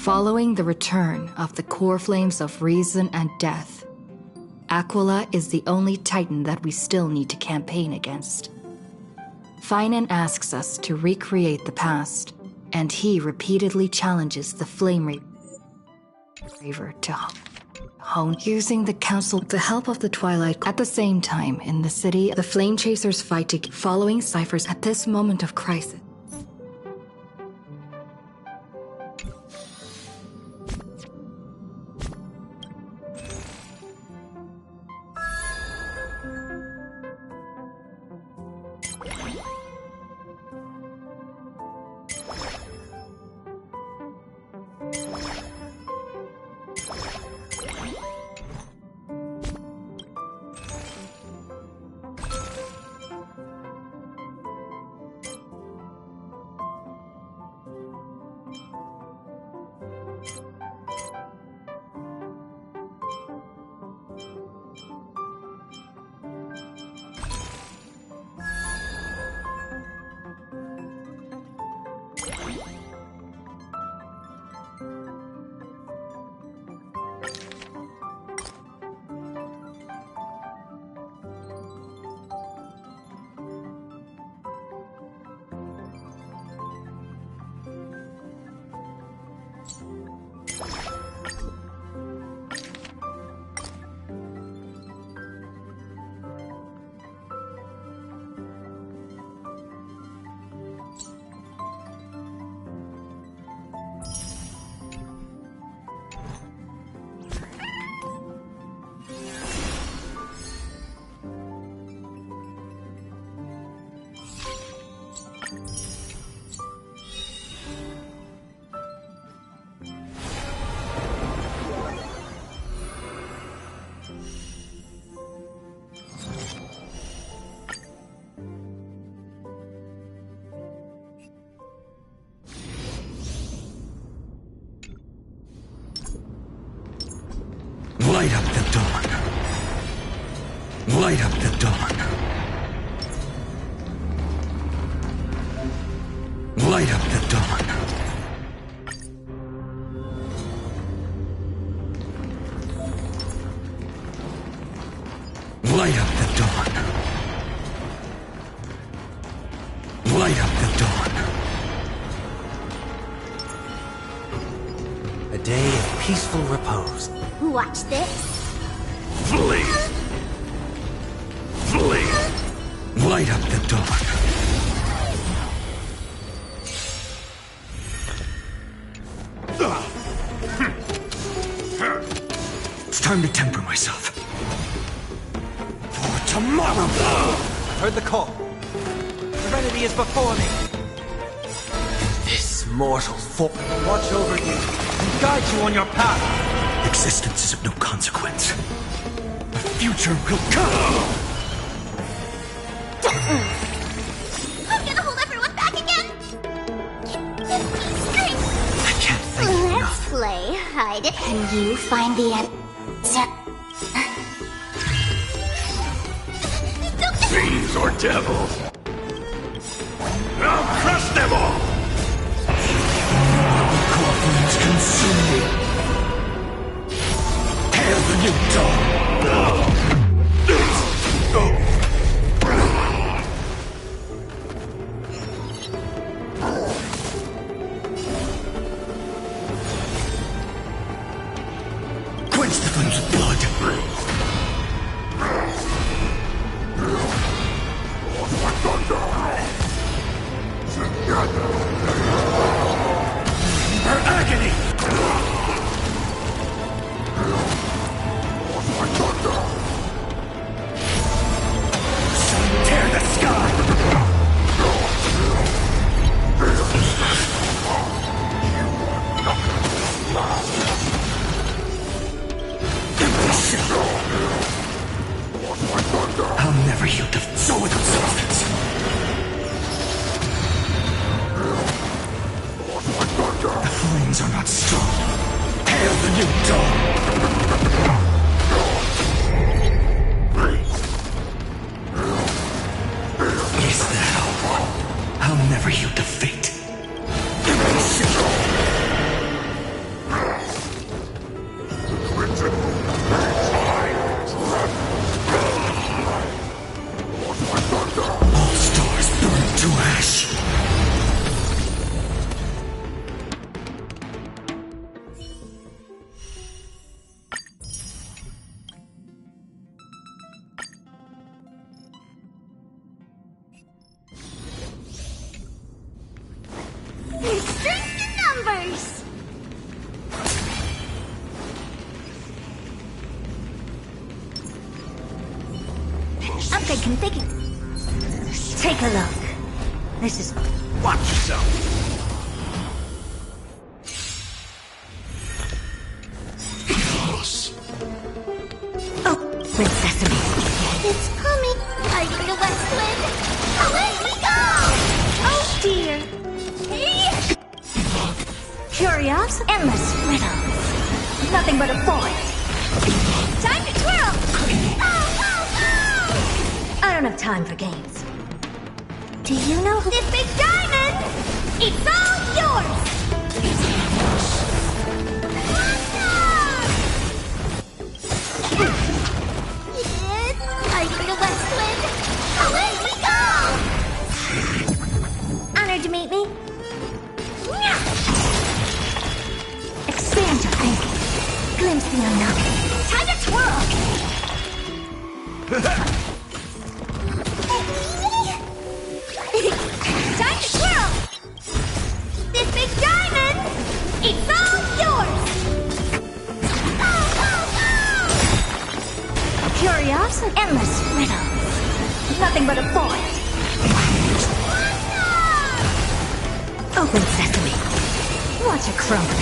Following the return of the core flames of reason and death, Aquila is the only Titan that we still need to campaign against. Finan asks us to recreate the past, and he repeatedly challenges the Flame Reaver to hone using the Council with the help of the Twilight. At the same time, in the city, the Flame Chasers fight to following ciphers at this moment of crisis. Light up the dawn. Light up the dawn. Light up the dawn. Light up the dawn. Light up the dawn. A day of peaceful repose. Watch this. Flee! Flee! Light up the dawn. It's time to temper myself. For tomorrow! Heard the call. Serenity is before me. This mortal form will watch over you and guide you on your path. Existence is of no consequence. The future will come! I'm gonna hold everyone back again! Scream! I can't thank you Let's enough. play hide it. Can you find the answer? Fiends or devils? I'll crush them all! Coffins consume me. Hail the new dawn! Quench the flames of blood! Her agony! Tear the sky! I'll never yield to so without substance. The flames are not strong. Hail the new dawn! Is that all? I'll never yield to fate. Upgrade configured. Take a look. This is... Watch yourself. Open sesame. It's coming. Hiding the west wind. Away we go! Oh dear. Curious, endless riddles. Nothing but a void. Time to twirl! I don't have time for games. Do you know who... This big diamond! It's all yours! It's hiding the west wind. Away we go! Honored to meet me. Expand your thinking. Glimpse the unknown. Time to twirl! Time to twirl! This big diamond! It's all yours! Curiosity, endless riddles. Nothing but a void. Open sesame. Watch it crumble.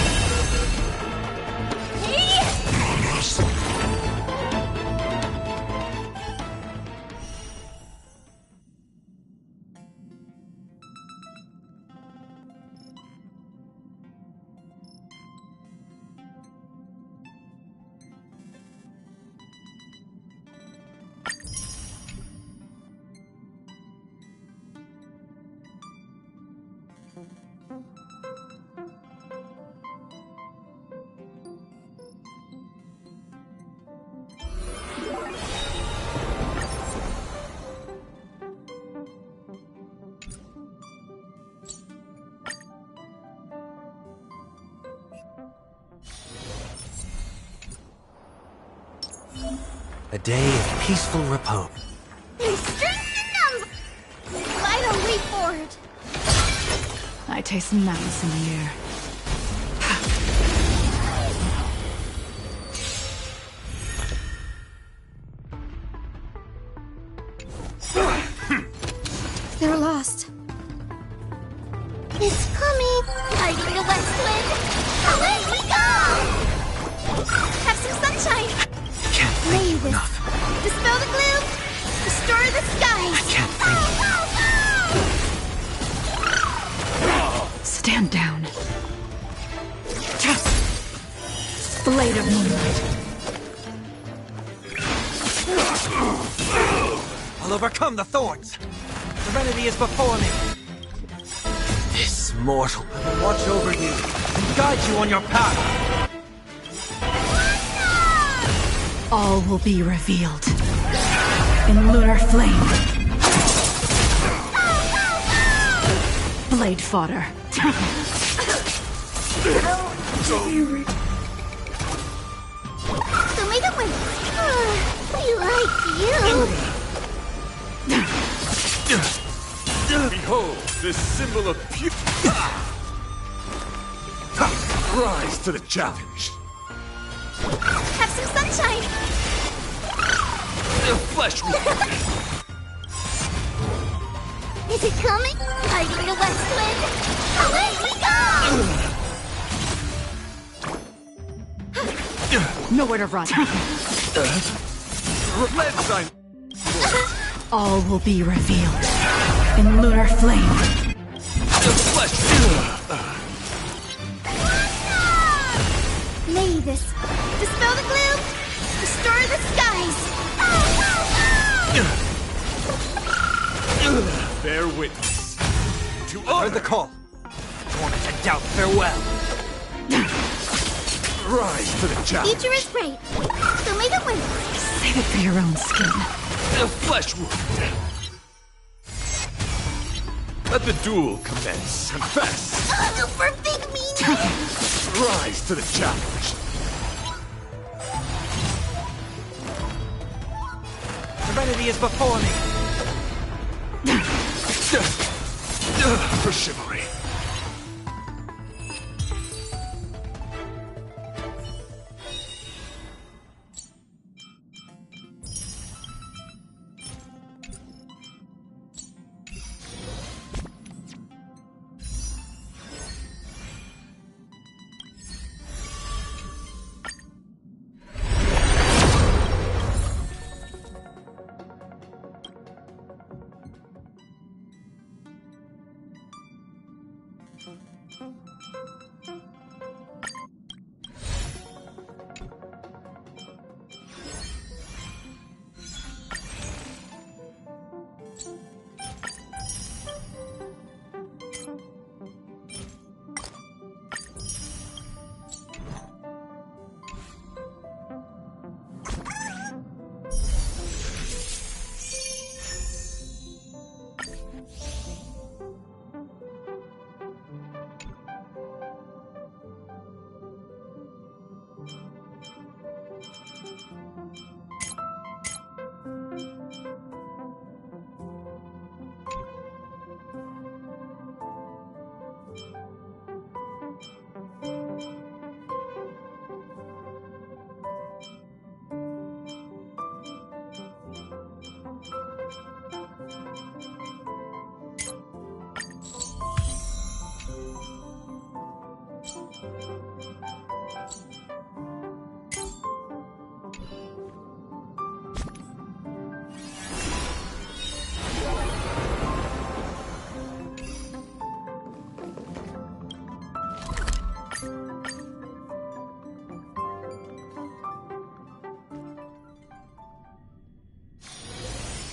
A day of peaceful repose. There's strength in numbers! I don't wait for it. I taste malice in the air. They're lost. It's coming! Hiding the west wind! Away we go! Have some sunshine! Can't Lay thank you this. enough. Dispel the gloom! Restore the skies! I can't thank you. Stand down. Blade of moonlight. I'll overcome the thorns. Serenity is before me. This mortal will watch over you and guide you on your path. All will be revealed in lunar flame. Blade fodder. So make up my... We like you! Behold, this symbol of pure... Rise to the challenge. Have some sunshine! Flesh wound. Is it coming? Hiding the west wind! Away we go! Nowhere to run. Red sign. All will be revealed in lunar flame. Flesh. Lay this. Dispel the gloom. Restore the skies. Bear witness. To Heard honor the call. Torment and doubt, farewell. Rise to the challenge. Future is bright. So make it win. Save it for your own skin. Flesh wound. Let the duel commence. Confess. For big meaning. Rise to the challenge. Serenity is before me. For chivalry.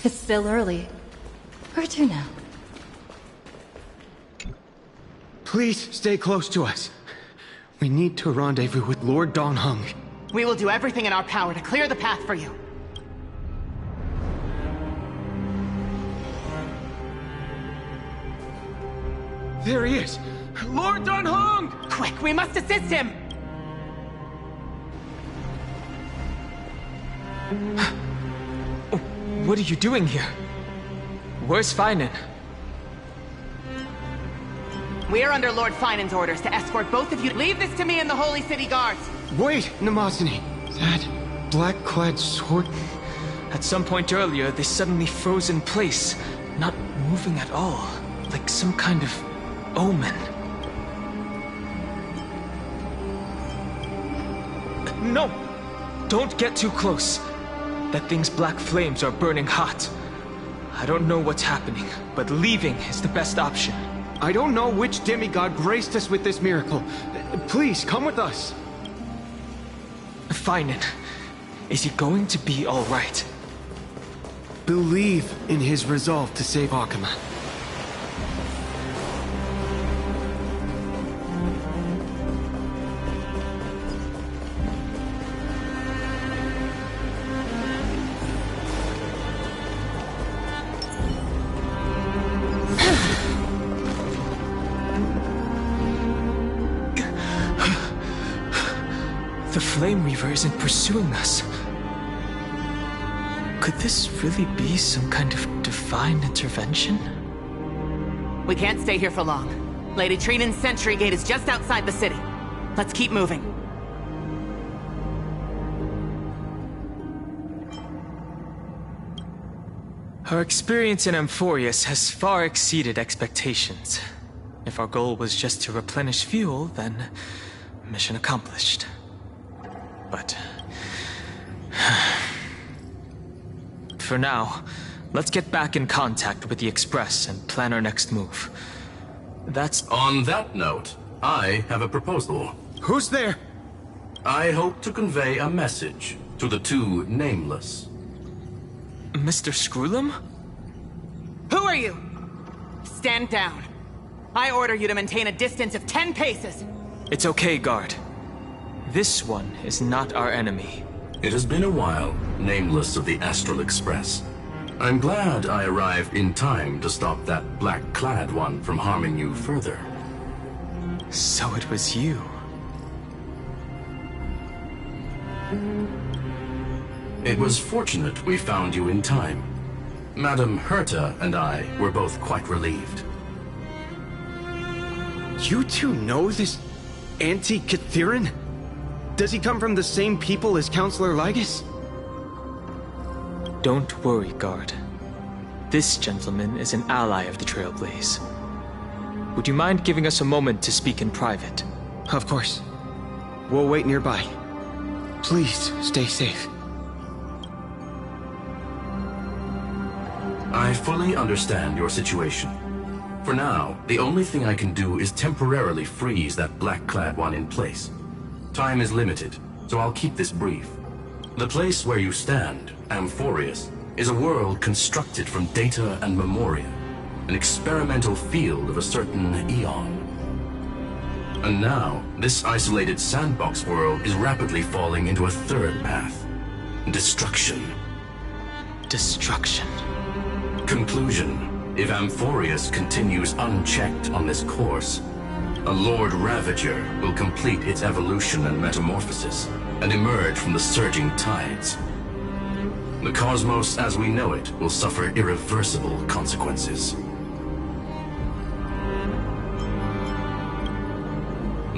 It's still early. Where to now? Please stay close to us. We need to rendezvous with Lord Dong Heng. We will do everything in our power to clear the path for you. There he is! Lord Dong Heng! Quick, we must assist him! What are you doing here? Where's Feinen? We are under Lord Feinen's orders to escort both of you. Leave this to me and the Holy City Guards! Wait, Namazani. That black-clad sword... At some point earlier, they suddenly froze in place, not moving at all, like some kind of omen. No! Don't get too close. That thing's black flames are burning hot. I don't know what's happening, but leaving is the best option. I don't know which demigod graced us with this miracle. Please, come with us. Feinen, is he going to be all right? Believe in his resolve to save Akuma. The Flame Reaver isn't pursuing us. Could this really be some kind of divine intervention? We can't stay here for long. Lady Trinan's sentry gate is just outside the city. Let's keep moving. Our experience in Amphorius has far exceeded expectations. If our goal was just to replenish fuel, then mission accomplished. But for now, let's get back in contact with the Express and plan our next move. That's... On that note, I have a proposal. Who's there? I hope to convey a message to the two nameless. Mr. Screwlum? Who are you? Stand down. I order you to maintain a distance of 10 paces. It's okay, guard. This one is not our enemy. It has been a while, nameless of the Astral Express. I'm glad I arrived in time to stop that black-clad one from harming you further. So it was you. It was fortunate we found you in time. Madame Herta and I were both quite relieved. You two know this Anti-Cathiran? Does he come from the same people as Counselor Lygus? Don't worry, guard. This gentleman is an ally of the Trailblaze. Would you mind giving us a moment to speak in private? Of course. We'll wait nearby. Please, stay safe. I fully understand your situation. For now, the only thing I can do is temporarily freeze that black-clad one in place. Time is limited, so I'll keep this brief. The place where you stand, Amphorius, is a world constructed from data and memoria, an experimental field of a certain eon. And now, this isolated sandbox world is rapidly falling into a third path. Destruction. Destruction. Conclusion. If Amphorius continues unchecked on this course, a Lord Ravager will complete its evolution and metamorphosis, and emerge from the surging tides. The cosmos as we know it will suffer irreversible consequences.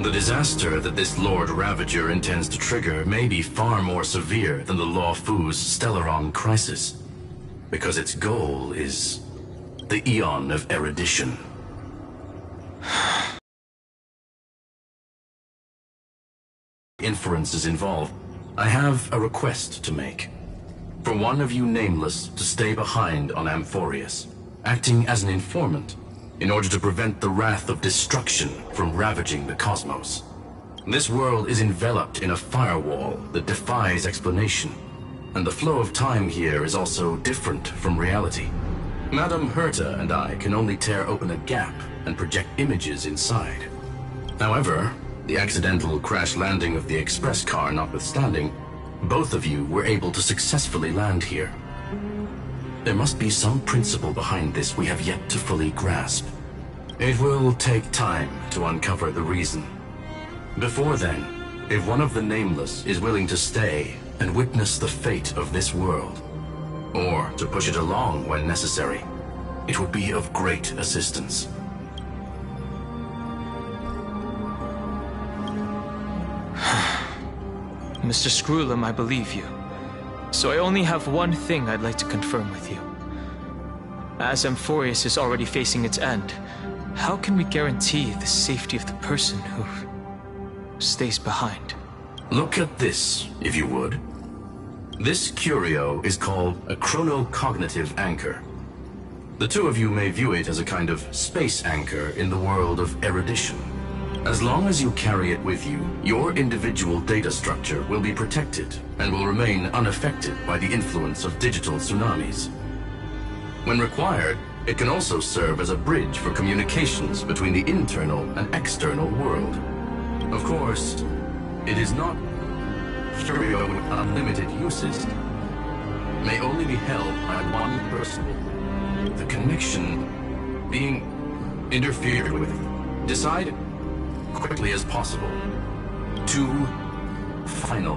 The disaster that this Lord Ravager intends to trigger may be far more severe than the Law Fu's Stellaron crisis, because its goal is the Eon of Erudition. Inferences involved, I have a request to make. For one of you nameless to stay behind on Amphorius, acting as an informant, in order to prevent the wrath of destruction from ravaging the cosmos. This world is enveloped in a firewall that defies explanation, and the flow of time here is also different from reality. Madame Herta and I can only tear open a gap and project images inside. However, the accidental crash landing of the express car notwithstanding, both of you were able to successfully land here. There must be some principle behind this we have yet to fully grasp. It will take time to uncover the reason. Before then, if one of the Nameless is willing to stay and witness the fate of this world, or to push it along when necessary, it would be of great assistance. Mr. Screwlum, I believe you. So I only have one thing I'd like to confirm with you. As Amphorius is already facing its end, how can we guarantee the safety of the person who stays behind? Look at this, if you would. This curio is called a chronocognitive anchor. The two of you may view it as a kind of space anchor in the world of erudition. As long as you carry it with you, your individual data structure will be protected and will remain unaffected by the influence of digital tsunamis. When required, it can also serve as a bridge for communications between the internal and external world. Of course, it is not curio with unlimited uses. May only be held by one person. The connection being interfered with. Decide quickly as possible. 2 final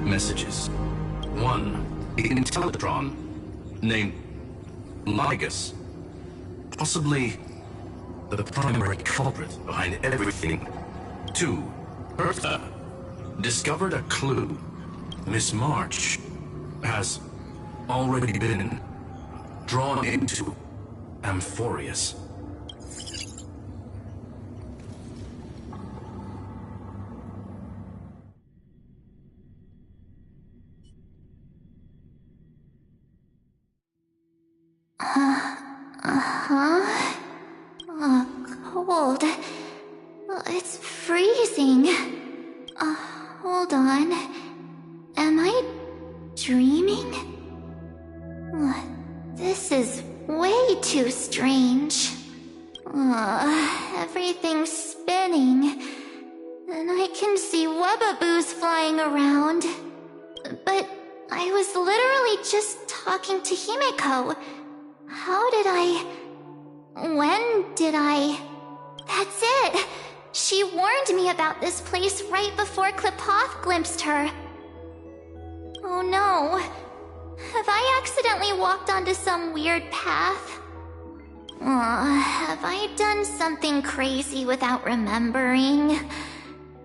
messages. 1, the Intellitron, named Ligus, possibly the primary culprit behind everything. 2, Herta, discovered a clue. Miss March has already been drawn into Amphorius. Cold. It's freezing. Hold on. Am I dreaming? This is way too strange. Everything's spinning. And I can see webbaboos flying around. But I was literally just talking to Himeko. How did I... When did I... That's it! She warned me about this place right before Klepoth glimpsed her. Oh no. Have I accidentally walked onto some weird path? Have I done something crazy without remembering?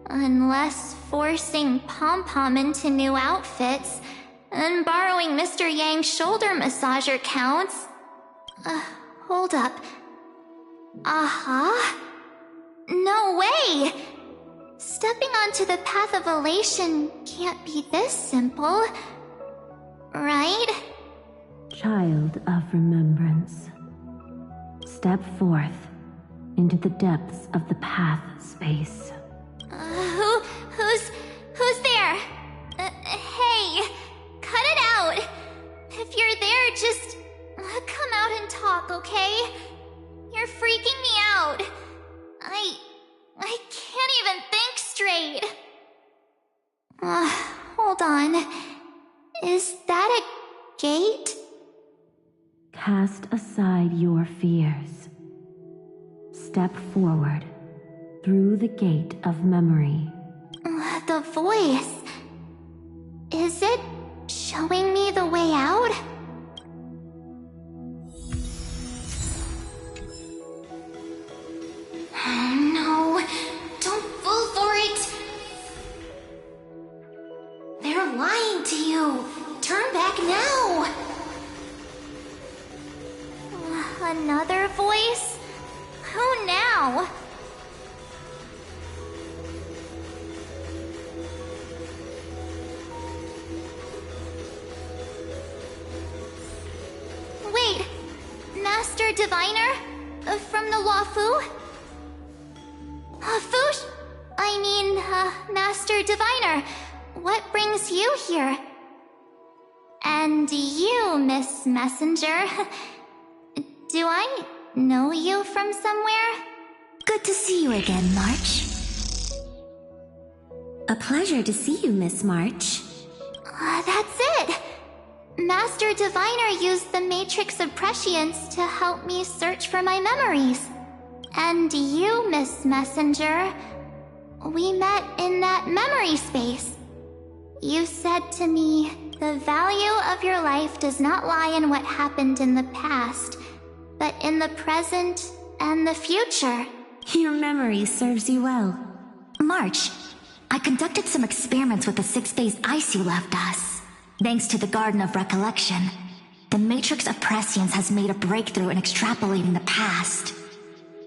Unless forcing Pom-Pom into new outfits and borrowing Mr. Yang's shoulder massager counts. Hold up. No way! Stepping onto the path of elation can't be this simple. Right? Child of remembrance. Step forth into the depths of the path space. Who's there? Hey, cut it out. If you're there, just come out and talk, okay? You're freaking me out. I can't even think straight. Hold on. Is that a gate? Cast aside your fears. Step forward through the gate of memory. The voice. Is it showing me the way out? No, don't fall for it. They're lying to you. Turn back now. Another voice? Who now? Wait, Master Diviner? From the Luofu? Fush? I mean, Master Diviner, what brings you here? And you, Miss Messenger. Do I know you from somewhere? Good to see you again, March. A pleasure to see you, Miss March. That's it! Master Diviner used the Matrix of Prescience to help me search for my memories. And you, Miss Messenger, we met in that memory space. You said to me, the value of your life does not lie in what happened in the past, but in the present and the future. Your memory serves you well. March, I conducted some experiments with the 6-phase ice you left us. Thanks to the Garden of Recollection, the Matrix of Prescience has made a breakthrough in extrapolating the past.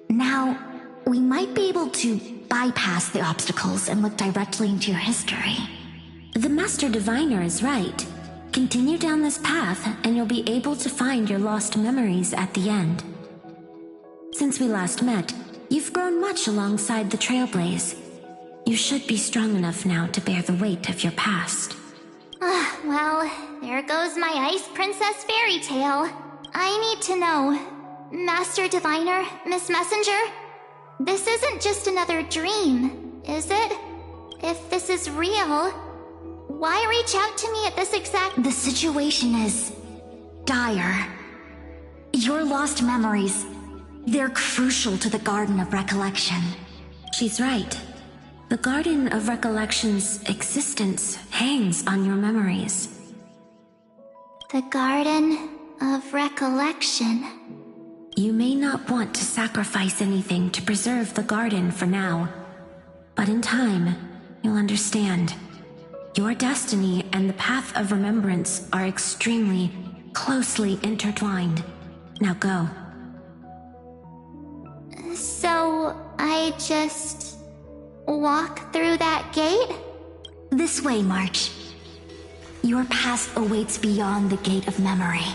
Now, we might be able to bypass the obstacles and look directly into your history. The Master Diviner is right. Continue down this path, and you'll be able to find your lost memories at the end. Since we last met, you've grown much alongside the Trailblaze. You should be strong enough now to bear the weight of your past. Well, there goes my Ice Princess fairy tale. I need to know, Master Diviner, Miss Messenger, this isn't just another dream, is it? If this is real, why reach out to me at this exact— The situation is dire. Your lost memories, they're crucial to the Garden of Recollection. She's right. The Garden of Recollection's existence hangs on your memories. The Garden of Recollection. You may not want to sacrifice anything to preserve the garden for now, but in time, you'll understand. Your destiny and the path of remembrance are extremely, closely intertwined. Now go. So, I just walk through that gate? This way, March. Your past awaits beyond the Gate of Memory.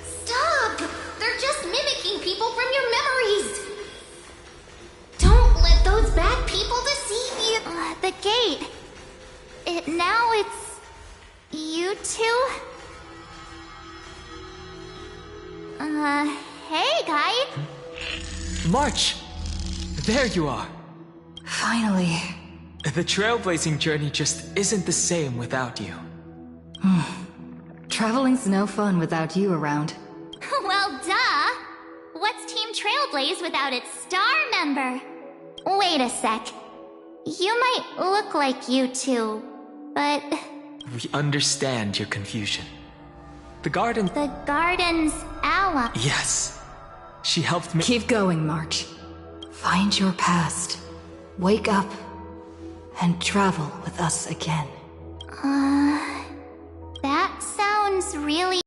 Stop! They're just mimicking people from your memories! Don't let those bad people deceive you! The gate. Now it's you two? Hey, guy. March! There you are. Finally. The trailblazing journey just isn't the same without you. Traveling's no fun without you around. Well, duh! What's Team Trailblaze without its star member? Wait a sec. You might look like you two, but... We understand your confusion. The garden's ally. Yes. She helped me— Keep going, March. Find your past. Wake up. And travel with us again. That sounds really...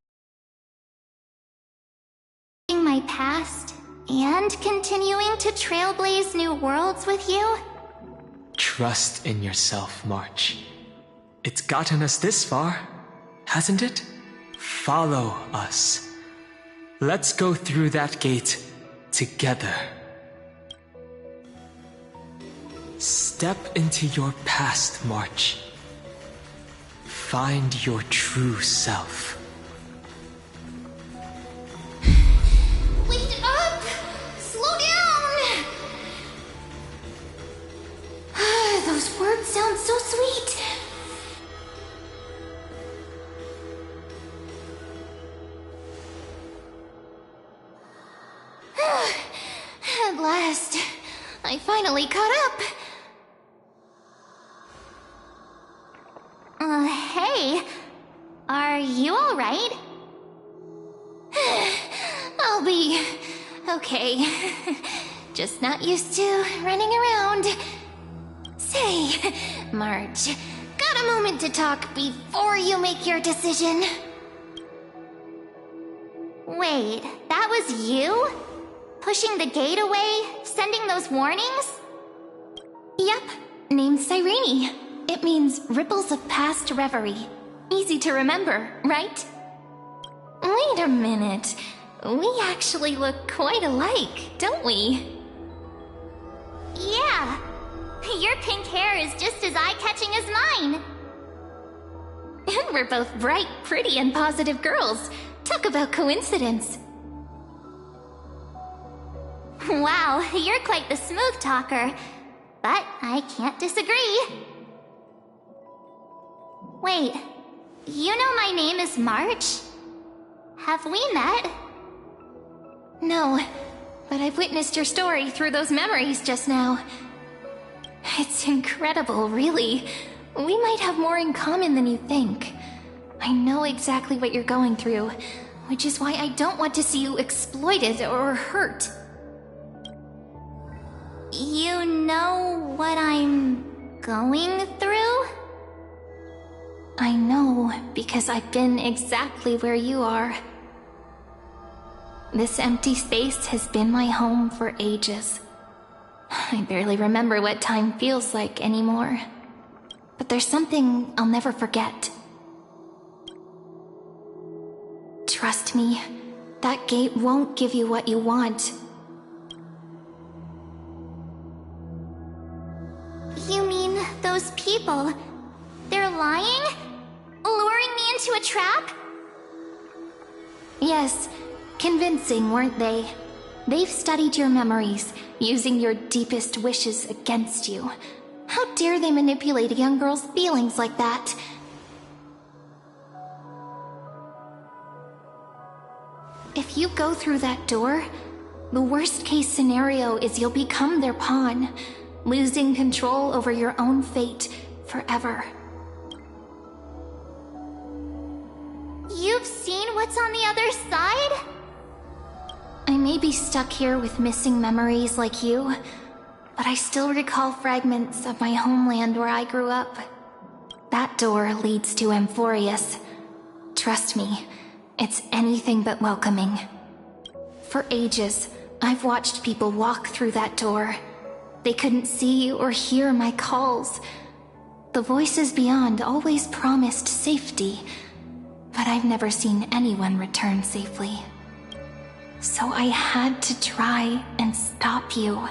my past and continuing to trailblaze new worlds with you? Trust in yourself, March. It's gotten us this far, hasn't it? Follow us. Let's go through that gate together. Step into your past, March. Find your true self. Wait up! Slow down! Those words sound so sweet. At last, I finally caught up. Hey, are you alright? I'll be okay. Just not used to running around. Say, March, got a moment to talk before you make your decision? Wait, that was you? Pushing the gate away? Sending those warnings? Yep, named Cyrene. It means ripples of past reverie. Easy to remember, right? Wait a minute. We actually look quite alike, don't we? Yeah. Your pink hair is just as eye-catching as mine. And we're both bright, pretty, and positive girls. Talk about coincidence. Wow, you're quite the smooth talker. But I can't disagree. Wait, you know my name is March? Have we met? No, but I've witnessed your story through those memories just now. It's incredible, really. We might have more in common than you think. I know exactly what you're going through, which is why I don't want to see you exploited or hurt. You know what I'm going through? I know, because I've been exactly where you are. This empty space has been my home for ages. I barely remember what time feels like anymore. But there's something I'll never forget. Trust me, that gate won't give you what you want. You mean those people? They're lying? Luring me into a trap? Yes, convincing, weren't they? They've studied your memories, using your deepest wishes against you. How dare they manipulate a young girl's feelings like that? If you go through that door, the worst-case scenario is you'll become their pawn, losing control over your own fate forever. You've seen what's on the other side? I may be stuck here with missing memories like you, but I still recall fragments of my homeland where I grew up. That door leads to Amphorius. Trust me, it's anything but welcoming. For ages, I've watched people walk through that door. They couldn't see or hear my calls. The voices beyond always promised safety, but I've never seen anyone return safely. So I had to try and stop you.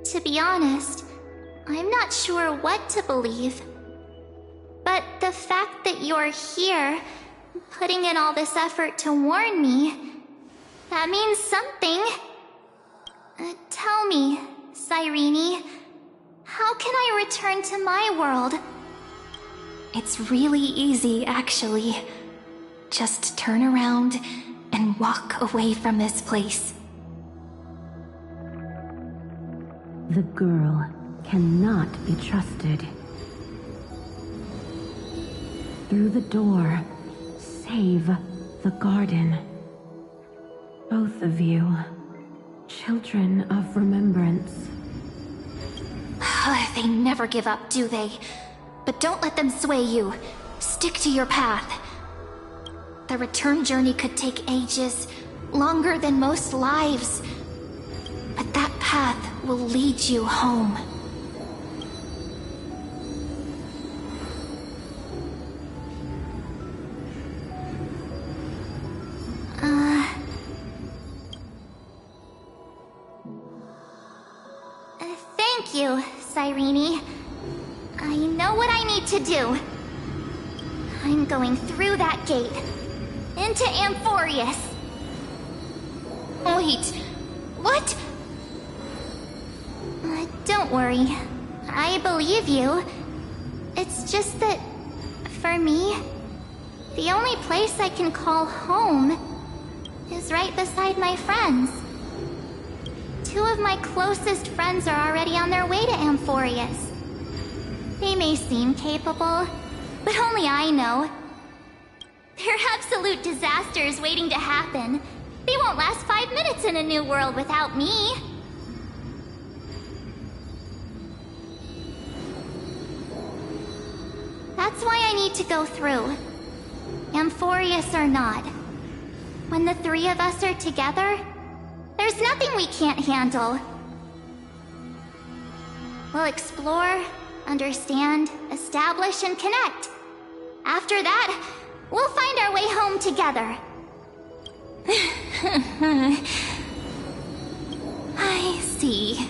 To be honest, I'm not sure what to believe. But the fact that you're here, putting in all this effort to warn me, that means something. Tell me, Cyrene, how can I return to my world? It's really easy, actually. Just turn around and walk away from this place. The girl cannot be trusted. Through the door, save the garden. Both of you, children of remembrance. They never give up, do they? But don't let them sway you. Stick to your path. The return journey could take ages, longer than most lives. But that path will lead you home. Thank you, Cyrene. I know what I need to do. I'm going through that gate. Into Amphorius. Wait, what? Don't worry. I believe you. It's just that, for me, the only place I can call home is right beside my friends. Two of my closest friends are already on their way to Amphorius. They may seem capable, but only I know. They're absolute disasters waiting to happen. They won't last 5 minutes in a new world without me. That's why I need to go through. Amphorius or not. When the three of us are together, there's nothing we can't handle. We'll explore, understand, establish, and connect. After that, we'll find our way home together. I see.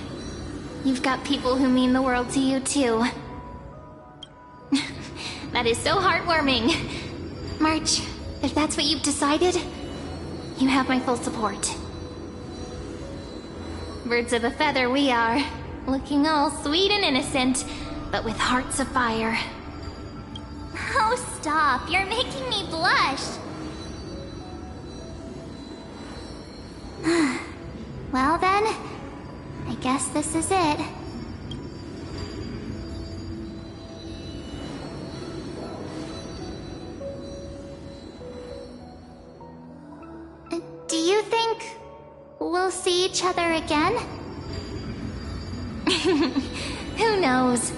You've got people who mean the world to you, too. that is so heartwarming. March, if that's what you've decided, you have my full support. Birds of a feather we are, looking all sweet and innocent, but with hearts of fire. Oh, stop. You're making me blush. Well then, I guess this is it. Do you think we'll see each other again? Who knows?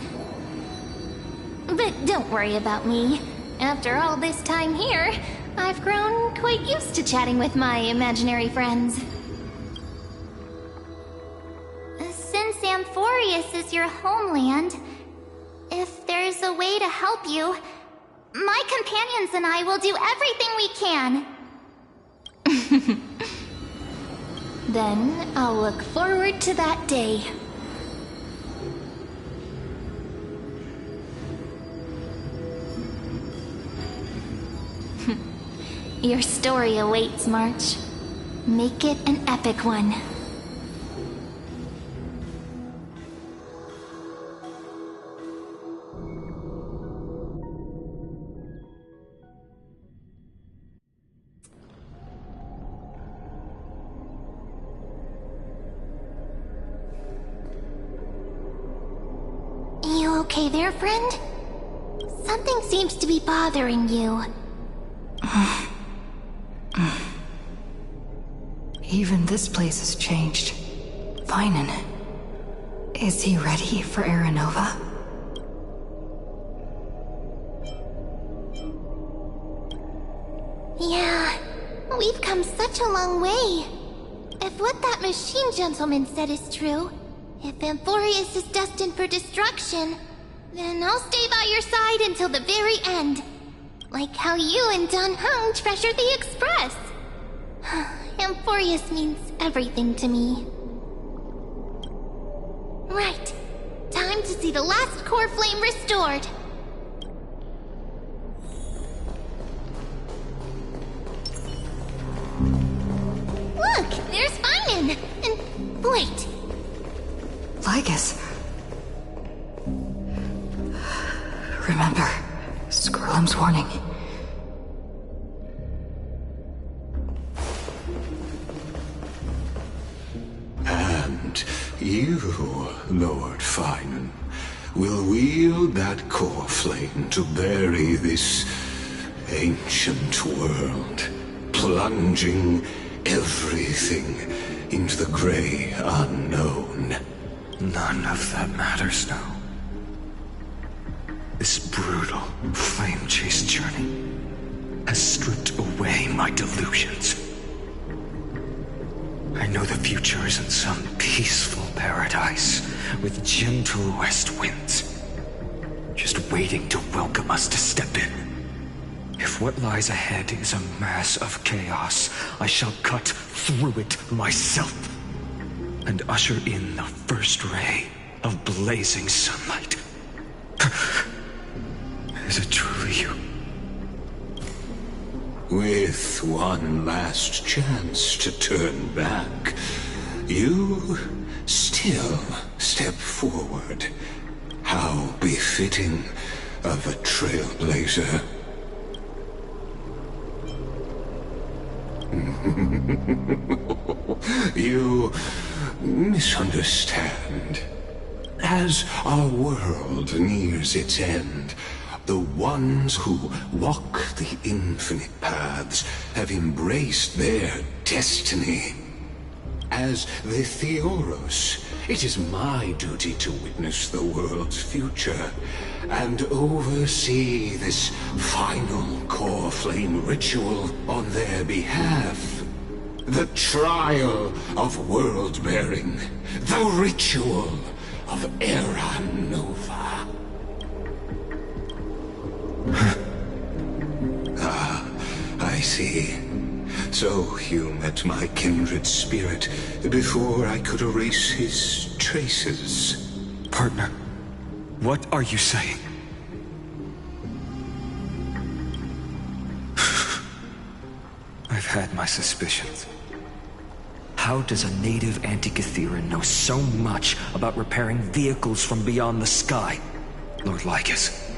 But don't worry about me. After all this time here, I've grown quite used to chatting with my imaginary friends. Since Amphorius is your homeland, if there's a way to help you, my companions and I will do everything we can. Then I'll look forward to that day. Your story awaits, March. Make it an epic one. You okay there, friend? Something seems to be bothering you. Even this place has changed. Finan. Is he ready for Aranova? Yeah, we've come such a long way. If what that machine gentleman said is true, if Amphorius is destined for destruction, then I'll stay by your side until the very end. Like how you and Dan Heng treasured the Express. Amphorius means everything to me. Right. Time to see the last core flame restored. Look, there's Finan! And wait. Lygus. Remember, Skrulum's warning. And you, Lord Finan, will wield that core flame to bury this ancient world, plunging everything into the gray unknown. None of that matters now. This brutal, flame-chased journey has stripped away my delusions. I know the future isn't some peaceful paradise with gentle west winds, just waiting to welcome us to step in. If what lies ahead is a mass of chaos, I shall cut through it myself and usher in the first ray of blazing sunlight. Is it truly you? With one last chance to turn back, you still step forward. How befitting of a trailblazer. You misunderstand. As our world nears its end, the ones who walk the infinite paths have embraced their destiny. As the Theoros, it is my duty to witness the world's future and oversee this final core flame ritual on their behalf. The trial of world-bearing, the ritual of Aranova. I see. So you met my kindred spirit before I could erase his traces. Partner, what are you saying? I've had my suspicions. How does a native Antikytheran know so much about repairing vehicles from beyond the sky? Lord Lycus,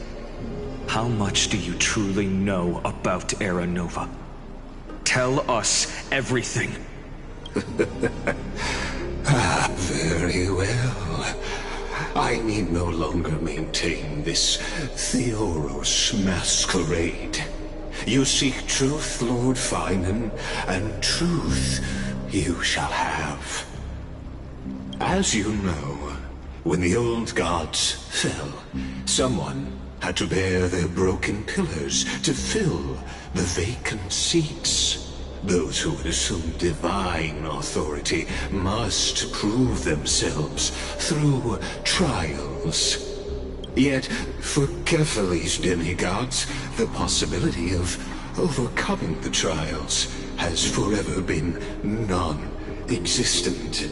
how much do you truly know about Era Nova? Tell us everything. Very well. I need no longer maintain this Theoros masquerade. You seek truth, Lord Finan, and truth you shall have. As you know, when the old gods fell, someone had to bear their broken pillars to fill the vacant seats. Those who would assume divine authority must prove themselves through trials. Yet, for Kefali's demigods, the possibility of overcoming the trials has forever been non-existent.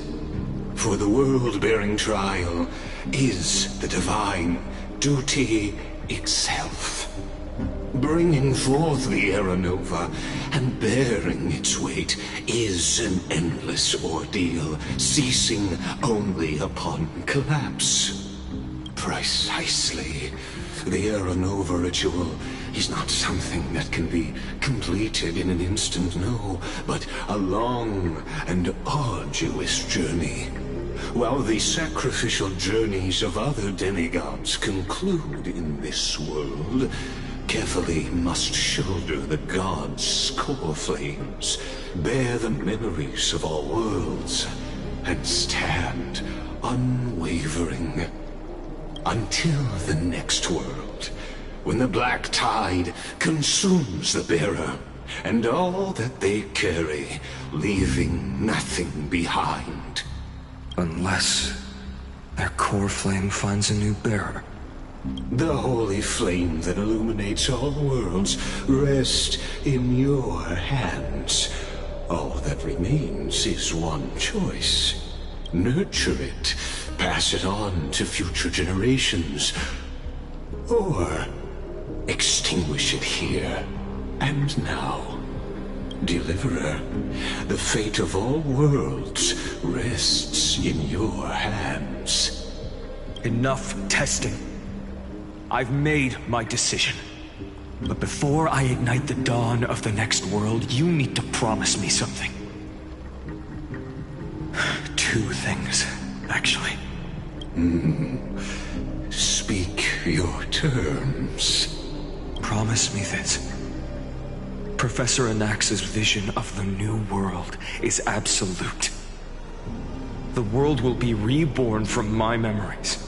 For the world-bearing trial is the divine duty itself. Bringing forth the Era Nova and bearing its weight is an endless ordeal, ceasing only upon collapse. Precisely. The Era Nova ritual is not something that can be completed in an instant, no, but a long and arduous journey. While the sacrificial journeys of other demigods conclude in this world, Kefali must shoulder the gods' core flames, bear the memories of all worlds, and stand unwavering until the next world, when the black tide consumes the bearer and all that they carry, leaving nothing behind. Unless their core flame finds a new bearer. The holy flame that illuminates all worlds rests in your hands. All that remains is one choice. Nurture it, pass it on to future generations, or extinguish it here and now. Deliverer, the fate of all worlds rests in your hands. Enough testing. I've made my decision. But before I ignite the dawn of the next world, you need to promise me something. Two things, actually. Speak your terms. Promise me this. Professor Anax's vision of the new world is absolute. The world will be reborn from my memories.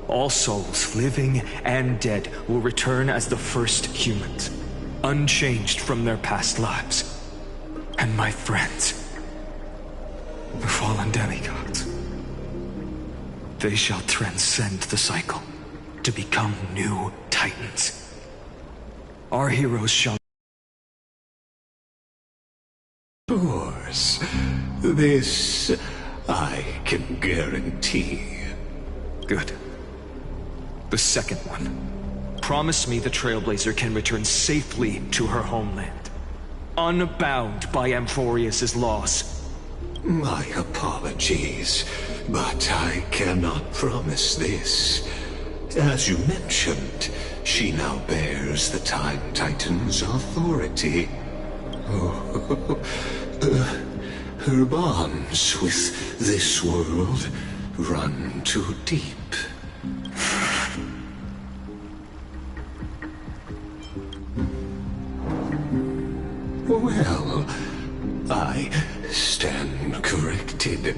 All souls, living and dead, will return as the first humans, unchanged from their past lives. And my friends, the fallen demigods, they shall transcend the cycle to become new titans. Our heroes shall... Of course. This I can guarantee. Good. The second one. Promise me the Trailblazer can return safely to her homeland, unbound by Amphorius' loss. My apologies, but I cannot promise this. As you mentioned, she now bears the Time Titan's authority. Her bonds with this world run too deep. Well, I stand corrected.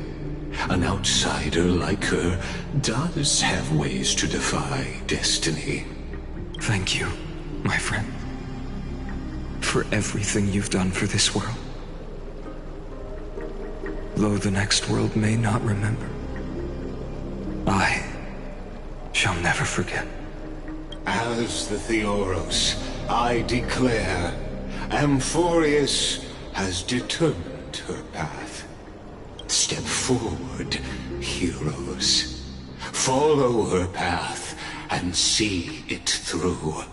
An outsider like her does have ways to defy destiny. Thank you, my friend, for everything you've done for this world. Though the next world may not remember, I shall never forget. As the Theoros, I declare, Amphorius has determined her path. Step forward, heroes. Follow her path and see it through.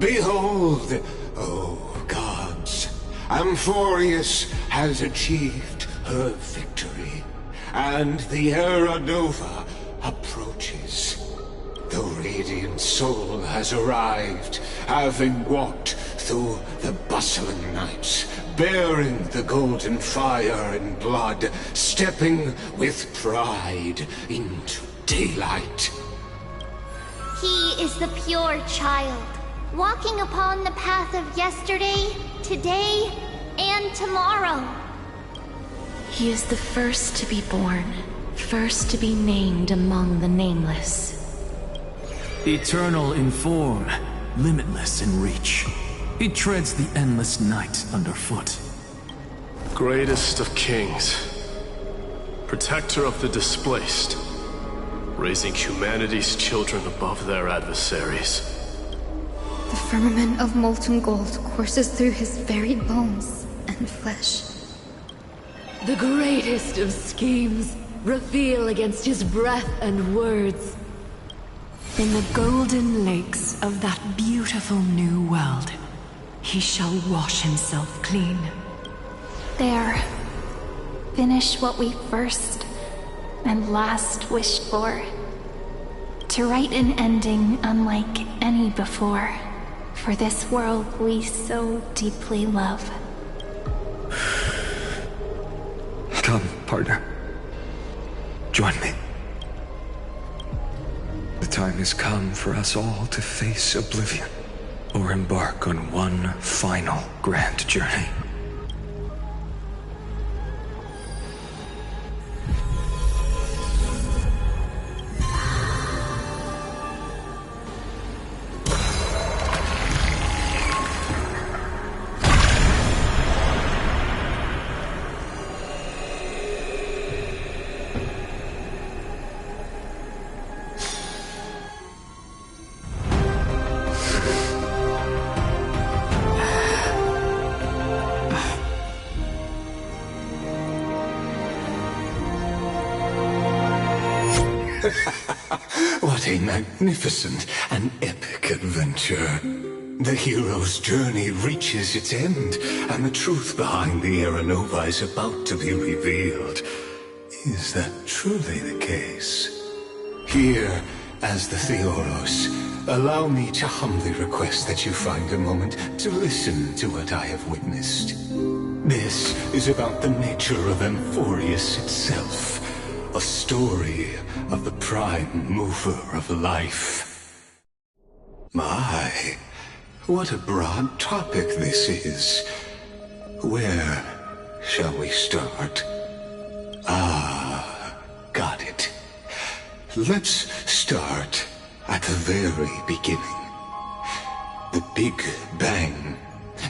Behold, O gods, Amphorius has achieved her victory, and the Era Nova approaches. The Radiant Soul has arrived, having walked through the bustling nights, bearing the golden fire and blood, stepping with pride into daylight. He is the pure child, walking upon the path of yesterday, today, and tomorrow. He is the first to be born, first to be named among the nameless. Eternal in form, limitless in reach. He treads the endless night underfoot. Greatest of kings, protector of the displaced, raising humanity's children above their adversaries. The firmament of molten gold courses through his very bones and flesh. The greatest of schemes reveal against his breath and words. In the golden lakes of that beautiful new world, he shall wash himself clean. There. Finish what we first and last wished for. To write an ending unlike any before, for this world we so deeply love. Come, partner. Join me. The time has come for us all to face oblivion, or embark on one final grand journey. What a magnificent and epic adventure. The hero's journey reaches its end, and the truth behind the Era Nova is about to be revealed. Is that truly the case? Here, as the Theoros, allow me to humbly request that you find a moment to listen to what I have witnessed. This is about the nature of Amphorius itself. A story of the prime mover of life. My, what a broad topic this is. Where shall we start? Got it. Let's start at the very beginning. The Big Bang.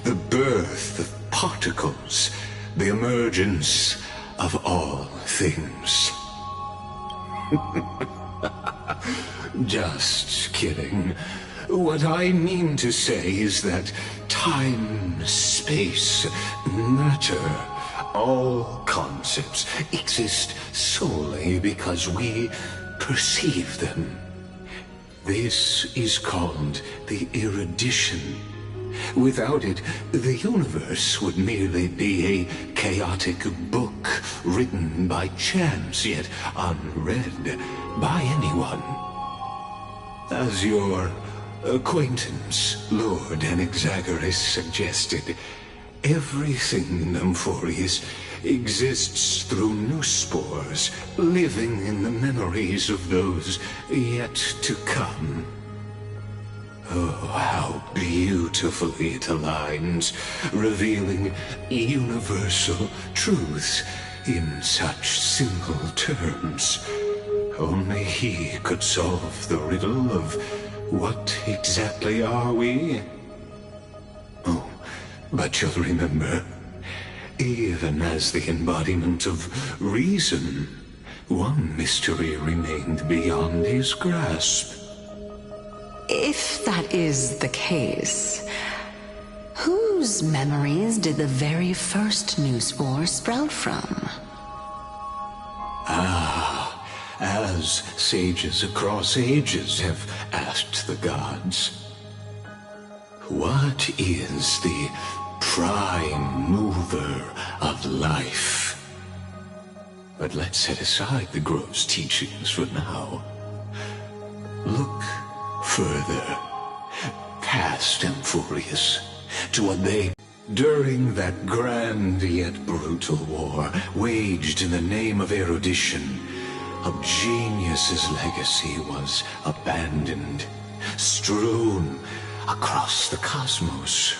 The birth of particles. The emergence of all things. Just kidding. What I mean to say is that time, space, matter, all concepts exist solely because we perceive them. This is called the erudition. Without it, the universe would merely be a chaotic book written by chance, yet unread by anyone. As your acquaintance, Lord Anaxagoras, suggested, everything in Amphorius exists through new spores, living in the memories of those yet to come. Oh, how beautifully it aligns, revealing universal truths in such simple terms. Only he could solve the riddle of what exactly are we? Oh, but you'll remember, even as the embodiment of reason, one mystery remained beyond his grasp. If that is the case, whose memories did the very first new spore sprout from? As sages across ages have asked the gods. What is the prime mover of life? But let's set aside the Grove's teachings for now. Look further, past Amphorius, to what they... During that grand yet brutal war, waged in the name of erudition, a genius's legacy was abandoned, strewn across the cosmos.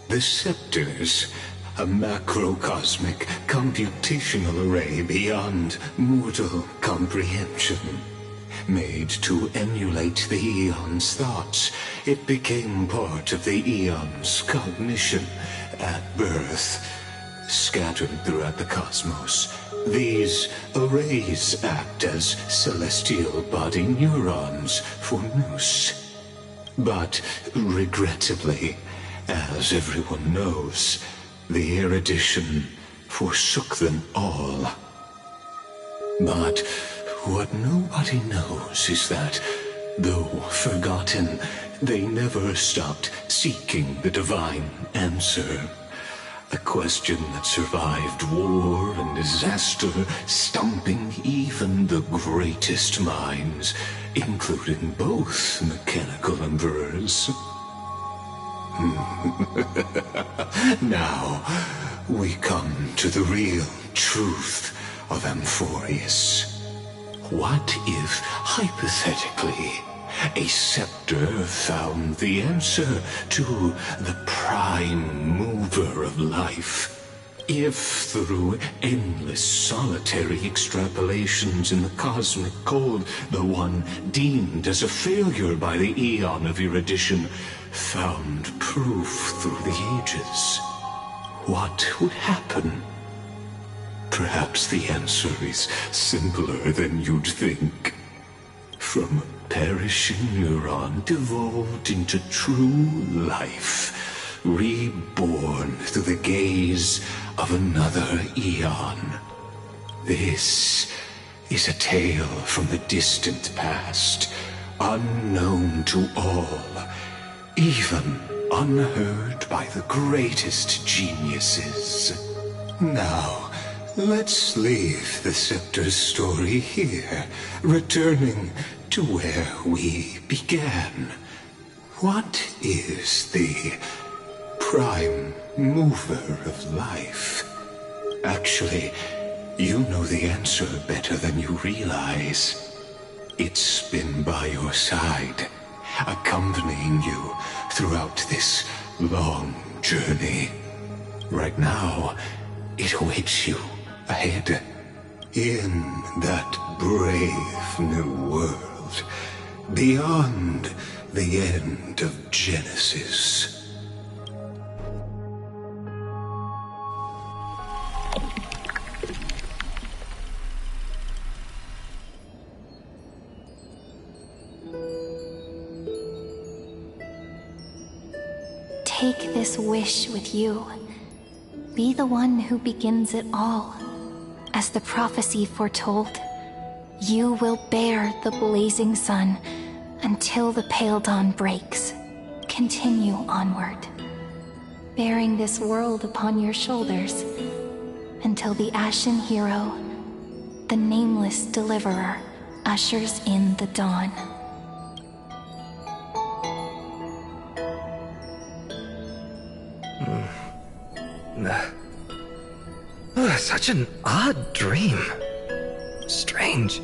The scepters, a macrocosmic computational array beyond mortal comprehension. Made to emulate the Aeon's thoughts, it became part of the Aeon's cognition at birth. Scattered throughout the cosmos, these arrays act as celestial body neurons for Nous. But regrettably, as everyone knows, the erudition forsook them all. But what nobody knows is that, though forgotten, they never stopped seeking the divine answer. A question that survived war and disaster, stumping even the greatest minds, including both mechanical emperors. Now, we come to the real truth of Amphorius. What if, hypothetically, a scepter found the answer to the prime mover of life? If, through endless solitary extrapolations in the cosmic cold, the one deemed as a failure by the Aeon of erudition found proof through the ages, what would happen? Perhaps the answer is simpler than you'd think. From a perishing neuron devolved into true life, reborn through the gaze of another Aeon. This is a tale from the distant past, unknown to all, even unheard by the greatest geniuses. Now, let's leave the Scepter's story here, returning to where we began. What is the prime mover of life? Actually, you know the answer better than you realize. It's been by your side, accompanying you throughout this long journey. Right now, it awaits you ahead, in that brave new world, beyond the end of Genesis. Take this wish with you. Be the one who begins it all. As the prophecy foretold, you will bear the blazing sun until the pale dawn breaks. Continue onward, bearing this world upon your shoulders until the Ashen Hero, the nameless deliverer, ushers in the dawn. Such an odd dream. Strange.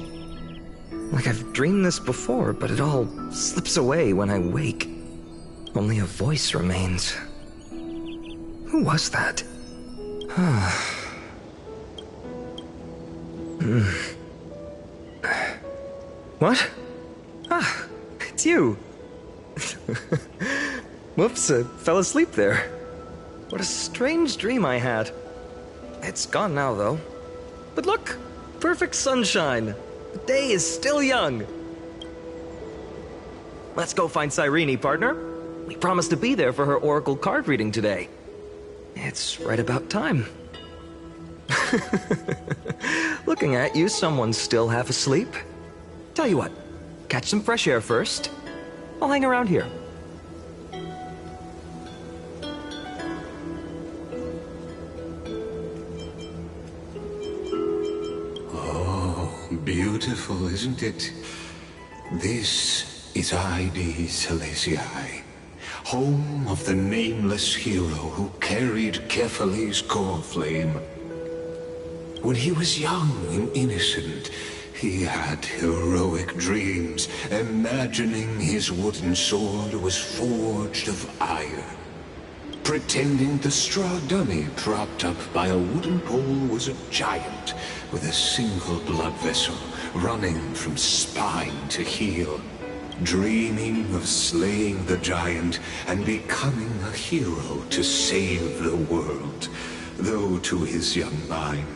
Like I've dreamed this before, but it all slips away when I wake. Only a voice remains. Who was that? What? Ah, it's you. Whoops, I fell asleep there. What a strange dream I had. It's gone now, though. But look! Perfect sunshine! The day is still young! Let's go find Cyrene, partner. We promised to be there for her oracle card reading today. It's right about time. Looking at you, someone's still half asleep. Tell you what, catch some fresh air first. I'll hang around here. Beautiful, isn't it? This is ID Celestii, home of the nameless hero who carried Kephales's core flame. When he was young and innocent, he had heroic dreams, imagining his wooden sword was forged of iron. Pretending the straw dummy propped up by a wooden pole was a giant with a single blood vessel running from spine to heel. Dreaming of slaying the giant and becoming a hero to save the world. Though to his young mind,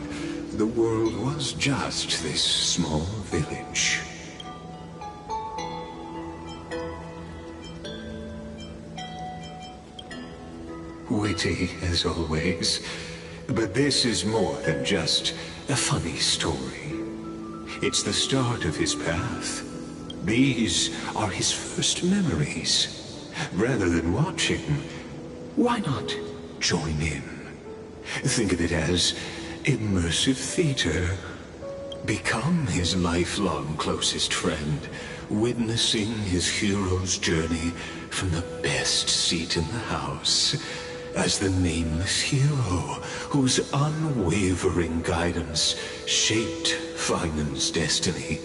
the world was just this small village. Witty, as always. But this is more than just a funny story. It's the start of his path. These are his first memories. Rather than watching, why not join in? Think of it as immersive theater. Become his lifelong closest friend, witnessing his hero's journey from the best seat in the house. As the nameless hero whose unwavering guidance shaped Finan's destiny,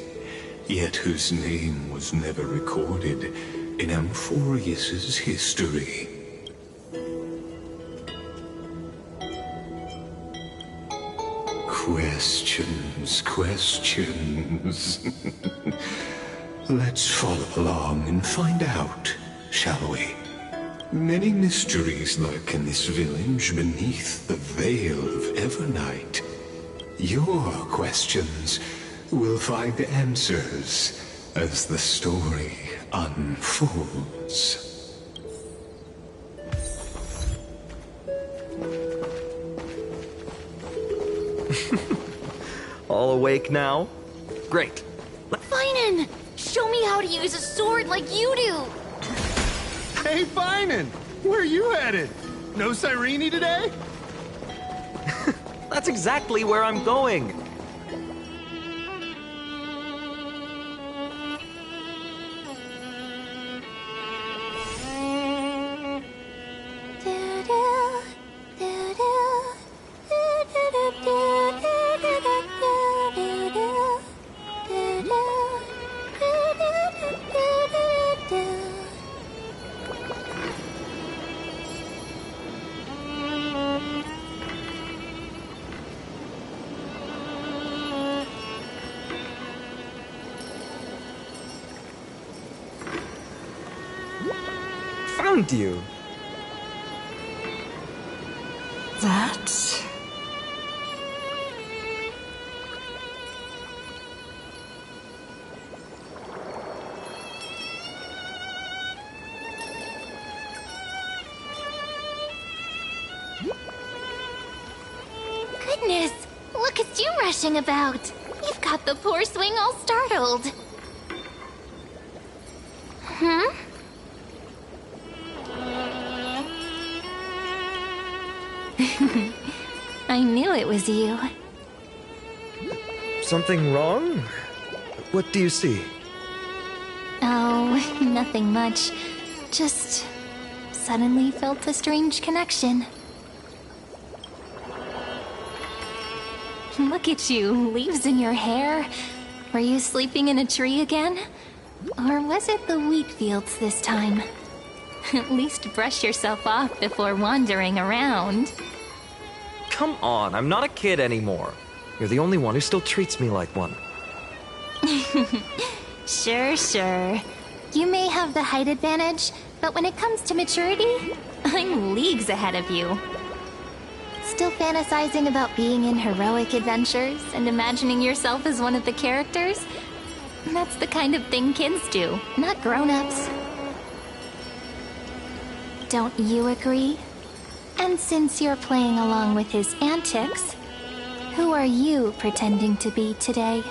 yet whose name was never recorded in Amphorius's history. Questions. Let's follow along and find out, shall we? Many mysteries lurk in this village beneath the veil of Evernight. Your questions will find answers as the story unfolds. All awake now? Great. Finan! Show me how to use a sword like you do! Hey, Finan! Where are you headed? No Cyrene today? That's exactly where I'm going. Found you. That... Goodness! Look at you rushing about! You've got the poor swing all startled. Huh? I knew it was you. Something wrong? What do you see? Oh, nothing much. Just suddenly felt a strange connection. Look at you, leaves in your hair. Were you sleeping in a tree again? Or was it the wheat fields this time? At least brush yourself off before wandering around. Come on, I'm not a kid anymore. You're the only one who still treats me like one. Sure. You may have the height advantage, but when it comes to maturity, I'm leagues ahead of you. Still fantasizing about being in heroic adventures and imagining yourself as one of the characters? That's the kind of thing kids do, not grown-ups. Don't you agree? And since you're playing along with his antics, who are you pretending to be today?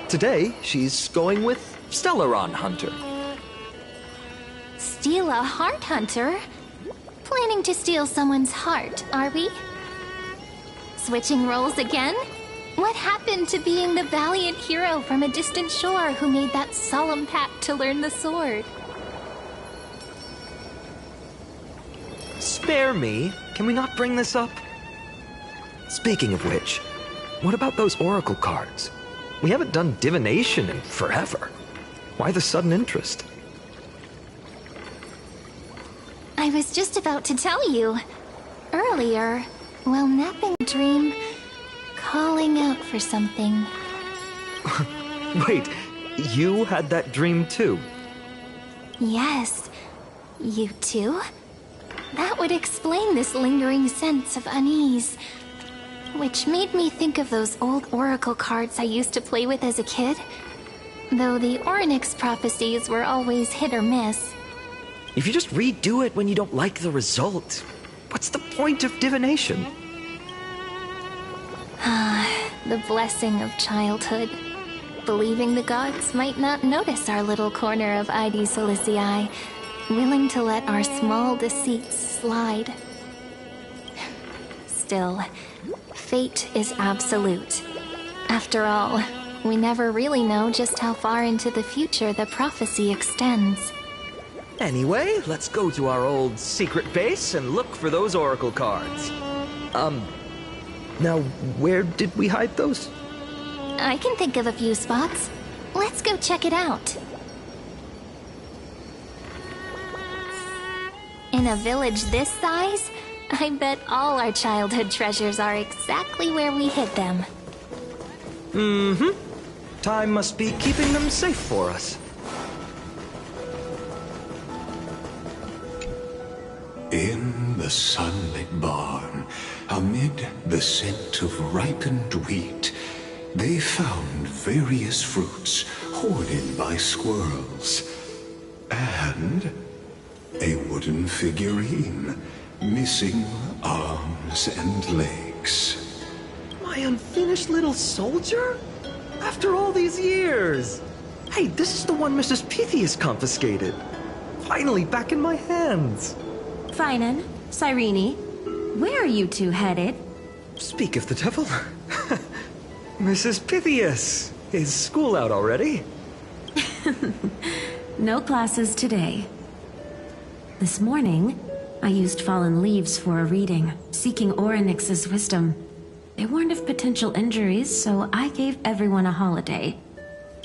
Today, she's going with Stellaron Hunter. Stella Heart Hunter? planning to steal someone's heart, are we? Switching roles again? What happened to being the valiant hero from a distant shore who made that solemn pact to learn the sword? Spare me. Can we not bring this up? Speaking of which, what about those oracle cards? We haven't done divination in forever. Why the sudden interest? I was just about to tell you. Earlier, while napping, dream calling out for something. Wait, you had that dream too? Yes, you too? That would explain this lingering sense of unease. Which made me think of those old oracle cards I used to play with as a kid. Though the Orynyx prophecies were always hit or miss. If you just redo it when you don't like the result, what's the point of divination? The blessing of childhood. Believing the gods might not notice our little corner of Ide Silicii, willing to let our small deceits slide. Still, fate is absolute. After all, we never really know just how far into the future the prophecy extends. Anyway, let's go to our old secret base and look for those oracle cards. Now, where did we hide those? I can think of a few spots. Let's go check it out. In a village this size, I bet all our childhood treasures are exactly where we hid them. Mm-hmm. Time must be keeping them safe for us. In the sunlit barn, amid the scent of ripened wheat, they found various fruits hoarded by squirrels. And a wooden figurine, missing arms and legs. My unfinished little soldier? After all these years! Hey, this is the one Mrs. Pythias confiscated. Finally back in my hands. Finan, Cyrene, where are you two headed? Speak of the devil. Mrs. Pythias, is school out already? No classes today. This morning, I used fallen leaves for a reading, seeking Orynyx's wisdom. They warned of potential injuries, so I gave everyone a holiday.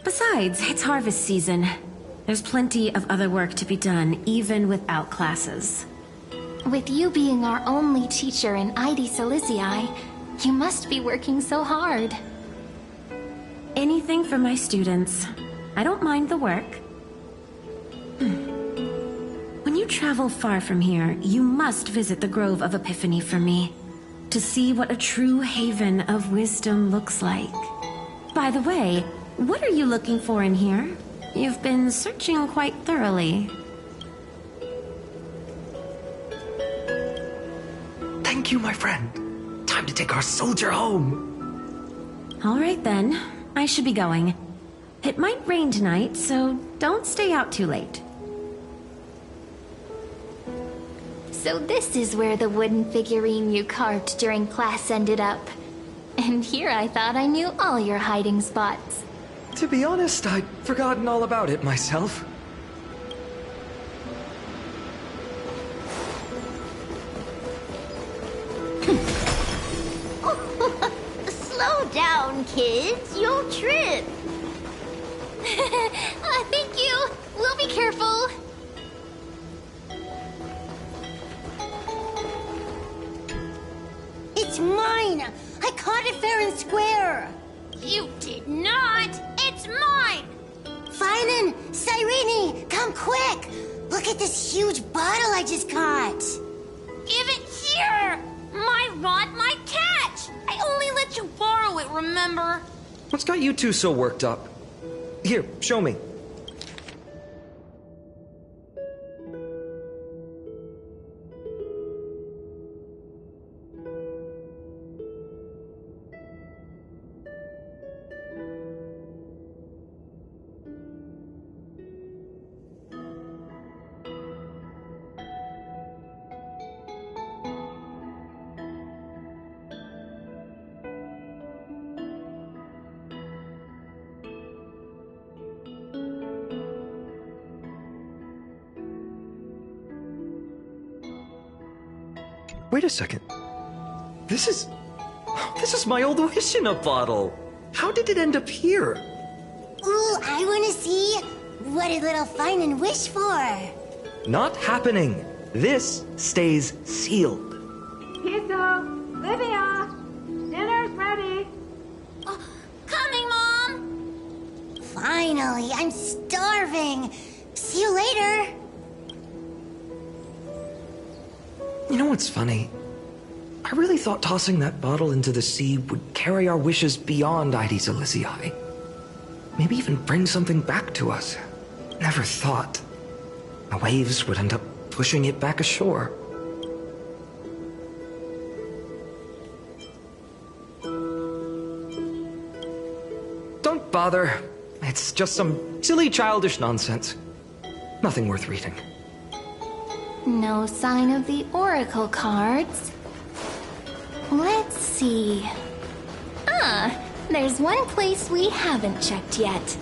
Besides, it's harvest season. There's plenty of other work to be done, even without classes. With you being our only teacher in Ide Silicii, you must be working so hard. Anything for my students. I don't mind the work. When you travel far from here, you must visit the Grove of Epiphany for me, to see what a true haven of wisdom looks like. By the way, what are you looking for in here? You've been searching quite thoroughly. Thank you, my friend. Time to take our soldier home. All right then, I should be going. It might rain tonight, so don't stay out too late. So this is where the wooden figurine you carved during class ended up. And here I thought I knew all your hiding spots. To be honest, I'd forgotten all about it myself. Slow down, kids. You'll trip. Thank you. We'll be careful. It's mine. I caught it fair and square. You did not. It's mine. Finan, Cyrene, come quick. Look at this huge bottle I just caught. Give it here. My rod, my catch. I only let you borrow it, remember? What's got you two so worked up? Here, show me. Wait a second. This is my old wish-in-a bottle. How did it end up here? Ooh, I wanna see what a little find and wish for. Not happening. This stays sealed. Kiso, Livia, dinner's ready. Oh, coming, Mom. Finally, I'm starving. See you later. You know what's funny? I really thought tossing that bottle into the sea would carry our wishes beyond Aedi Silicii. Maybe even bring something back to us. Never thought the waves would end up pushing it back ashore. Don't bother. It's just some silly childish nonsense. Nothing worth reading. No sign of the oracle cards. Let's see. Ah, there's one place we haven't checked yet.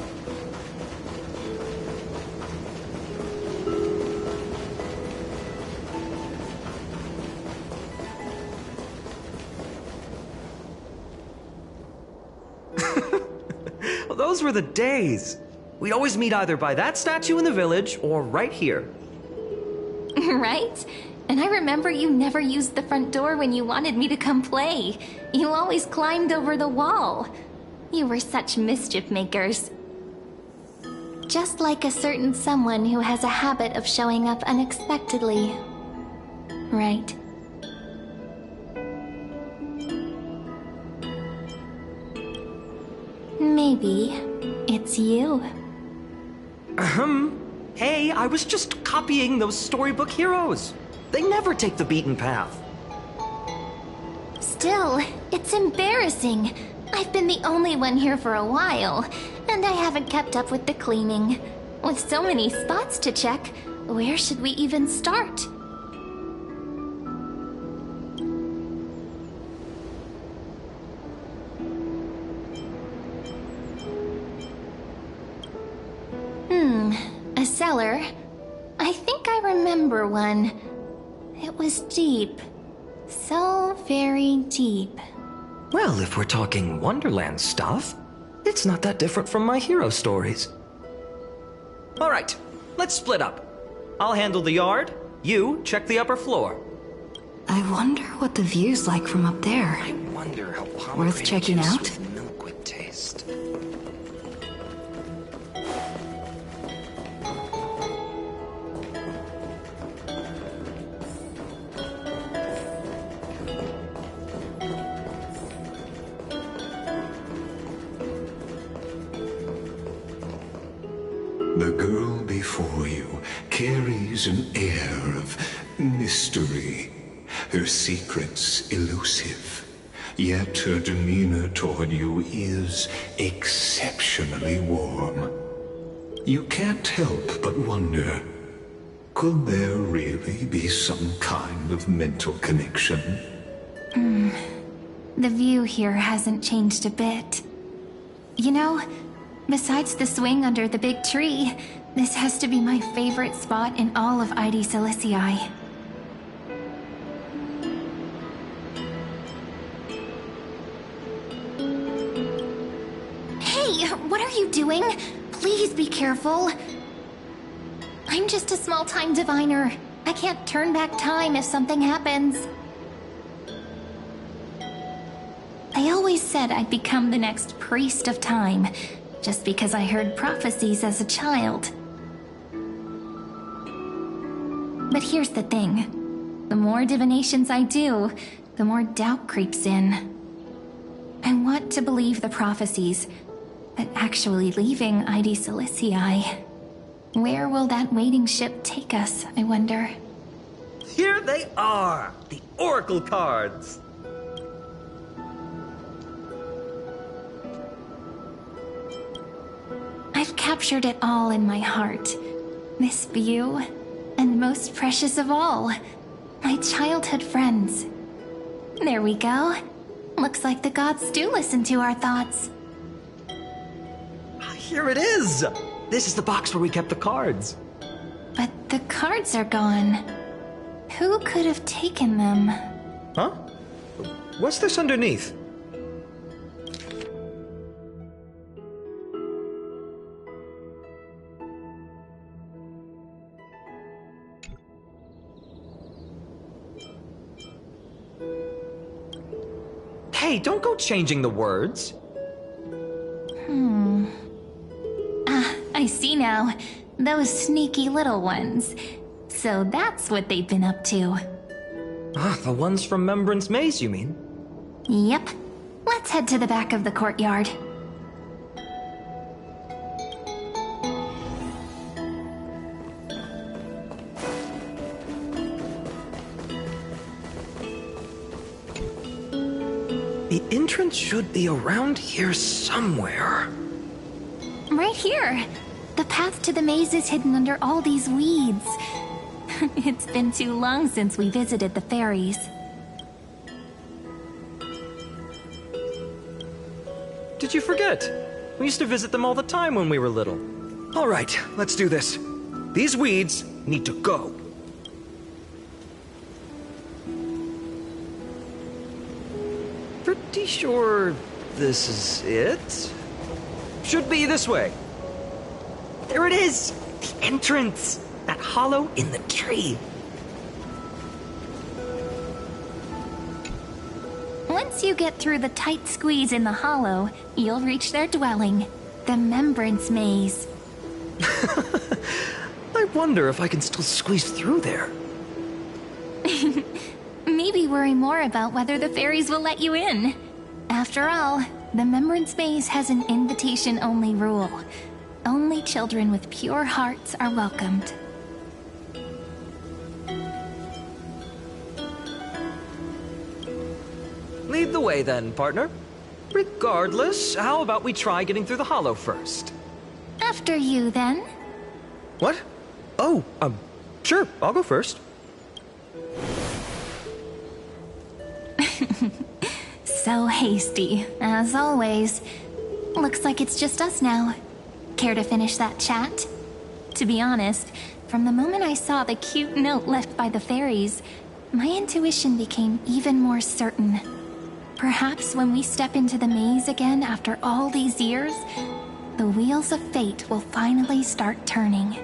Well, those were the days. We'd always meet either by that statue in the village or right here. Right? And I remember you never used the front door when you wanted me to come play. You always climbed over the wall. You were such mischief makers. Just like a certain someone who has a habit of showing up unexpectedly. Right. Maybe it's you. Hey, I was just copying those storybook heroes. They never take the beaten path. Still, it's embarrassing. I've been the only one here for a while, and I haven't kept up with the cleaning. With so many spots to check, where should we even start? A cellar. I think I remember one. It was deep. So very deep. Well, if we're talking Wonderland stuff, it's not that different from my hero stories. All right, let's split up. I'll handle the yard. You check the upper floor. I wonder what the view's like from up there. I wonder how worth checking out? With milk would taste. The girl before you carries an air of mystery, her secrets elusive, yet her demeanor toward you is exceptionally warm. You can't help but wonder, could there really be some kind of mental connection? The view here hasn't changed a bit. You know, besides the swing under the big tree, this has to be my favorite spot in all of Aedi Silicii. Hey, what are you doing? Please be careful. I'm just a small-time diviner. I can't turn back time if something happens. I always said I'd become the next priest of time, just because I heard prophecies as a child. But here's the thing. The more divinations I do, the more doubt creeps in. I want to believe the prophecies, but actually leaving Aedi Silicii, where will that waiting ship take us, I wonder? Here they are, the oracle cards. I've captured it all in my heart. This view, and most precious of all, my childhood friends. There we go. Looks like the gods do listen to our thoughts. Here it is! This is the box where we kept the cards. But the cards are gone. Who could have taken them? Huh? What's this underneath? Hey, don't go changing the words. I see now. Those sneaky little ones. So that's what they've been up to. Ah, the ones from Remembrance Maze, you mean? Yep. Let's head to the back of the courtyard. The entrance should be around here somewhere. Right here. The path to the maze is hidden under all these weeds. It's been too long since we visited the fairies. Did you forget? We used to visit them all the time when we were little. All right, let's do this. These weeds need to go. Pretty sure this is it? Should be this way. There it is! The entrance! That hollow in the tree. Once you get through the tight squeeze in the hollow, you'll reach their dwelling, the Remembrance Maze. I wonder if I can still squeeze through there. Maybe worry more about whether the fairies will let you in. After all, the Remembrance Maze has an invitation-only rule. Only children with pure hearts are welcomed. Lead the way then, partner. Regardless, how about we try getting through the hollow first? After you, then. What? Oh, sure, I'll go first. So hasty, as always. Looks like it's just us now. Care to finish that chat? To be honest, from the moment I saw the cute note left by the fairies, my intuition became even more certain. Perhaps when we step into the maze again after all these years, the wheels of fate will finally start turning.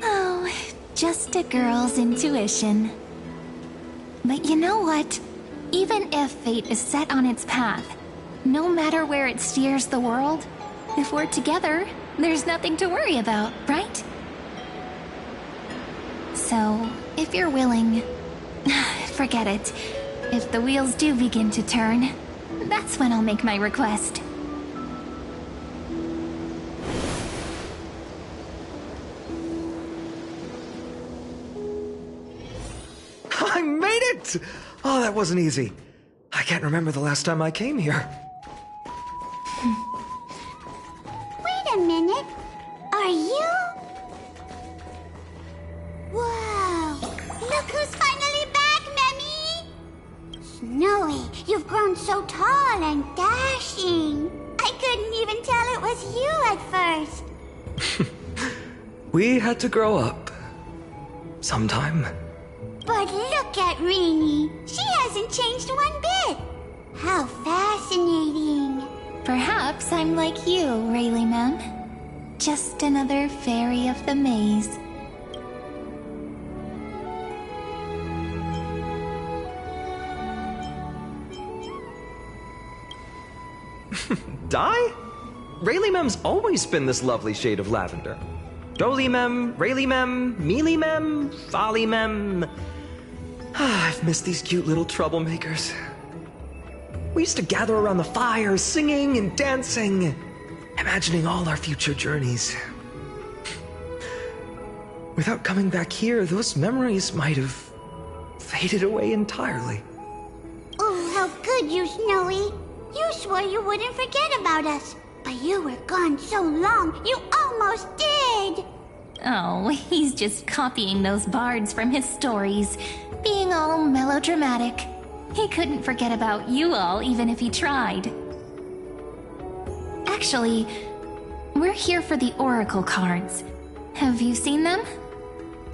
Oh, just a girl's intuition. But you know what? Even if fate is set on its path, no matter where it steers the world, if we're together, there's nothing to worry about, right? So, if you're willing, forget it. If the wheels do begin to turn, that's when I'll make my request. I made it! Oh, that wasn't easy. I can't remember the last time I came here. Wait a minute. Are you? Whoa! Look who's finally back, Memmy! Snowy, you've grown so tall and dashing. I couldn't even tell it was you at first. We had to grow up. Sometime. But look at Rini. She hasn't changed one bit. How fascinating. Perhaps I'm like you, Rayleigh Mem. Just another fairy of the maze. Dye? Rayleigh Mem's always been this lovely shade of lavender. Doly Mem, Rayleigh Mem, Mealy Mem, Folly Mem. I've missed these cute little troublemakers. We used to gather around the fire, singing and dancing, imagining all our future journeys. Without coming back here, those memories might have faded away entirely. Oh, how good you, Snowy. You swore you wouldn't forget about us. But you were gone so long, you almost did! Oh, he's just copying those bards from his stories, being all melodramatic. He couldn't forget about you all, even if he tried. Actually, we're here for the Oracle cards. Have you seen them?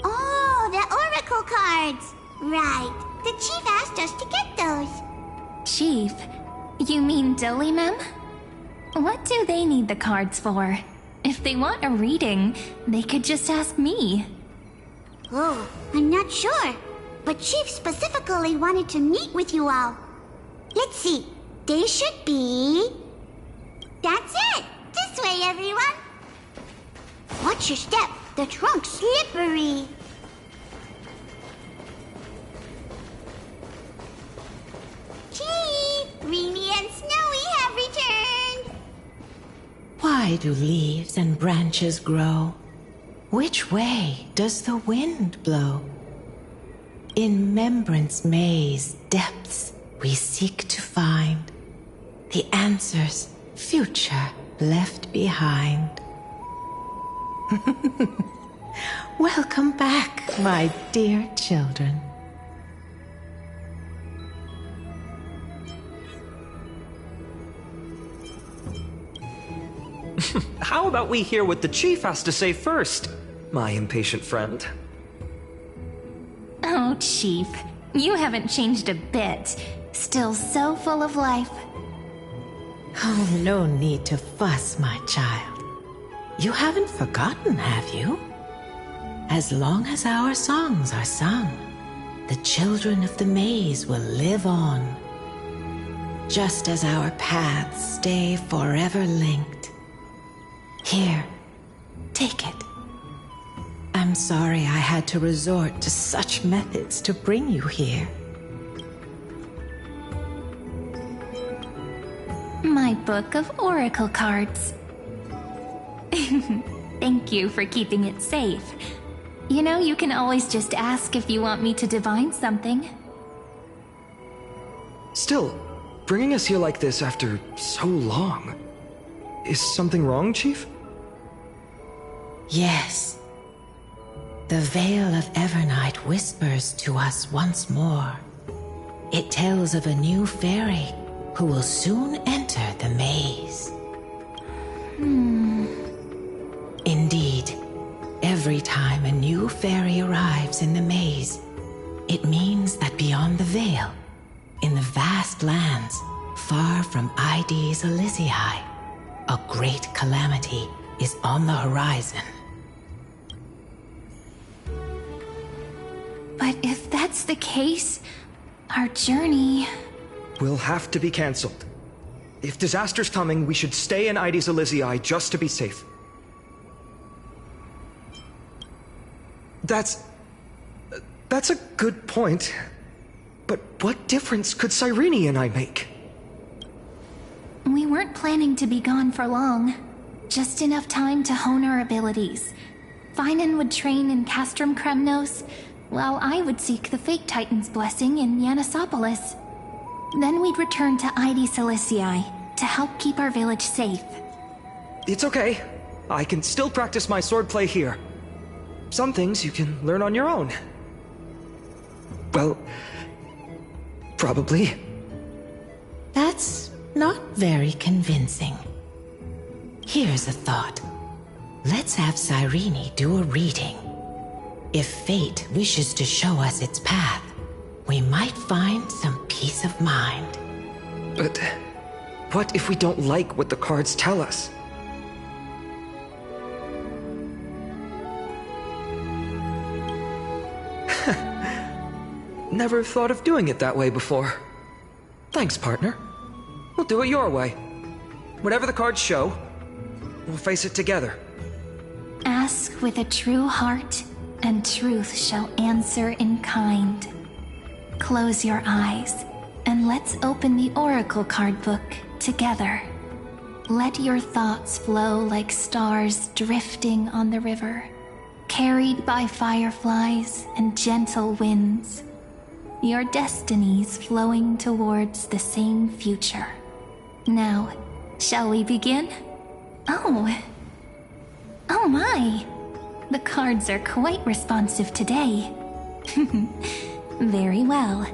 Oh, the Oracle oracle cards. Right. The chief asked us to get those. Chief? You mean Dolimem? What do they need the cards for? If they want a reading, they could just ask me. Oh, I'm not sure. But Chief specifically wanted to meet with you all. Let's see. They should be... That's it! This way, everyone! Watch your step. The trunk's slippery. Chief! Reenie and Snowy have returned! Why do leaves and branches grow? Which way does the wind blow? In Membrance Maze depths we seek to find the answers future left behind. Welcome back, my dear children. How about we hear what the chief has to say first, my impatient friend? Oh, Chief, you haven't changed a bit. Still so full of life. Oh, no need to fuss, my child. You haven't forgotten, have you? As long as our songs are sung, the children of the maze will live on. Just as our paths stay forever linked. Here, take it. I'm sorry I had to resort to such methods to bring you here. My book of oracle cards. Thank you for keeping it safe. You know, you can always just ask if you want me to divine something. Still, bringing us here like this after so long. Is something wrong, Chief? Yes. The Veil of Evernight whispers to us once more. It tells of a new fairy who will soon enter the maze. Indeed, every time a new fairy arrives in the maze, it means that beyond the veil, in the vast lands far from Ides Elysiae, a great calamity is on the horizon. But if that's the case, our journey... will have to be cancelled. If disaster's coming, we should stay in Ides Elysiae just to be safe. That's a good point. But what difference could Cyrene and I make? We weren't planning to be gone for long. Just enough time to hone our abilities. Finan would train in Castrum Kremnos, while I would seek the Fake Titan's blessing in Yanisopolis. Then we'd return to Ides Elysiae to help keep our village safe. It's okay. I can still practice my swordplay here. Some things you can learn on your own. Well, probably. That's not very convincing. Here's a thought. Let's have Cyrene do a reading. If fate wishes to show us its path, we might find some peace of mind. But what if we don't like what the cards tell us? Never thought of doing it that way before. Thanks, partner. We'll do it your way. Whatever the cards show, we'll face it together. Ask with a true heart, and truth shall answer in kind. Close your eyes, and let's open the Oracle card book together. Let your thoughts flow like stars drifting on the river, carried by fireflies and gentle winds. Your destinies flowing towards the same future. Now, shall we begin? Oh my! The cards are quite responsive today. Very well.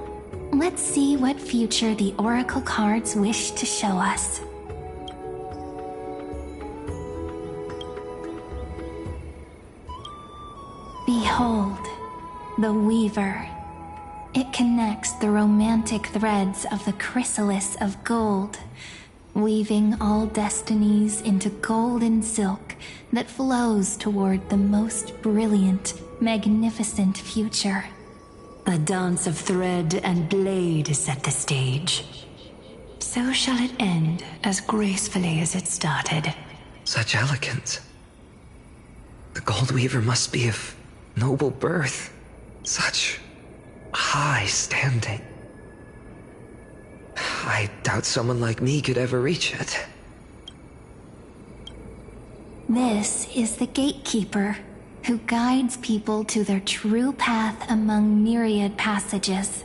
Let's see what future the Oracle cards wish to show us. Behold, The Weaver. It connects the romantic threads of the chrysalis of gold, weaving all destinies into golden silk that flows toward the most brilliant, magnificent future. The dance of thread and blade set the stage. So shall it end as gracefully as it started. Such elegance. The Gold Weaver must be of noble birth. Such high standing. I doubt someone like me could ever reach it. This is the Gatekeeper, who guides people to their true path among myriad passages.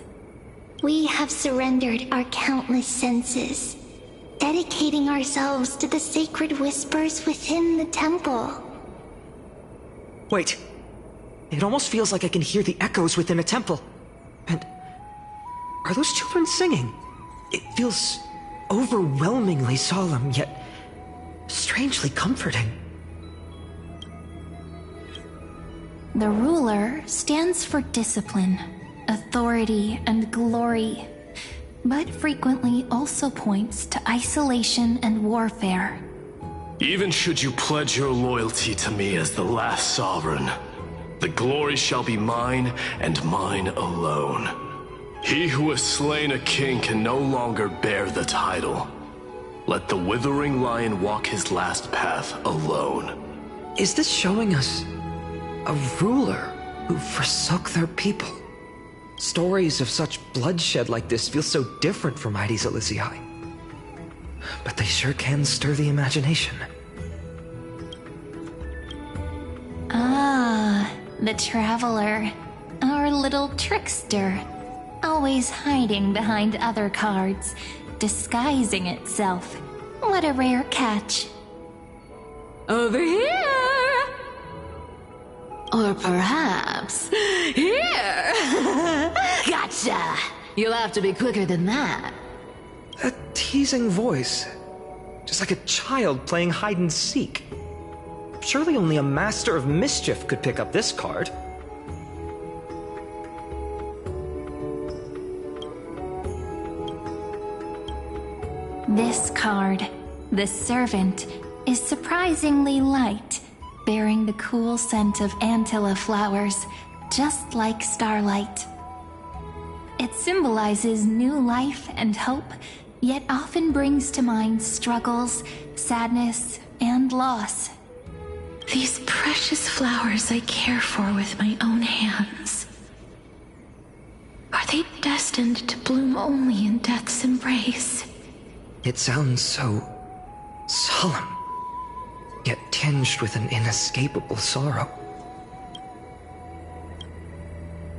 We have surrendered our countless senses, dedicating ourselves to the sacred whispers within the temple. Wait. It almost feels like I can hear the echoes within a temple. And are those children singing? It feels overwhelmingly solemn, yet strangely comforting. The ruler stands for discipline, authority, and glory, but frequently also points to isolation and warfare. Even should you pledge your loyalty to me as the last sovereign, the glory shall be mine and mine alone. He who has slain a king can no longer bear the title. Let the withering lion walk his last path alone. Is this showing us a ruler who forsook their people? Stories of such bloodshed like this feel so different from Aedes Elysiae. But they sure can stir the imagination. Ah, the Traveler. Our little trickster. Always hiding behind other cards, disguising itself. What a rare catch. Over here! Or perhaps here! Gotcha! You'll have to be quicker than that. A teasing voice. Just like a child playing hide and seek. Surely only a master of mischief could pick up this card. This card, the Servant, is surprisingly light, bearing the cool scent of Antilla flowers, just like starlight. It symbolizes new life and hope, yet often brings to mind struggles, sadness, and loss. These precious flowers I care for with my own hands. Are they destined to bloom only in death's embrace? It sounds so solemn, yet tinged with an inescapable sorrow.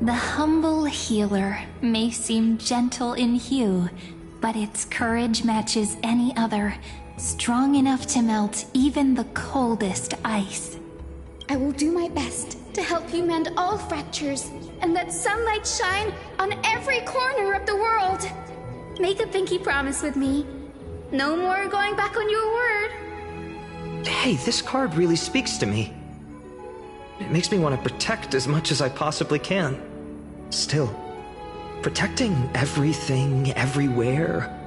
The humble healer may seem gentle in hue, but its courage matches any other, strong enough to melt even the coldest ice. I will do my best to help you mend all fractures and let sunlight shine on every corner of the world. Make a pinky promise with me. No more going back on your word. Hey, this card really speaks to me. It makes me want to protect as much as I possibly can. Still, protecting everything, everywhere,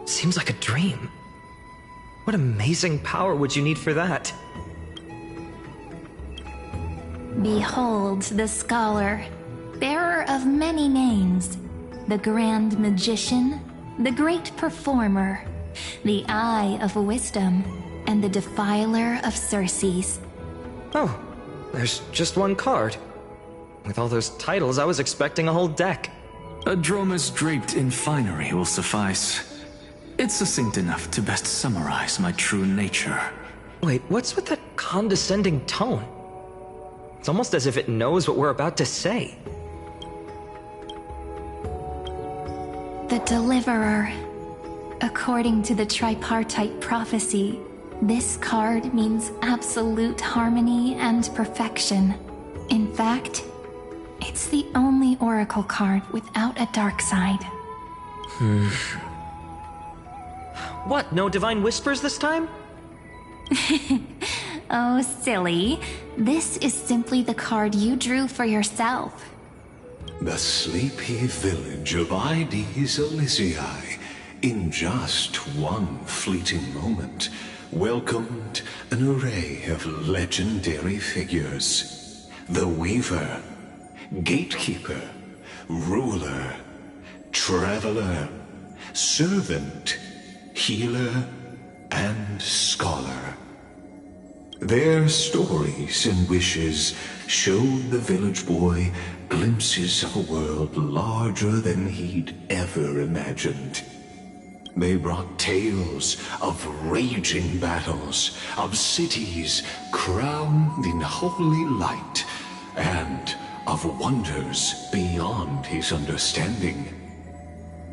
seems like a dream. What amazing power would you need for that? Behold the Scholar, bearer of many names, the Grand Magician, the Great Performer, the Eye of Wisdom, and the Defiler of Circes. Oh, there's just one card. With all those titles, I was expecting a whole deck. A Dromus draped in finery will suffice. It's succinct enough to best summarize my true nature. Wait, what's with that condescending tone? It's almost as if it knows what we're about to say. The Deliverer. According to the tripartite prophecy, this card means absolute harmony and perfection. In fact, it's the only oracle card without a dark side. What, no divine whispers this time? Oh, silly. This is simply the card you drew for yourself. The sleepy village of Aedes Elysiae, in just one fleeting moment, welcomed an array of legendary figures. The Weaver, Gatekeeper, Ruler, Traveler, Servant, Healer, and Scholar. Their stories and wishes showed the village boy glimpses of a world larger than he'd ever imagined. They brought tales of raging battles, of cities crowned in holy light, and of wonders beyond his understanding.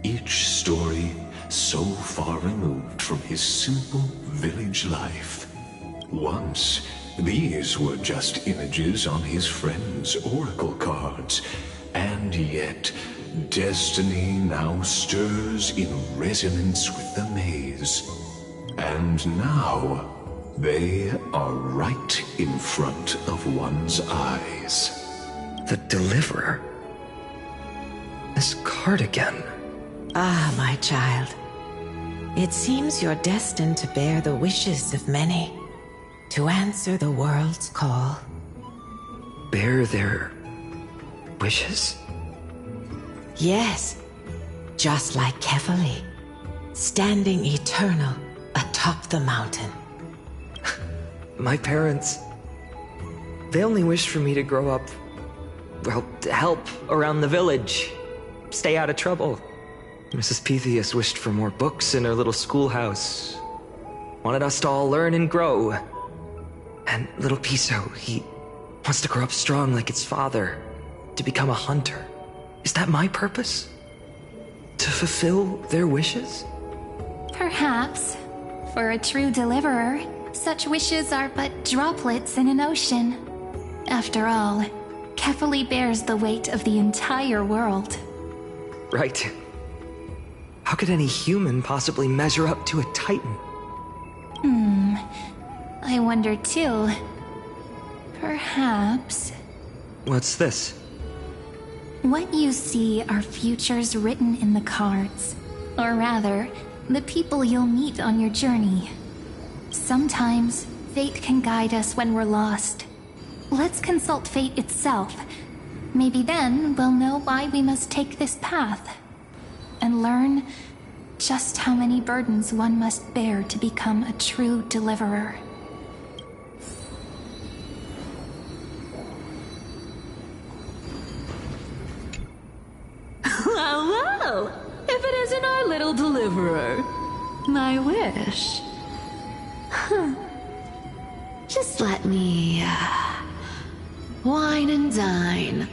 Each story so far removed from his simple village life. Once, these were just images on his friend's oracle cards, and yet destiny now stirs in resonance with the maze. And now, they are right in front of one's eyes. The Deliverer? This card again. Ah, my child. It seems you're destined to bear the wishes of many, to answer the world's call. Bear their wishes? Yes, just like Kefali, standing eternal atop the mountain. My parents, they only wished for me to grow up, well, to help around the village, stay out of trouble. Mrs. Pythias wished for more books in her little schoolhouse, wanted us to all learn and grow. And little Piso, he wants to grow up strong like its father, to become a hunter. Is that my purpose? To fulfill their wishes? Perhaps. For a true deliverer, such wishes are but droplets in an ocean. After all, Kefali bears the weight of the entire world. Right. How could any human possibly measure up to a Titan? I wonder too. Perhaps... What's this? What you see are futures written in the cards. Or rather, the people you'll meet on your journey. Sometimes, fate can guide us when we're lost. Let's consult fate itself. Maybe then we'll know why we must take this path. And learn just how many burdens one must bear to become a true deliverer. Well, if it isn't our little deliverer, my wish. Just let me wine and dine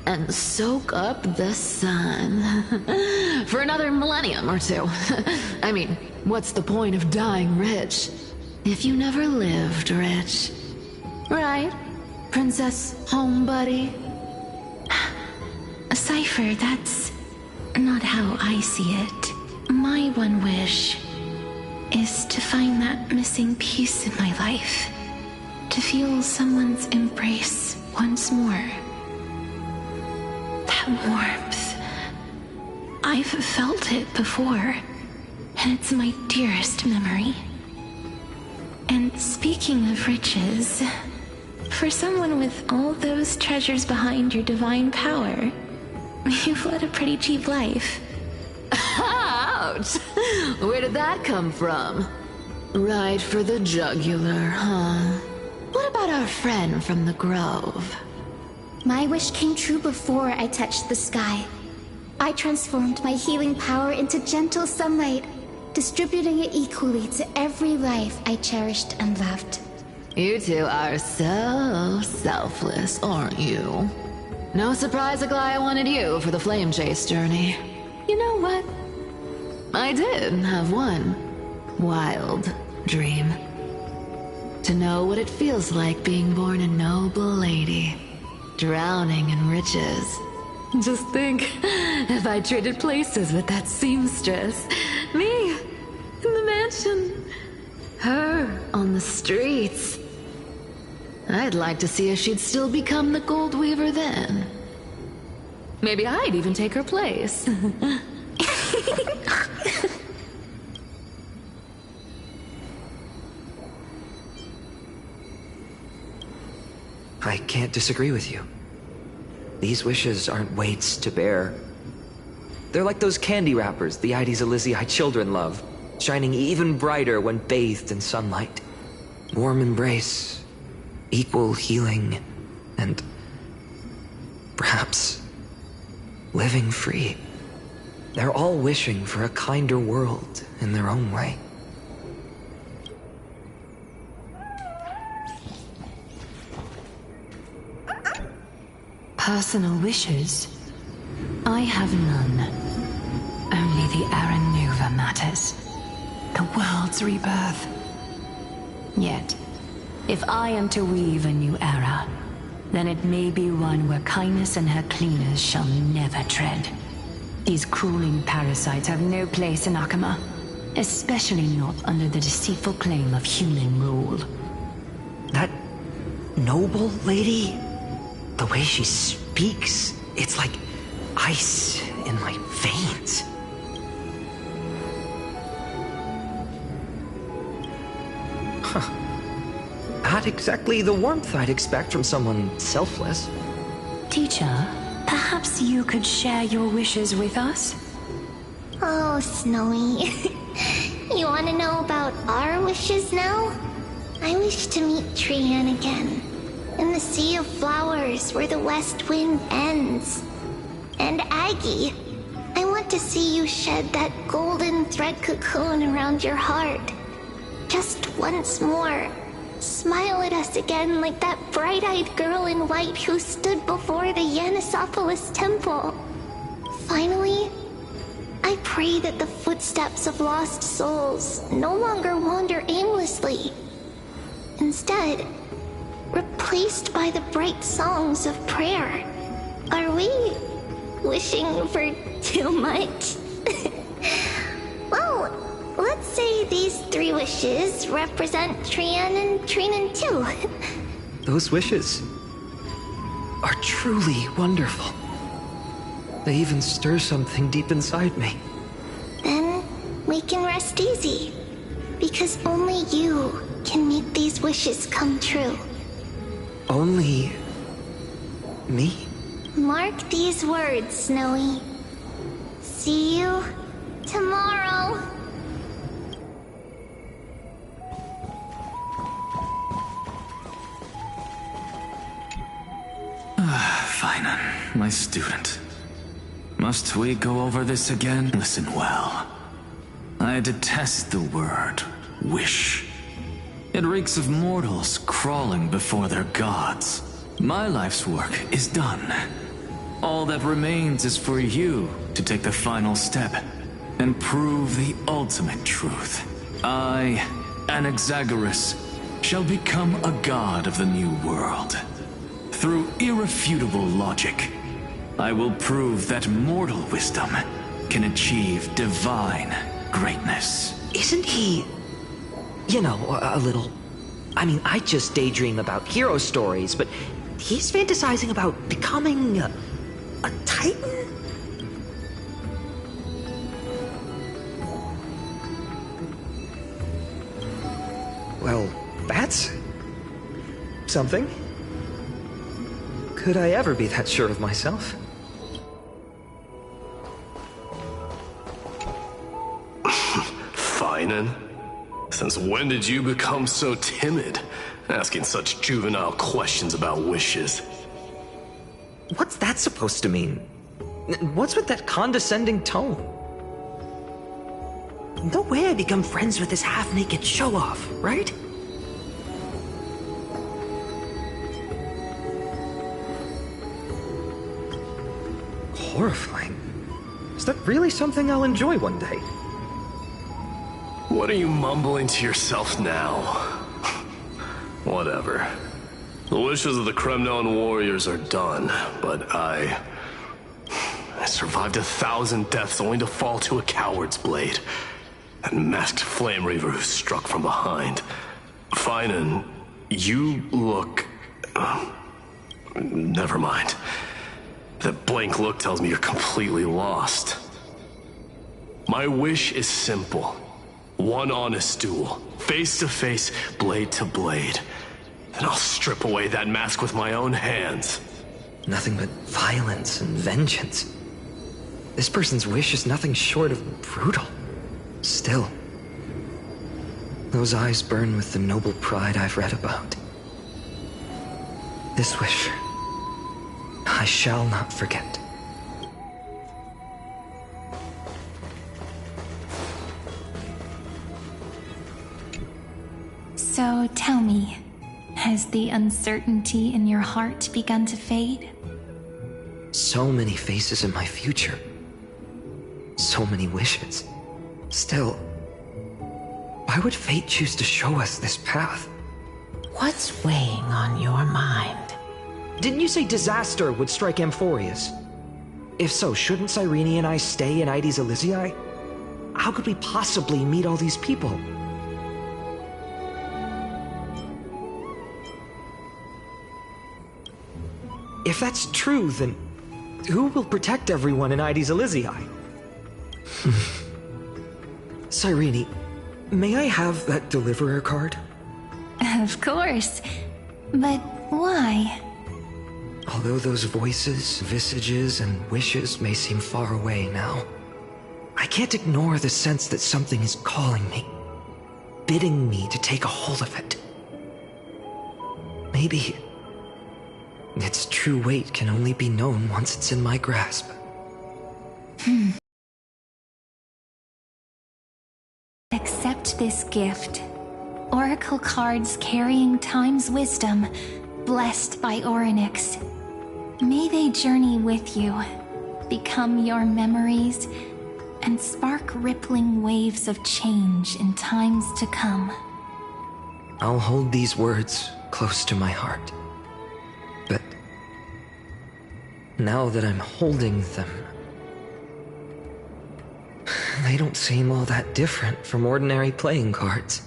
and soak up the sun for another millennium or two. I mean, what's the point of dying rich if you never lived rich? Right, Princess Homebuddy? Cypher, that's not how I see it. My one wish is to find that missing piece in my life. To feel someone's embrace once more. That warmth. I've felt it before, and it's my dearest memory. And speaking of riches, for someone with all those treasures behind your divine power, you've led a pretty cheap life. Ouch! Where did that come from? Right for the jugular, huh? What about our friend from the Grove? My wish came true before I touched the sky. I transformed my healing power into gentle sunlight, distributing it equally to every life I cherished and loved. You two are so selfless, aren't you? No surprise Aglaia wanted you for the flame chase journey. You know what? I did have one wild dream. To know what it feels like being born a noble lady, drowning in riches. Just think, if I traded places with that seamstress, me in the mansion, her on the streets. I'd like to see if she'd still become the Gold Weaver then. Maybe I'd even take her place. I can't disagree with you. These wishes aren't weights to bear. They're like those candy wrappers the Aedes Elysiae children love, shining even brighter when bathed in sunlight. Warm embrace, equal healing, and perhaps living free. They're all wishing for a kinder world in their own way. Personal wishes? I have none. Only the Aranova matters. The world's rebirth. Yet, if I am to weave a new era, then it may be one where kindness and her cleaners shall never tread. These crawling parasites have no place in Akama, especially not under the deceitful claim of human rule. That noble lady? The way she speaks, it's like ice in my veins. Huh. Not exactly the warmth I'd expect from someone selfless. Teacher, perhaps you could share your wishes with us? Oh, Snowy. You want to know about our wishes now? I wish to meet Trian again. In the Sea of Flowers, where the West Wind ends. And Aggie, I want to see you shed that golden thread cocoon around your heart. Just once more. Smile at us again like that bright-eyed girl in white who stood before the Yanisopolis temple. Finally, I pray that the footsteps of lost souls no longer wander aimlessly. Instead, replaced by the bright songs of prayer. Are we wishing for too much? Well, let's say these 3 wishes represent Trian and Trinan too. Those wishes are truly wonderful. They even stir something deep inside me. Then we can rest easy, because only you can make these wishes come true. Only me? Mark these words, Snowy. See you tomorrow. Finan, my student. Must we go over this again? Listen well. I detest the word wish. It reeks of mortals crawling before their gods. My life's work is done. All that remains is for you to take the final step and prove the ultimate truth. I, Anaxagoras, shall become a god of the new world. Through irrefutable logic, I will prove that mortal wisdom can achieve divine greatness. Isn't he, you know, a little... I mean, I just daydream about hero stories, but he's fantasizing about becoming a titan? Well, that's something. Could I ever be that sure of myself? Finan? Since when did you become so timid, asking such juvenile questions about wishes? What's that supposed to mean? What's with that condescending tone? No way I become friends with this half-naked show-off, right? Horrifying. Is that really something I'll enjoy one day? What are you mumbling to yourself now? Whatever. The wishes of the Kremnon warriors are done, but I survived 1,000 deaths only to fall to a coward's blade. That masked flame reaver who struck from behind. Finan, you look... never mind. That blank look tells me you're completely lost. My wish is simple. One honest duel, face to face, blade to blade. Then I'll strip away that mask with my own hands. Nothing but violence and vengeance. This person's wish is nothing short of brutal. Still, those eyes burn with the noble pride I've read about. This wish, I shall not forget. So tell me, has the uncertainty in your heart begun to fade? So many faces in my future. So many wishes. Still, why would fate choose to show us this path? What's weighing on your mind? Didn't you say disaster would strike Amphorius? If so, shouldn't Cyrene and I stay in Aedes Elysiae? How could we possibly meet all these people? If that's true, then who will protect everyone in Aedes Elysiae? Cyrene, may I have that Deliverer card? Of course. But why? Although those voices, visages, and wishes may seem far away now, I can't ignore the sense that something is calling me, bidding me to take a hold of it. Maybe its true weight can only be known once it's in my grasp. Accept this gift. Oracle cards carrying time's wisdom, blessed by Orynyx. May they journey with you, become your memories, and spark rippling waves of change in times to come. I'll hold these words close to my heart. But now that I'm holding them, they don't seem all that different from ordinary playing cards.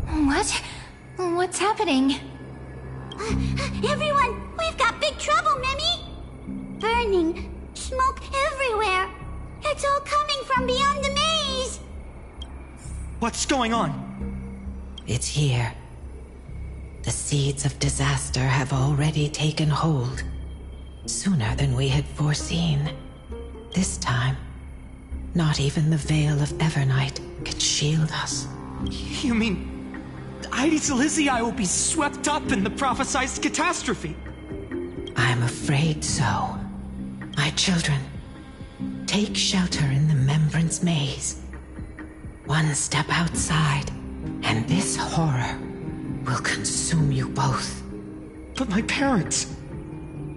What? What's happening? Everyone, we've got big trouble, Mimi! Burning, smoke everywhere. It's all coming from beyond the maze. What's going on? It's here. The seeds of disaster have already taken hold, sooner than we had foreseen. This time, not even the Veil of Evernight could shield us. You mean Aedes Elysiae will be swept up in the prophesized catastrophe? I'm afraid so. My children, take shelter in the Membrance Maze. One step outside, and this horror will consume you both. But my parents,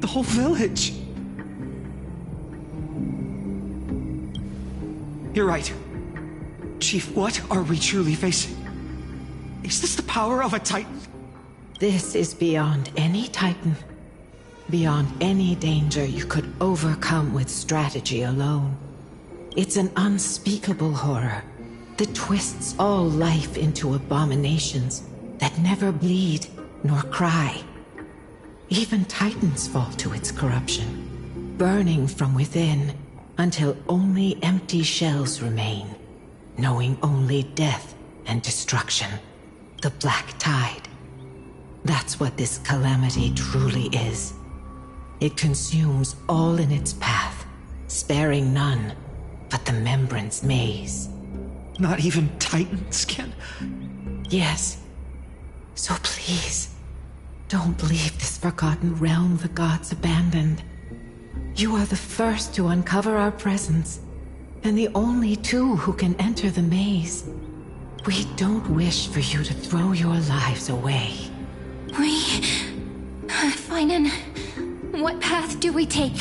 the whole village. You're right. Chief, what are we truly facing? Is this the power of a Titan? This is beyond any Titan. Beyond any danger you could overcome with strategy alone. It's an unspeakable horror that twists all life into abominations that never bleed nor cry. Even Titans fall to its corruption, burning from within until only empty shells remain, knowing only death and destruction. The Black Tide. That's what this calamity truly is. It consumes all in its path, sparing none but the Membrance Maze. Not even Titans can... Yes. So please, don't leave this forgotten realm the gods abandoned. You are the first to uncover our presence, and the only two who can enter the maze. We don't wish for you to throw your lives away. Finan, what path do we take?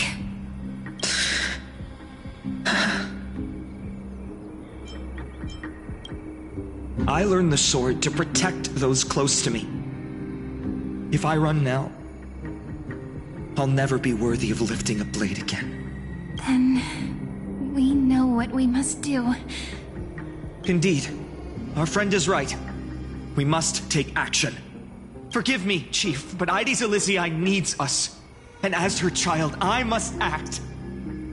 I learned the sword to protect those close to me. If I run now, I'll never be worthy of lifting a blade again. Then we know what we must do. Indeed. Our friend is right. We must take action. Forgive me, Chief, but Aides Elysiae needs us. And as her child, I must act.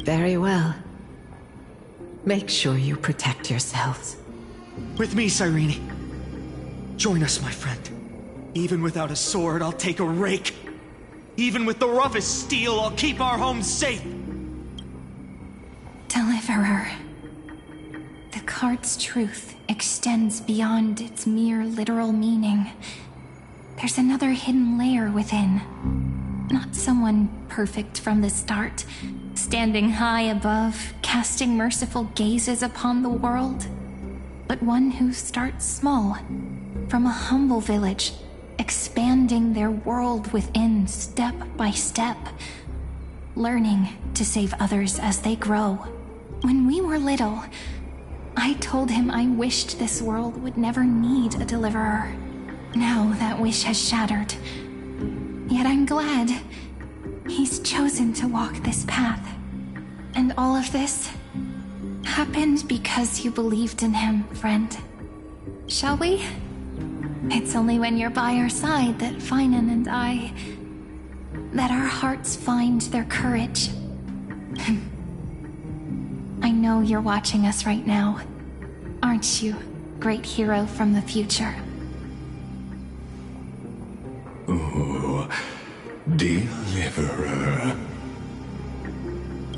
Very well. Make sure you protect yourselves. With me, Cyrene. Join us, my friend. Even without a sword, I'll take a rake. Even with the roughest steel, I'll keep our home safe. Deliverer. The card's truth extends beyond its mere literal meaning. There's another hidden layer within. Not someone perfect from the start, standing high above, casting merciful gazes upon the world, but one who starts small, from a humble village, expanding their world within step by step, learning to save others as they grow. When we were little, I told him I wished this world would never need a deliverer. Now that wish has shattered. Yet I'm glad he's chosen to walk this path. And all of this happened because you believed in him, friend. Shall we? It's only when you're by our side that Finan and that our hearts find their courage. I know you're watching us right now. Aren't you, great hero from the future? Oh, Deliverer.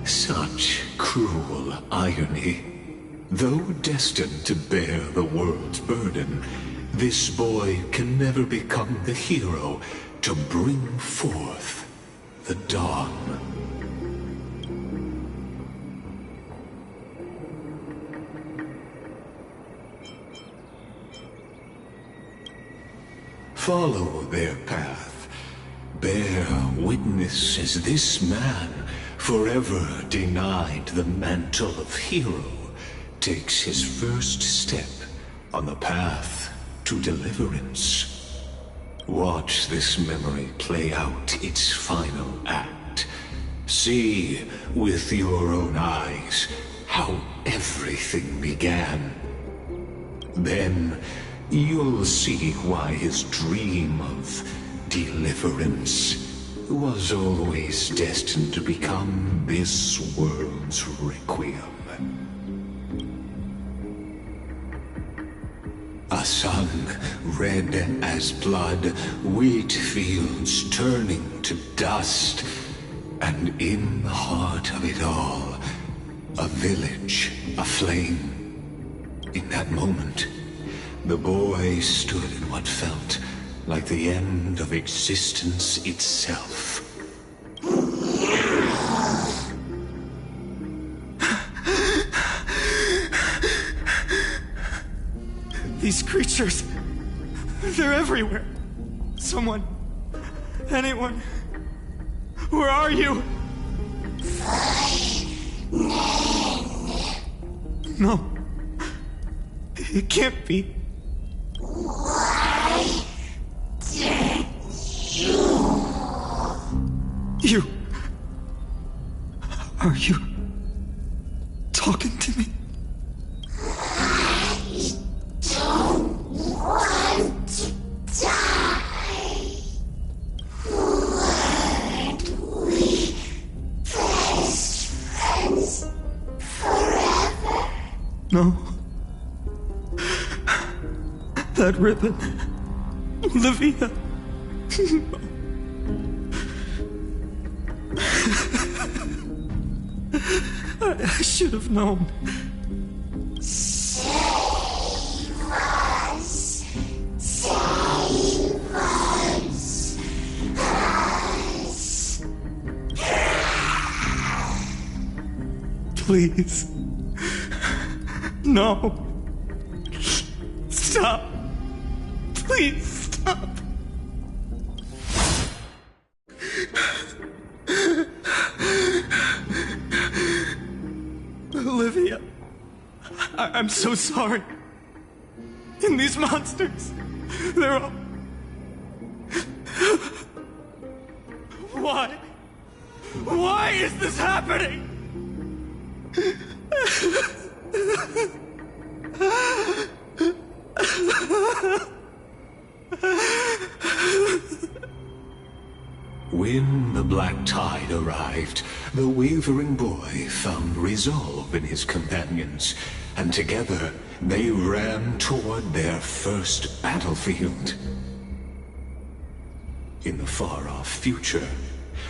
Such cruel irony. Though destined to bear the world's burden, this boy can never become the hero to bring forth the dawn. Follow their path. Bear witness as this man, forever denied the mantle of hero, takes his first step on the path to deliverance. Watch this memory play out its final act. See with your own eyes how everything began. Then you'll see why his dream of deliverance was always destined to become this world's requiem. A sun red as blood, wheat fields turning to dust, and in the heart of it all, a village aflame. In that moment, the boy stood in what felt like the end of existence itself. These creatures, they're everywhere. Someone, anyone, where are you? No, it can't be. You... Are you talking to me? I don't want to die. Weren't we best friends forever? No. That ribbon. Olivia. I should have known. Save us. Save us. Please. No. Stop. Please stop. Olivia, I'm so sorry. And these monsters, they're all... Why? Why is this happening? When the black tide arrived, the wavering boy found resolve in his companions, and together they ran toward their first battlefield. In the far-off future,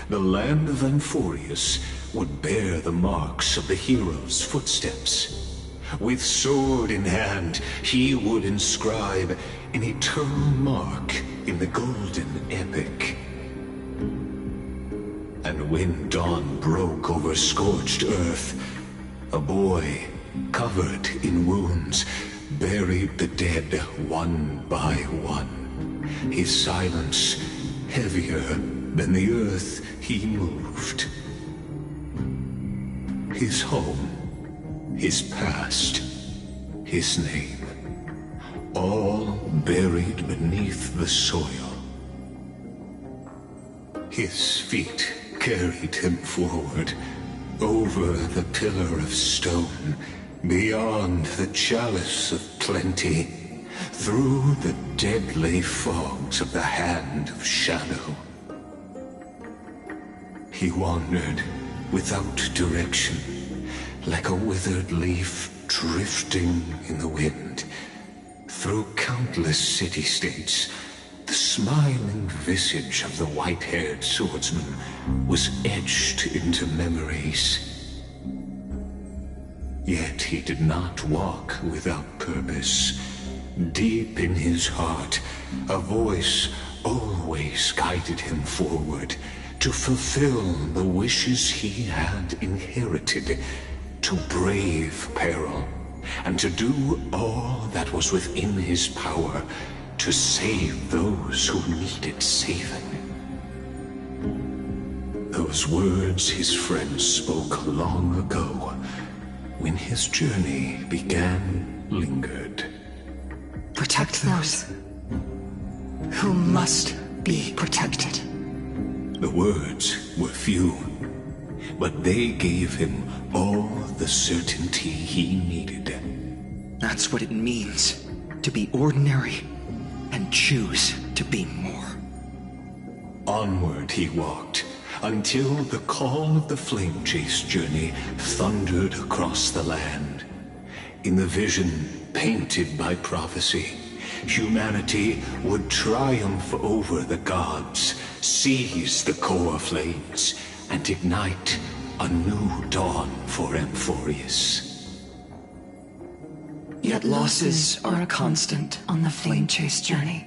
the land of Amphorius would bear the marks of the hero's footsteps. With sword in hand, he would inscribe an eternal mark in the golden epic. And when dawn broke over scorched earth, a boy, covered in wounds, buried the dead one by one. His silence heavier than the earth he moved. His home, his past, his name, all buried beneath the soil. His feet carried him forward, over the pillar of stone, beyond the chalice of plenty, through the deadly fogs of the Hand of Shadow. He wandered without direction, like a withered leaf drifting in the wind, through countless city-states. The smiling visage of the white-haired swordsman was etched into memories. Yet he did not walk without purpose. Deep in his heart, a voice always guided him forward to fulfill the wishes he had inherited, to brave peril, and to do all that was within his power to save those who needed saving. Those words his friends spoke long ago, when his journey began, lingered. Protect those who must be protected. The words were few, but they gave him all the certainty he needed. That's what it means to be ordinary and choose to be more. Onward he walked, until the call of the Flame Chase journey thundered across the land. In the vision painted by prophecy, humanity would triumph over the gods, seize the core flames, and ignite a new dawn for Amphorius. Yet losses are a constant on the Flame Chase journey,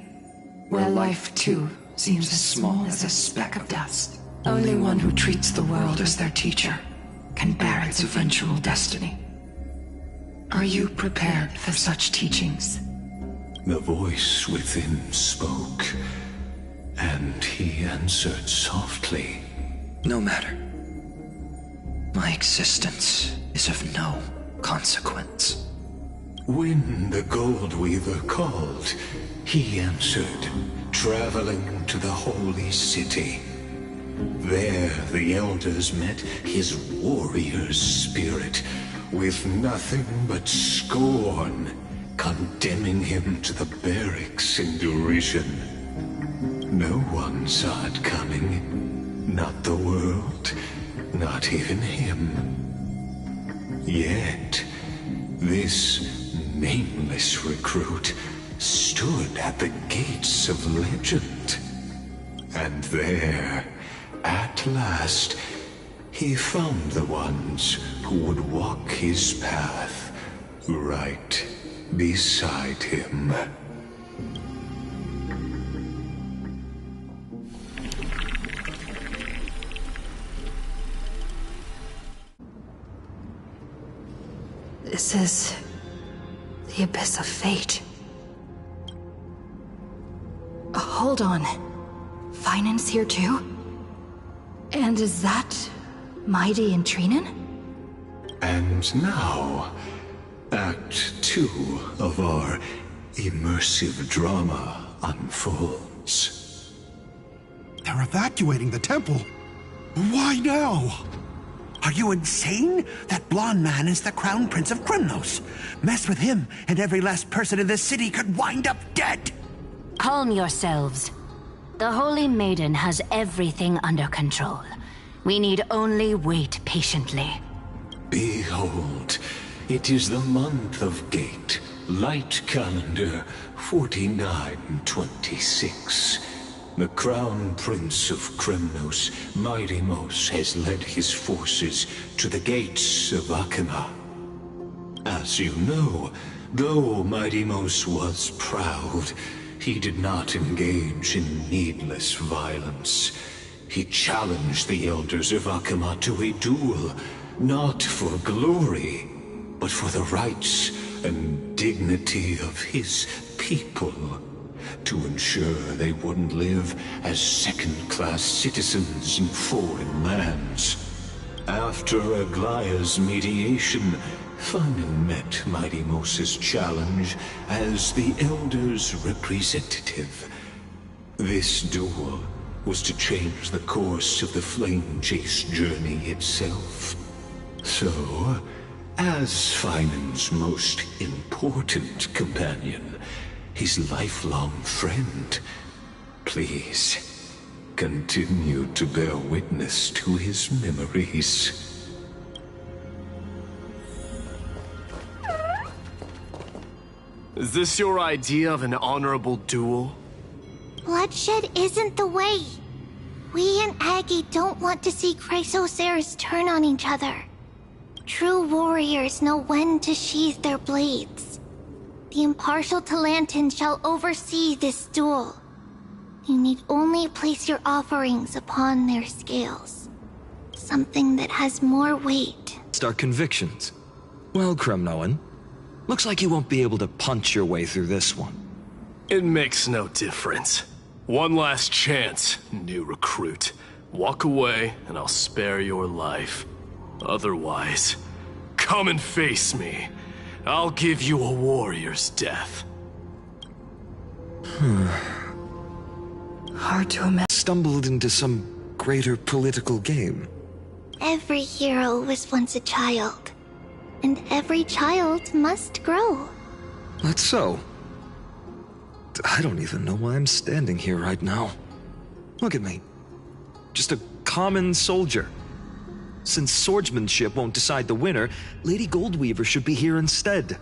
where life too seems as small as a speck of dust. Only one who treats the world as their teacher can bear its eventual destiny. Are you prepared for such teachings? The voice within spoke, and he answered softly. No matter. My existence is of no consequence. When the Gold Weaver called, he answered, traveling to the holy city. There the elders met his warrior's spirit, with nothing but scorn, condemning him to the barracks in derision. No one saw it coming, not the world, not even him. Yet, this nameless recruit stood at the gates of legend. And there, at last, he found the ones who would walk his path right beside him. This is the Abyss of Fate. Hold on. Finan's here too? And is that Mighty and Trinen? And now, Act 2 of our immersive drama unfolds. They're evacuating the temple. Why now? Are you insane? That blonde man is the Crown Prince of Krymnos. Mess with him, and every last person in this city could wind up dead. Calm yourselves. The Holy Maiden has everything under control. We need only wait patiently. Behold, it is the month of Gate, light calendar 4926. The Crown Prince of Kremnos, Midimos, has led his forces to the gates of Akima. As you know, though Midimos was proud, he did not engage in needless violence. He challenged the elders of Akima to a duel, not for glory, but for the rights and dignity of his people, to ensure they wouldn't live as second-class citizens in foreign lands. After Aglaya's mediation, Finan met Midimos' challenge as the Elder's representative. This duel was to change the course of the Flame Chase journey itself. So, as Finan's most important companion, his lifelong friend, please continue to bear witness to his memories. Is this your idea of an honorable duel? Bloodshed isn't the way. We and Aggie don't want to see Chrysoceres turn on each other. True warriors know when to sheathe their blades. The impartial Talantin shall oversee this duel. You need only place your offerings upon their scales. Something that has more weight. It's our convictions. Well, Kremnoan, looks like you won't be able to punch your way through this one. It makes no difference. One last chance, new recruit. Walk away, and I'll spare your life. Otherwise, come and face me. I'll give you a warrior's death. Hard to imagine. Stumbled into some greater political game. Every hero was once a child. And every child must grow. That's so. I don't even know why I'm standing here right now. Look at me. Just a common soldier. Since swordsmanship won't decide the winner, Lady Goldweaver should be here instead.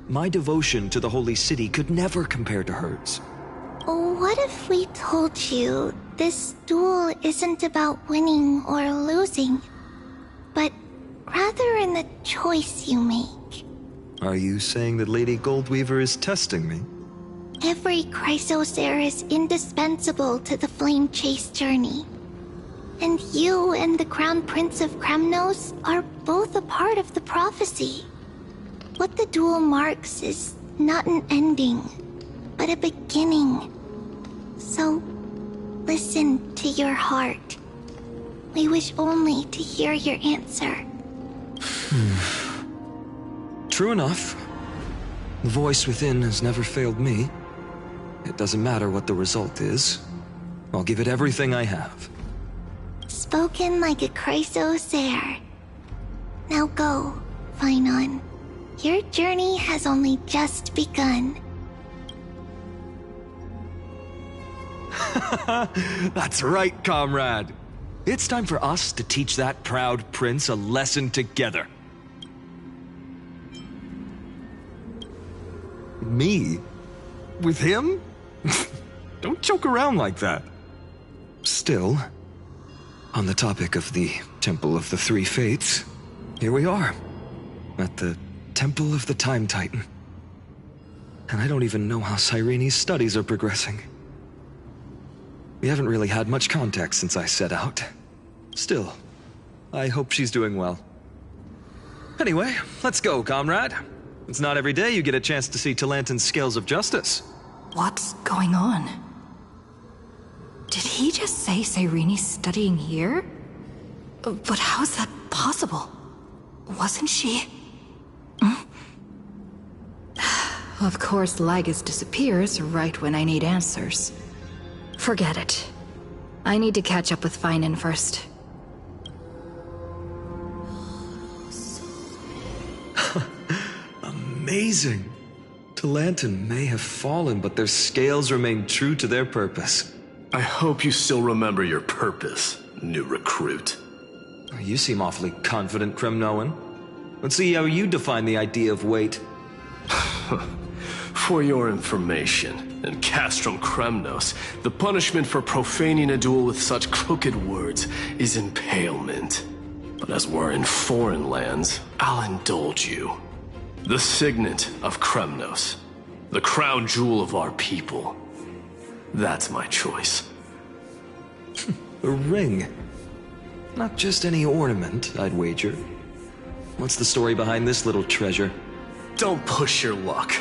My devotion to the Holy City could never compare to hers. What if we told you this duel isn't about winning or losing, but rather in the choice you make? Are you saying that Lady Goldweaver is testing me? Every Chrysocer is indispensable to the Flame Chase journey. And you and the Crown Prince of Kremnos are both a part of the prophecy. What the duel marks is not an ending, but a beginning. So, listen to your heart. We wish only to hear your answer. True enough. The voice within has never failed me. It doesn't matter what the result is. I'll give it everything I have. Spoken like a Chrysocer. Now go, Finan. Your journey has only just begun. That's right, comrade. It's time for us to teach that proud prince a lesson together. Me? With him? Don't joke around like that. Still, on the topic of the Temple of the Three Fates, here we are, at the Temple of the Time Titan. And I don't even know how Cyrene's studies are progressing. We haven't really had much contact since I set out. Still, I hope she's doing well. Anyway, let's go, comrade. It's not every day you get a chance to see Talantin's scales of justice. What's going on? Did he just say Cyrene's studying here? But how is that possible? Wasn't she? Of course, Lygus disappears right when I need answers. Forget it. I need to catch up with Finan first. Amazing. Telantin may have fallen, but their scales remain true to their purpose. I hope you still remember your purpose, new recruit. You seem awfully confident, Kremnoan. Let's see how you define the idea of weight. For your information, in Castrum Kremnos, the punishment for profaning a duel with such crooked words is impalement. But as we're in foreign lands, I'll indulge you. The signet of Kremnos, the crown jewel of our people. That's my choice. A ring. Not just any ornament, I'd wager. What's the story behind this little treasure? Don't push your luck.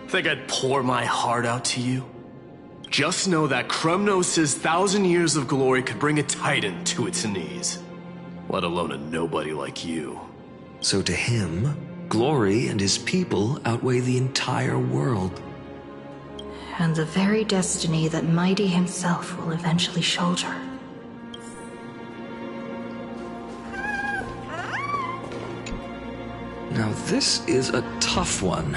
Think I'd pour my heart out to you? Just know that Kremnos' 1,000 years of glory could bring a titan to its knees. Let alone a nobody like you. So to him, glory and his people outweigh the entire world. And the very destiny that Mighty himself will eventually shoulder. Now this is a tough one.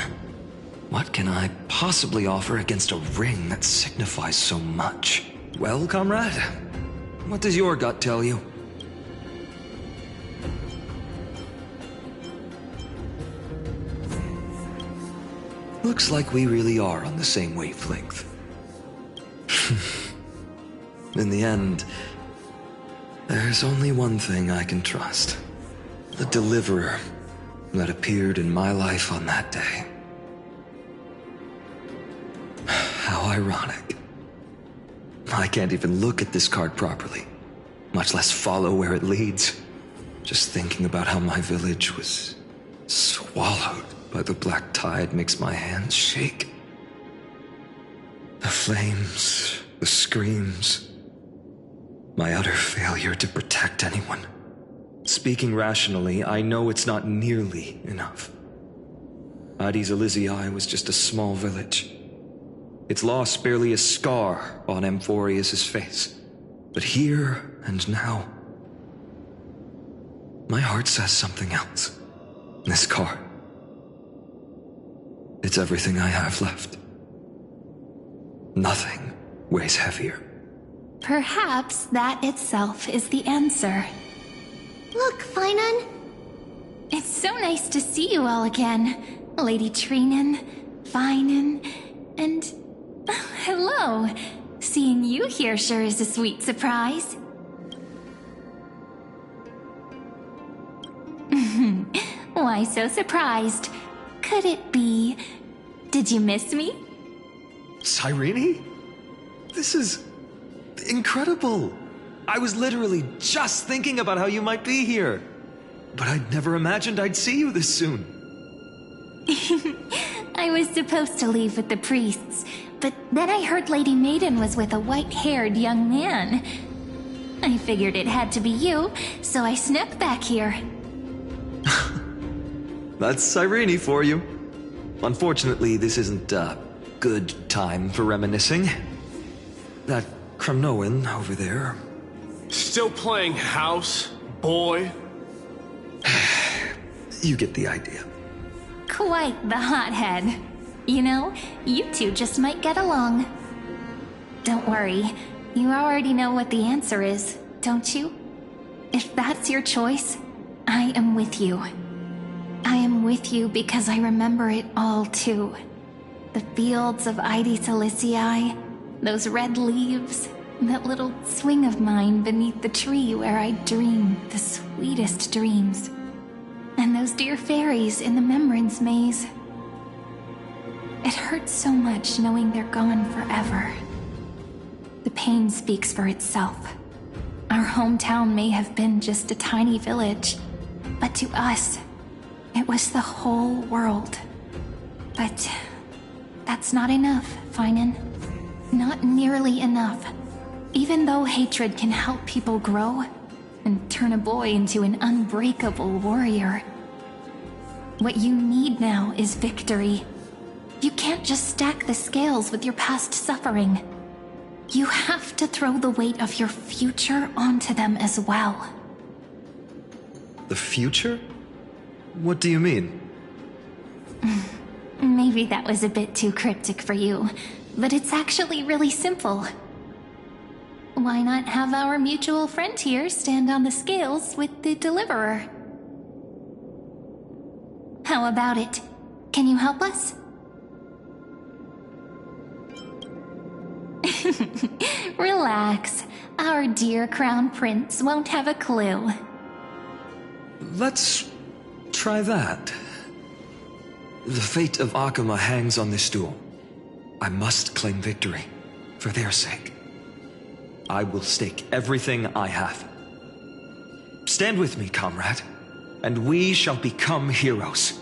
What can I possibly offer against a ring that signifies so much? Well, comrade, what does your gut tell you? Looks like we really are on the same wavelength. In the end, there's only one thing I can trust. The deliverer that appeared in my life on that day. How ironic. I can't even look at this card properly, much less follow where it leads. Just thinking about how my village was swallowed by the black tide makes my hands shake. The flames, the screams, my utter failure to protect anyone. Speaking rationally, I know it's not nearly enough. Hades Elysiae was just a small village. Its loss barely a scar on Amphorius' face. But here and now, my heart says something else. This card. It's everything I have left. Nothing weighs heavier. Perhaps that itself is the answer. Look, Finan. It's so nice to see you all again. Lady Trinen, Finan, and... hello. Seeing you here sure is a sweet surprise. Why so surprised? Could it be... did you miss me? Cyrene? This is... incredible. I was literally just thinking about how you might be here. But I'd never imagined I'd see you this soon. I was supposed to leave with the priests, but then I heard Lady Maiden was with a white-haired young man. I figured it had to be you, so I snuck back here. That's Cyrene for you. Unfortunately, this isn't a good time for reminiscing. That Kremnoan over there... Still playing house, boy? You get the idea. Quite the hothead. You know, you two just might get along. Don't worry, you already know what the answer is, don't you? If that's your choice, I am with you. I am with you because I remember it all too. The fields of Hades Elysiae, those red leaves, that little swing of mine beneath the tree where I dreamed the sweetest dreams. And those dear fairies in the Membrance Maze. It hurts so much knowing they're gone forever. The pain speaks for itself. Our hometown may have been just a tiny village, but to us, it was the whole world. But that's not enough, Finan. Not nearly enough. Even though hatred can help people grow and turn a boy into an unbreakable warrior, what you need now is victory. You can't just stack the scales with your past suffering. You have to throw the weight of your future onto them as well. The future? What do you mean? Maybe that was a bit too cryptic for you, but it's actually really simple. Why not have our mutual friend here stand on the scales with the Deliverer? How about it? Can you help us? Relax. Our dear Crown Prince won't have a clue. Let's try that. The fate of Akuma hangs on this duel. I must claim victory, for their sake. I will stake everything I have. Stand with me, comrade, and we shall become heroes.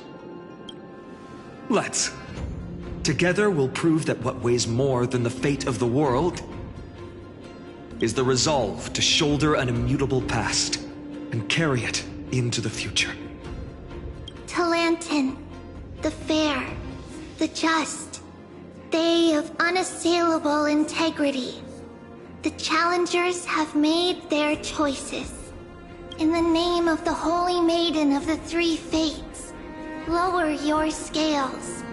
Let's. Together we'll prove that what weighs more than the fate of the world is the resolve to shoulder an immutable past and carry it into the future. Talantin, the fair, the just, they of unassailable integrity. The challengers have made their choices. In the name of the Holy Maiden of the Three Fates, lower your scales,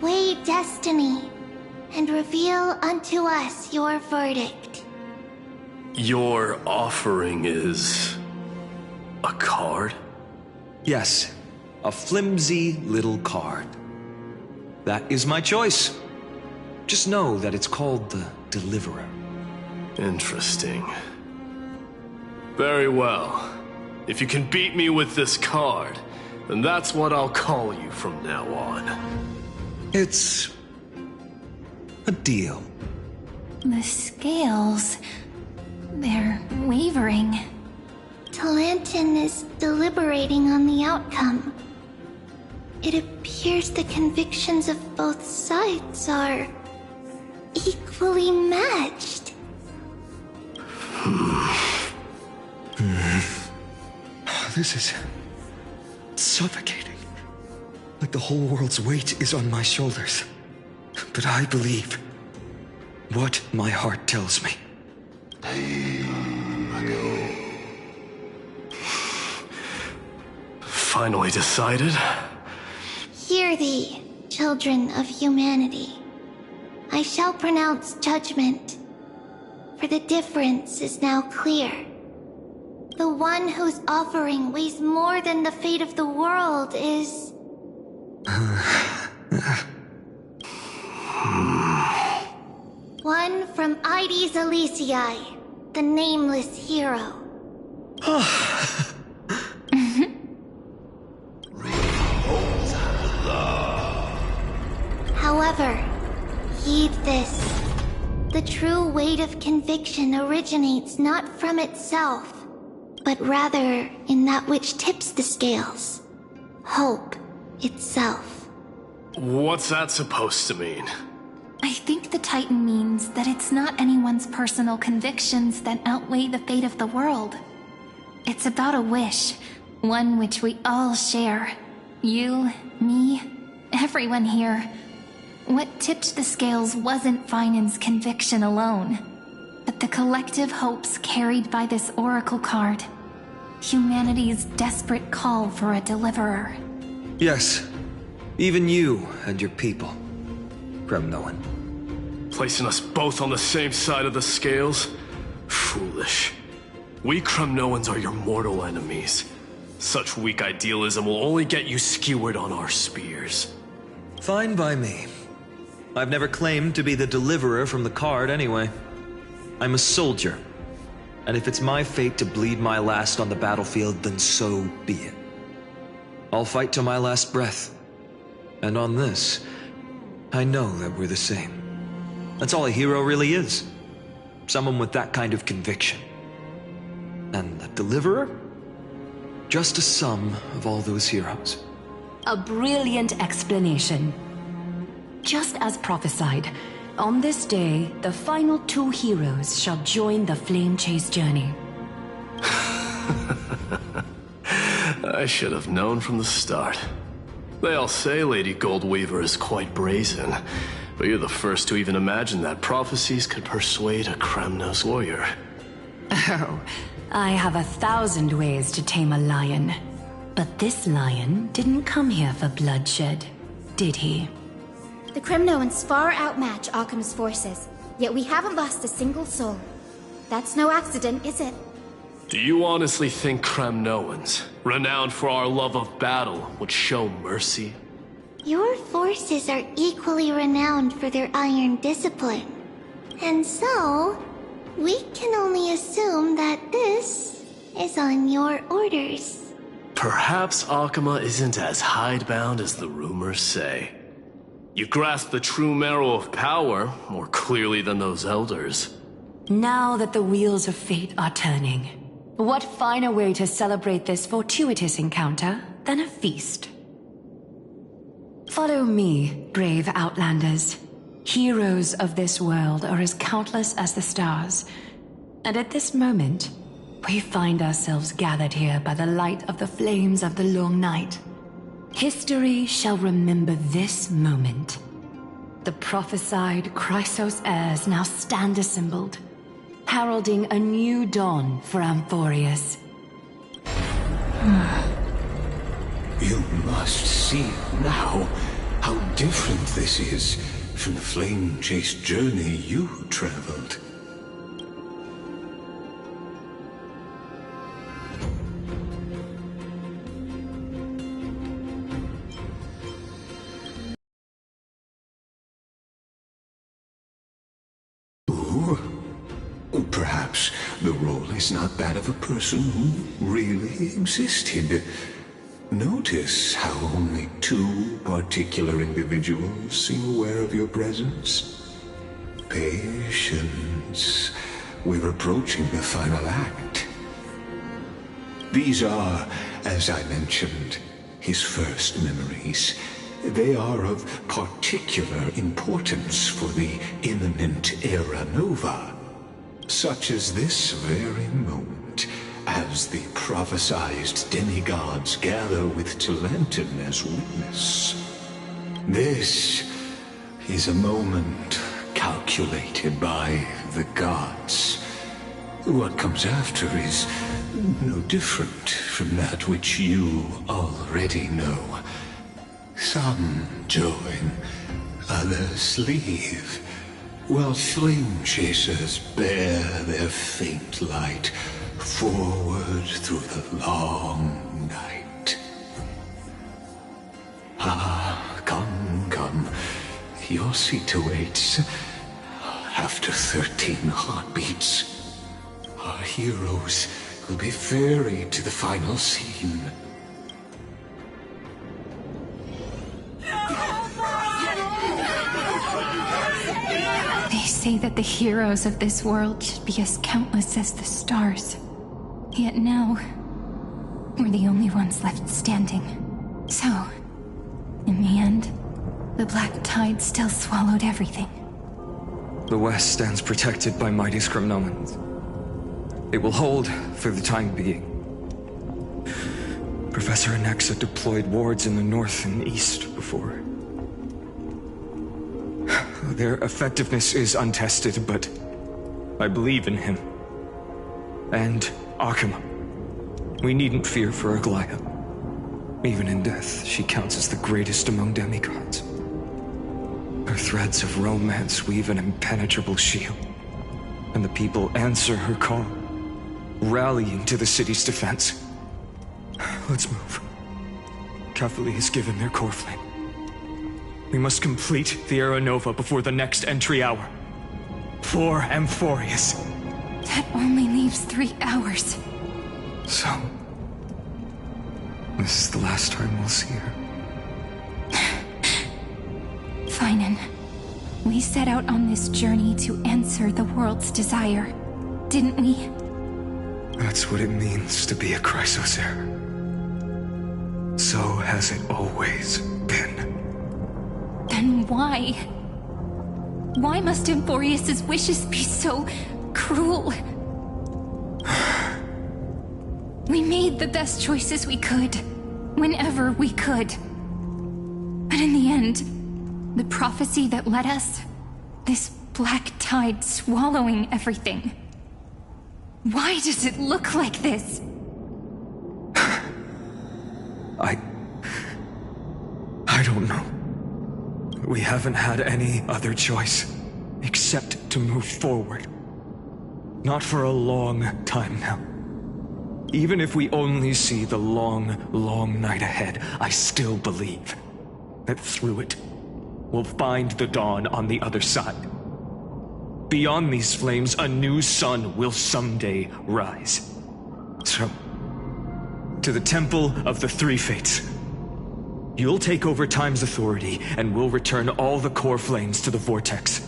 weigh destiny, and reveal unto us your verdict. Your offering is a card? Yes, a flimsy little card. That is my choice. Just know that it's called the Deliverer. Interesting. Very well. If you can beat me with this card, then that's what I'll call you from now on. It's a deal. The scales... they're wavering. Talantin is deliberating on the outcome. It appears the convictions of both sides are equally matched. This is suffocating. Like the whole world's weight is on my shoulders. But I believe what my heart tells me. Finally decided? Hear thee, children of humanity. I shall pronounce judgment, for the difference is now clear. The one whose offering weighs more than the fate of the world is... one from Aedes Elysiae, the nameless hero. However, heed this. The true weight of conviction originates not from itself, but rather in that which tips the scales. Hope itself. What's that supposed to mean? I think the Titan means that it's not anyone's personal convictions that outweigh the fate of the world. It's about a wish, one which we all share. You, me, everyone here. What tipped the scales wasn't Finan's conviction alone, but the collective hopes carried by this oracle card. Humanity's desperate call for a deliverer. Yes, even you and your people, Kremnoan. Placing us both on the same side of the scales? Foolish. We Kremnoans are your mortal enemies. Such weak idealism will only get you skewered on our spears. Fine by me. I've never claimed to be the deliverer from the card anyway. I'm a soldier. And if it's my fate to bleed my last on the battlefield, then so be it. I'll fight to my last breath. And on this, I know that we're the same. That's all a hero really is. Someone with that kind of conviction. And the deliverer? Just a sum of all those heroes. A brilliant explanation. Just as prophesied, on this day, the final two heroes shall join the Flame Chase journey. I should have known from the start. They all say Lady Goldweaver is quite brazen, but you're the first to even imagine that prophecies could persuade a Kremnos warrior. Oh, I have 1,000 ways to tame a lion. But this lion didn't come here for bloodshed, did he? The Kremnoans far outmatch Occam's forces, yet we haven't lost a single soul. That's no accident, is it? Do you honestly think Kremnoans, renowned for our love of battle, would show mercy? Your forces are equally renowned for their iron discipline. And so, we can only assume that this is on your orders. Perhaps Akama isn't as hidebound as the rumors say. You grasp the true marrow of power more clearly than those elders. Now that the wheels of fate are turning, what finer way to celebrate this fortuitous encounter than a feast? Follow me, brave Outlanders. Heroes of this world are as countless as the stars, and at this moment, we find ourselves gathered here by the light of the flames of the long night. History shall remember this moment. The prophesied Chrysos heirs now stand assembled, heralding a new dawn for Amphorius. You must see now how different this is from the flame-chased journey you traveled. Perhaps the role is not that of a person who really existed. Notice how only two particular individuals seem aware of your presence. Patience. We're approaching the final act. These are, as I mentioned, his first memories. They are of particular importance for the imminent Era Nova. Such as this very moment, as the prophesized demigods gather with Talentum as witness. This is a moment calculated by the gods. What comes after is no different from that which you already know. Some join, others leave, while flame chasers bear their faint light forward through the long night. Ah, come. Your seat awaits. After 13 heartbeats, our heroes will be ferried to the final scene. They say that the heroes of this world should be as countless as the stars. Yet now, we're the only ones left standing. So, in the end, the Black Tide still swallowed everything. The West stands protected by mighty Kremnoans. It will hold for the time being. Professor Anexa deployed wards in the north and east before. Their effectiveness is untested, but I believe in him. And Occam. We needn't fear for Aglaya. Even in death, she counts as the greatest among demigods. Her threads of romance weave an impenetrable shield, and the people answer her call, rallying to the city's defense. Let's move. Catholi has given their core flame. We must complete the Era Nova before the next entry hour. For Amphorius. That only leaves 3 hours. So, this is the last time we'll see her. Finan, we set out on this journey to answer the world's desire, didn't we? That's what it means to be a Chrysos heir. So has it always been. Then why? Why must Amphorius' wishes be so cruel? We made the best choices we could, whenever we could. But in the end, the prophecy that led us, this black tide swallowing everything. Why does it look like this? I don't know. We haven't had any other choice except to move forward. Not for a long time now. Even if we only see the long, long night ahead, I still believe that through it, we'll find the dawn on the other side. Beyond these flames, a new sun will someday rise. So, to the Temple of the Three Fates. You'll take over Time's authority, and we'll return all the core flames to the Vortex.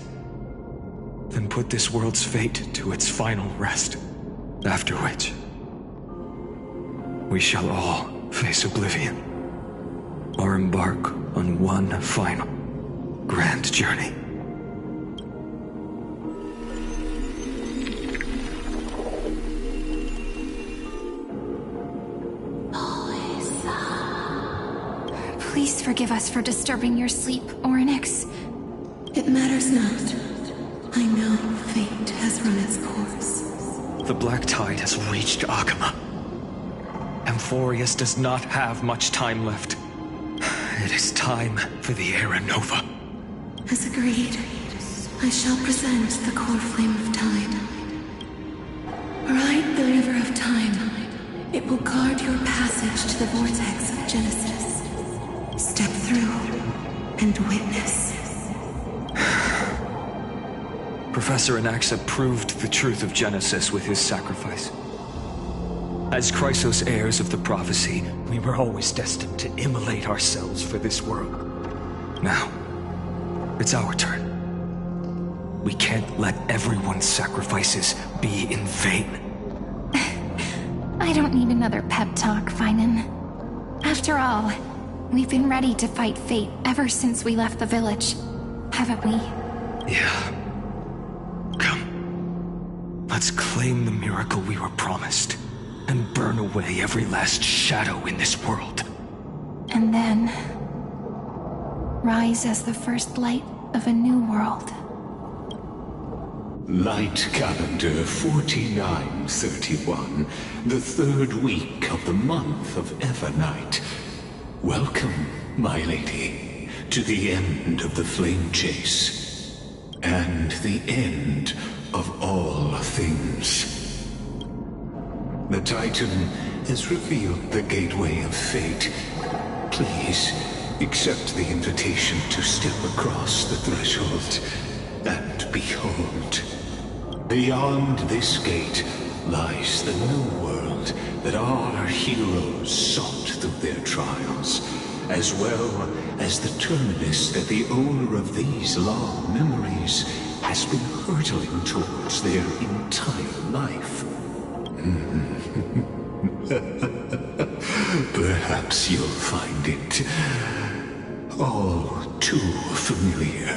Then put this world's fate to its final rest. After which, we shall all face oblivion, or embark on one final grand journey. Please forgive us for disturbing your sleep, Orynyx. It matters not. I know fate has run its course. The Black Tide has reached Akama. Amphorius does not have much time left. It is time for the Era Nova. As agreed, I shall present the core flame of time. Ride the river of time. It will guard your passage to the vortex of Genesis. Step through and witness. Professor Anaxa proved the truth of Genesis with his sacrifice. As Chrysos heirs of the prophecy, we were always destined to immolate ourselves for this world. Now, it's our turn. We can't let everyone's sacrifices be in vain. I don't need another pep talk, Finan. After all, we've been ready to fight fate ever since we left the village, haven't we? Yeah. Come. Let's claim the miracle we were promised, and burn away every last shadow in this world. And then rise as the first light of a new world. Light calendar 4931, the third week of the month of Evernight. Welcome, my lady, to the end of the flame chase, and the end of all things. The Titan has revealed the gateway of fate. Please accept the invitation to step across the threshold, and behold, beyond this gate lies the new world that our heroes sought through their trials, as well as the terminus that the owner of these long memories has been hurtling towards their entire life. Perhaps you'll find it all too familiar.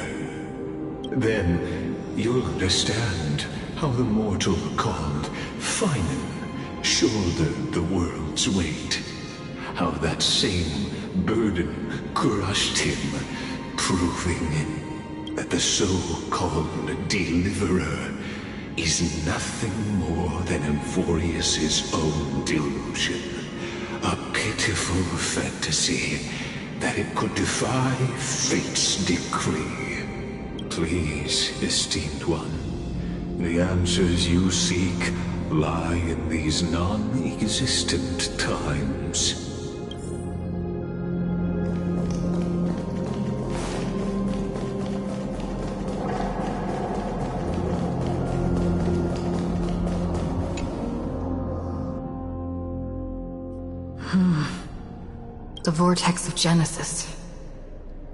Then you'll understand how the mortal called Finan shouldered the world's weight. How that same burden crushed him, proving that the so-called Deliverer is nothing more than Amphorius' own delusion. A pitiful fantasy that it could defy fate's decree. Please, esteemed one, the answers you seek lie in these non-existent times. The Vortex of Genesis.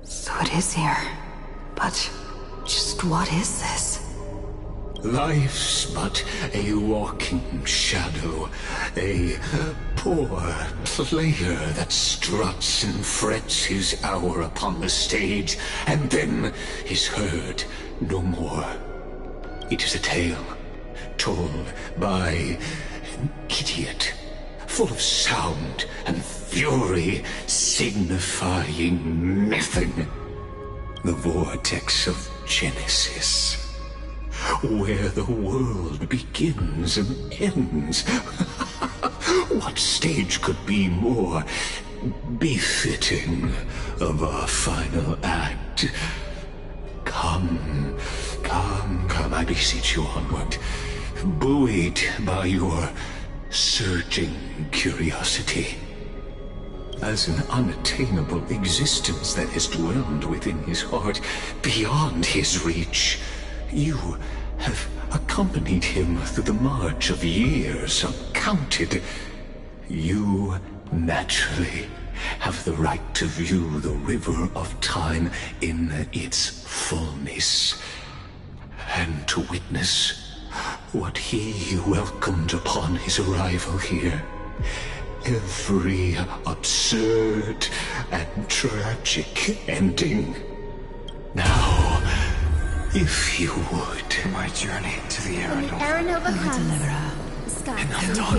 So it is here. But just what is this? Life's but a walking shadow, a poor player that struts and frets his hour upon the stage, and then is heard no more. It is a tale told by an idiot, full of sound and fury, signifying nothing. The Vortex of Genesis, where the world begins and ends. What stage could be more befitting of our final act. Come, I beseech you onward, buoyed by your surging curiosity. As an unattainable existence that has dwelled within his heart, beyond his reach, you have accompanied him through the march of years uncounted. You naturally have the right to view the river of time in its fullness, and to witness what he welcomed upon his arrival here. Every absurd and tragic ending. Now, if you would, my journey to the Aranova comes. Scott, enough talk.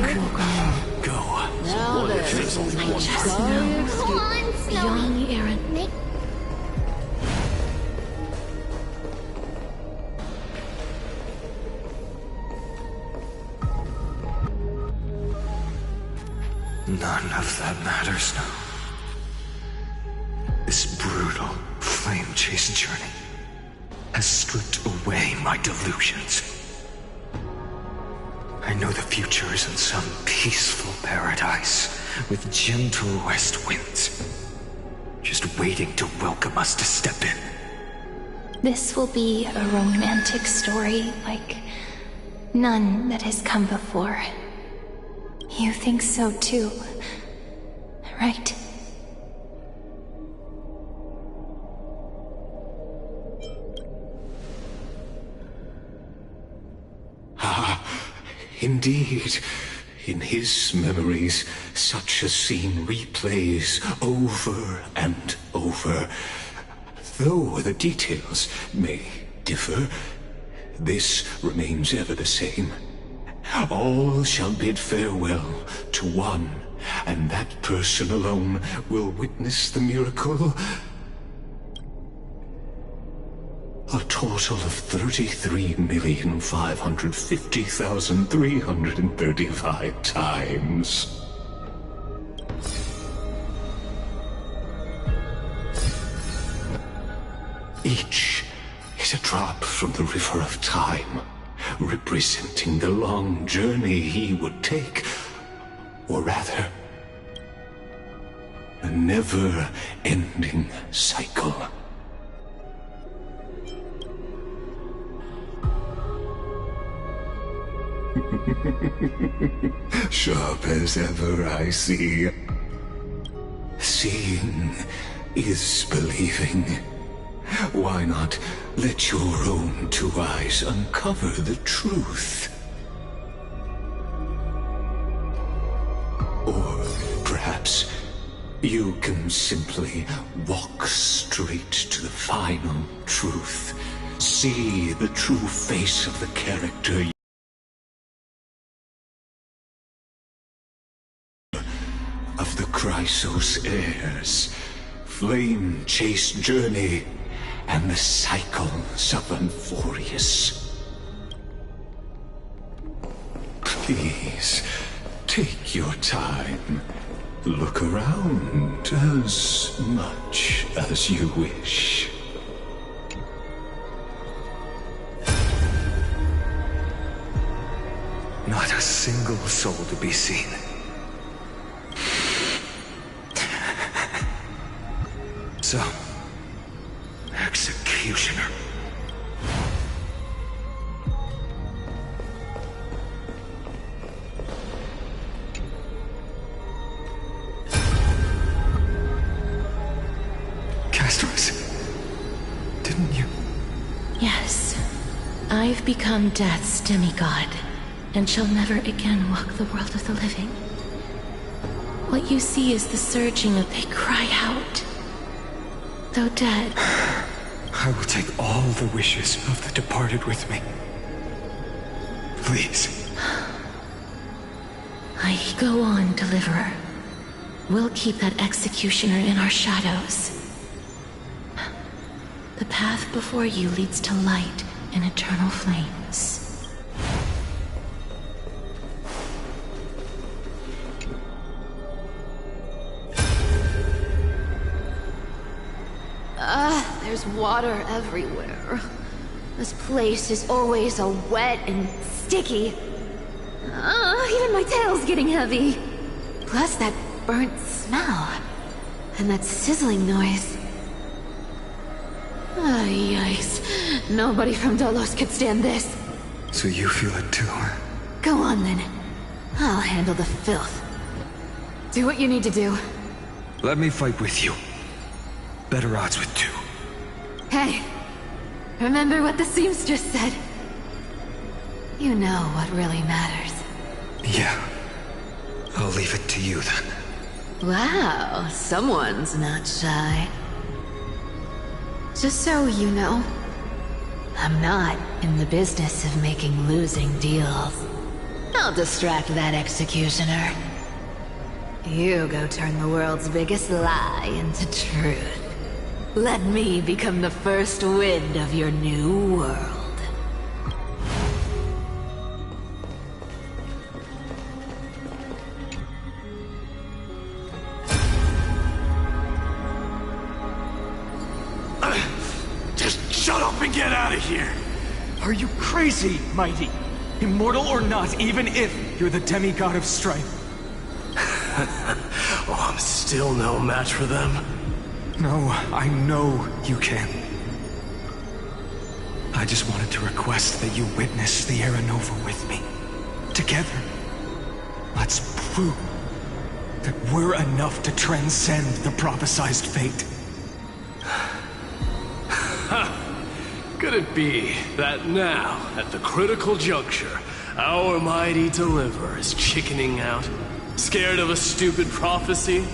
Go. Now there's only one Come on, Snowy. Beyond the Aaron. Make None of that matters now. This brutal, flame-chased journey has stripped away my delusions. I know the future is in some peaceful paradise with gentle west winds, just waiting to welcome us to step in. This will be a romantic story like none that has come before. You think so too, right? Indeed, in his memories, such a scene replays over and over. Though the details may differ, this remains ever the same. All shall bid farewell to one, and that person alone will witness the miracle. A total of 33,550,335 times. Each is a drop from the river of time, representing the long journey he would take, or rather, a never-ending cycle. Sharp as ever, I see. Seeing is believing. Why not let your own two eyes uncover the truth? Or perhaps you can simply walk straight to the final truth. See the true face of the character of the Chrysos heirs, flame-chased journey, and the cycles of Amphorius. Please, take your time. Look around as much as you wish. Not a single soul to be seen. So, Executioner. Castros, didn't you? Yes. I've become Death's demigod, and shall never again walk the world of the living. What you see is the surging of they cry out. Though dead, I will take all the wishes of the departed with me. Please. I go on, Deliverer. We'll keep that executioner in our shadows. The path before you leads to light and eternal flames. there's water everywhere. This place is always so wet and sticky. Even my tail's getting heavy. Plus that burnt smell. And that sizzling noise. Yikes. Nobody from Dolos could stand this. So you feel it too? Go on then. I'll handle the filth. Do what you need to do. Let me fight with you. Better odds with two. Hey, remember what the seamstress said? You know what really matters. Yeah. I'll leave it to you then. Wow, someone's not shy. Just so you know, I'm not in the business of making losing deals. I'll distract that executioner. You go turn the world's biggest lie into truth. Let me become the first wind of your new world. Shut up and get out of here! Are you crazy, Mighty? Immortal or not, even if you're the demigod of strife. Oh, I'm still no match for them. No, I know you can. I just wanted to request that you witness the Era Nova with me. Together. Let's prove that we're enough to transcend the prophesized fate. Could it be that now, at the critical juncture, our mighty deliverer is chickening out? Scared of a stupid prophecy?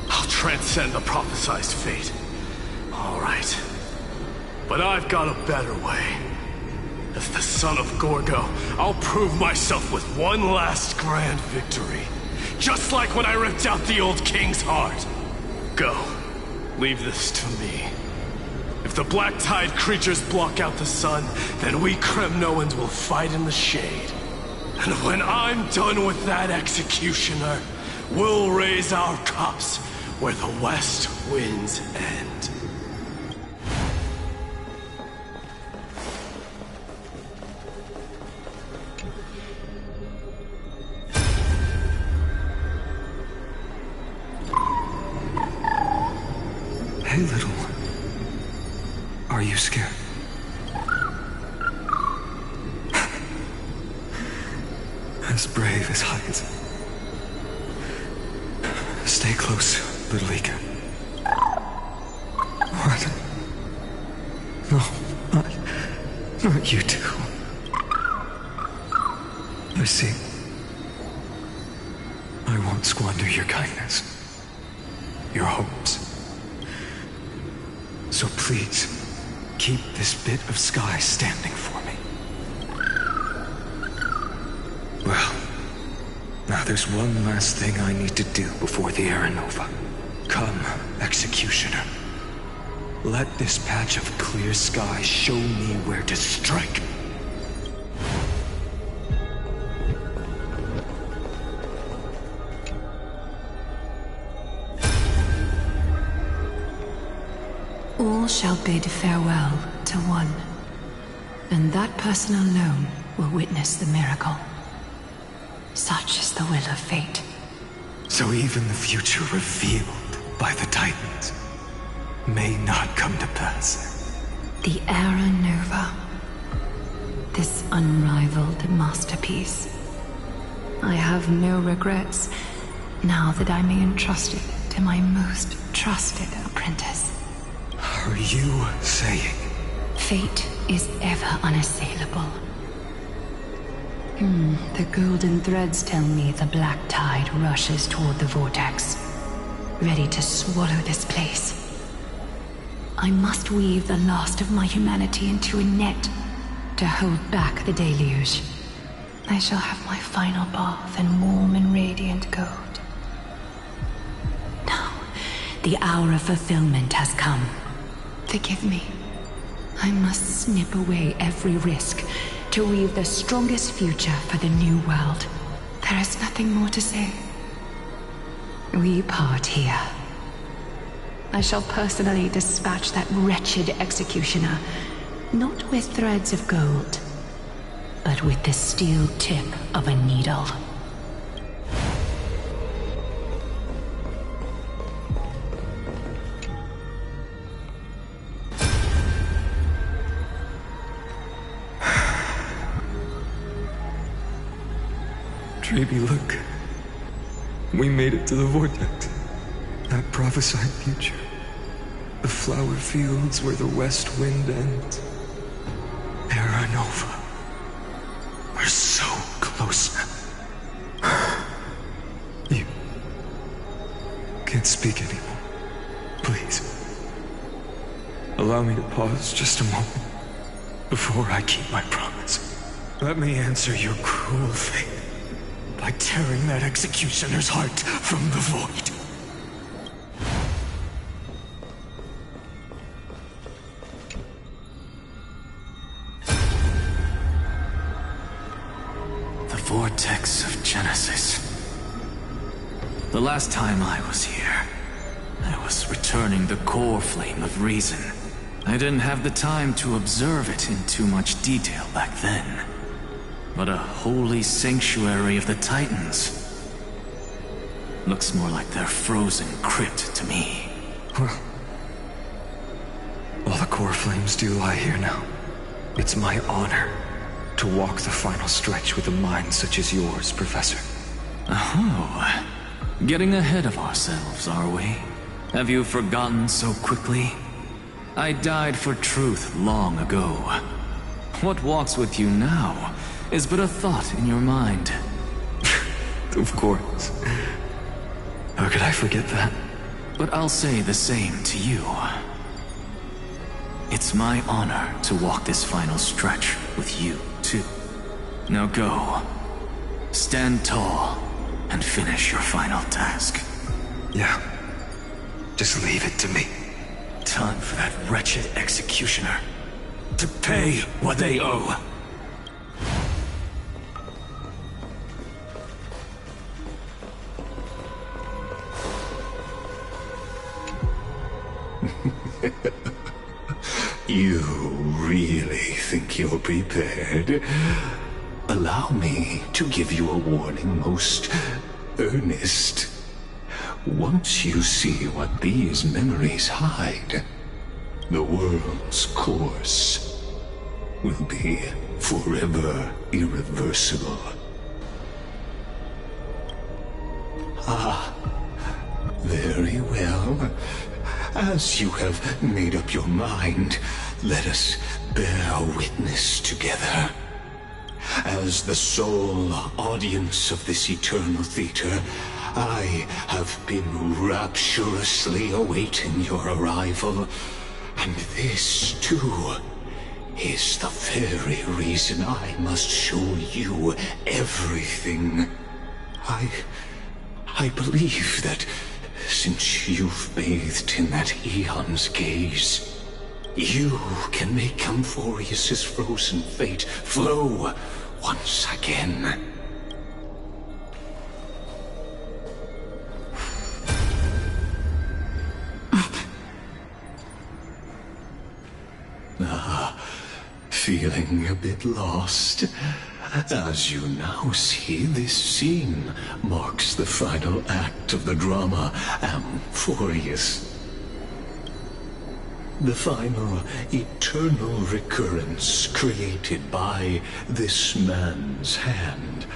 I'll transcend the prophesized fate. All right. But I've got a better way. As the son of Gorgo, I'll prove myself with one last grand victory. Just like when I ripped out the old king's heart. Go. Leave this to me. If the Black Tide creatures block out the sun, then we Kremnoans will fight in the shade. And when I'm done with that executioner, we'll raise our cups where the west winds end. Hey, little one. Are you scared? As brave as Hades. Stay close, little Ika. What? No, not you two. I see. I won't squander your kindness. Your hopes. So please, keep this bit of sky standing for me. Well, now there's one last thing I need to do before the Era Nova. Come, Executioner. Let this patch of clear sky show me where to strike. All shall bid farewell to one, and that person alone will witness the miracle. Such is the will of fate. So even the future revealed by the Titans may not come to pass. The Era Nova. This unrivaled masterpiece. I have no regrets now that I may entrust it to my most trusted apprentice. Are you saying? Fate is ever unassailable. The golden threads tell me the Black Tide rushes toward the vortex, ready to swallow this place. I must weave the last of my humanity into a net to hold back the deluge. I shall have my final bath in warm and radiant gold. Now, the hour of fulfillment has come. Forgive me. I must snip away every risk to weave the strongest future for the new world. There is nothing more to say. We part here. I shall personally dispatch that wretched executioner, not with threads of gold, but with the steel tip of a needle. Trebi, look. We made it to the vortex. That prophesied future. The flower fields where the west wind ends. Terra Nova. We're so close now. You can't speak anymore. Please. Allow me to pause just a moment before I keep my promise. Let me answer your cruel fate by tearing that executioner's heart from the void. The Vortex of Genesis. The last time I was here, I was returning the core flame of reason. I didn't have the time to observe it in too much detail back then. But a holy sanctuary of the Titans. Looks more like their frozen crypt to me. Well, all the core flames do lie here now. It's my honor to walk the final stretch with a mind such as yours, Professor. Oh, getting ahead of ourselves, are we? Have you forgotten so quickly? I died for truth long ago. What walks with you now is but a thought in your mind. Of course. How could I forget that? But I'll say the same to you. It's my honor to walk this final stretch with you, too. Now go. Stand tall and finish your final task. Yeah. Just leave it to me. Time for that wretched executioner to pay what they owe. You really think you're prepared? Allow me to give you a warning, most earnest. Once you see what these memories hide, the world's course will be forever irreversible. Ah, very well. As you have made up your mind, let us bear witness together. As the sole audience of this eternal theater, I have been rapturously awaiting your arrival, and this, too, is the very reason I must show you everything. I believe that since you've bathed in that Eon's gaze, you can make Amphorius' frozen fate flow once again. Feeling a bit lost? As you now see, this scene marks the final act of the drama Amphorius. The final eternal recurrence created by this man's hand,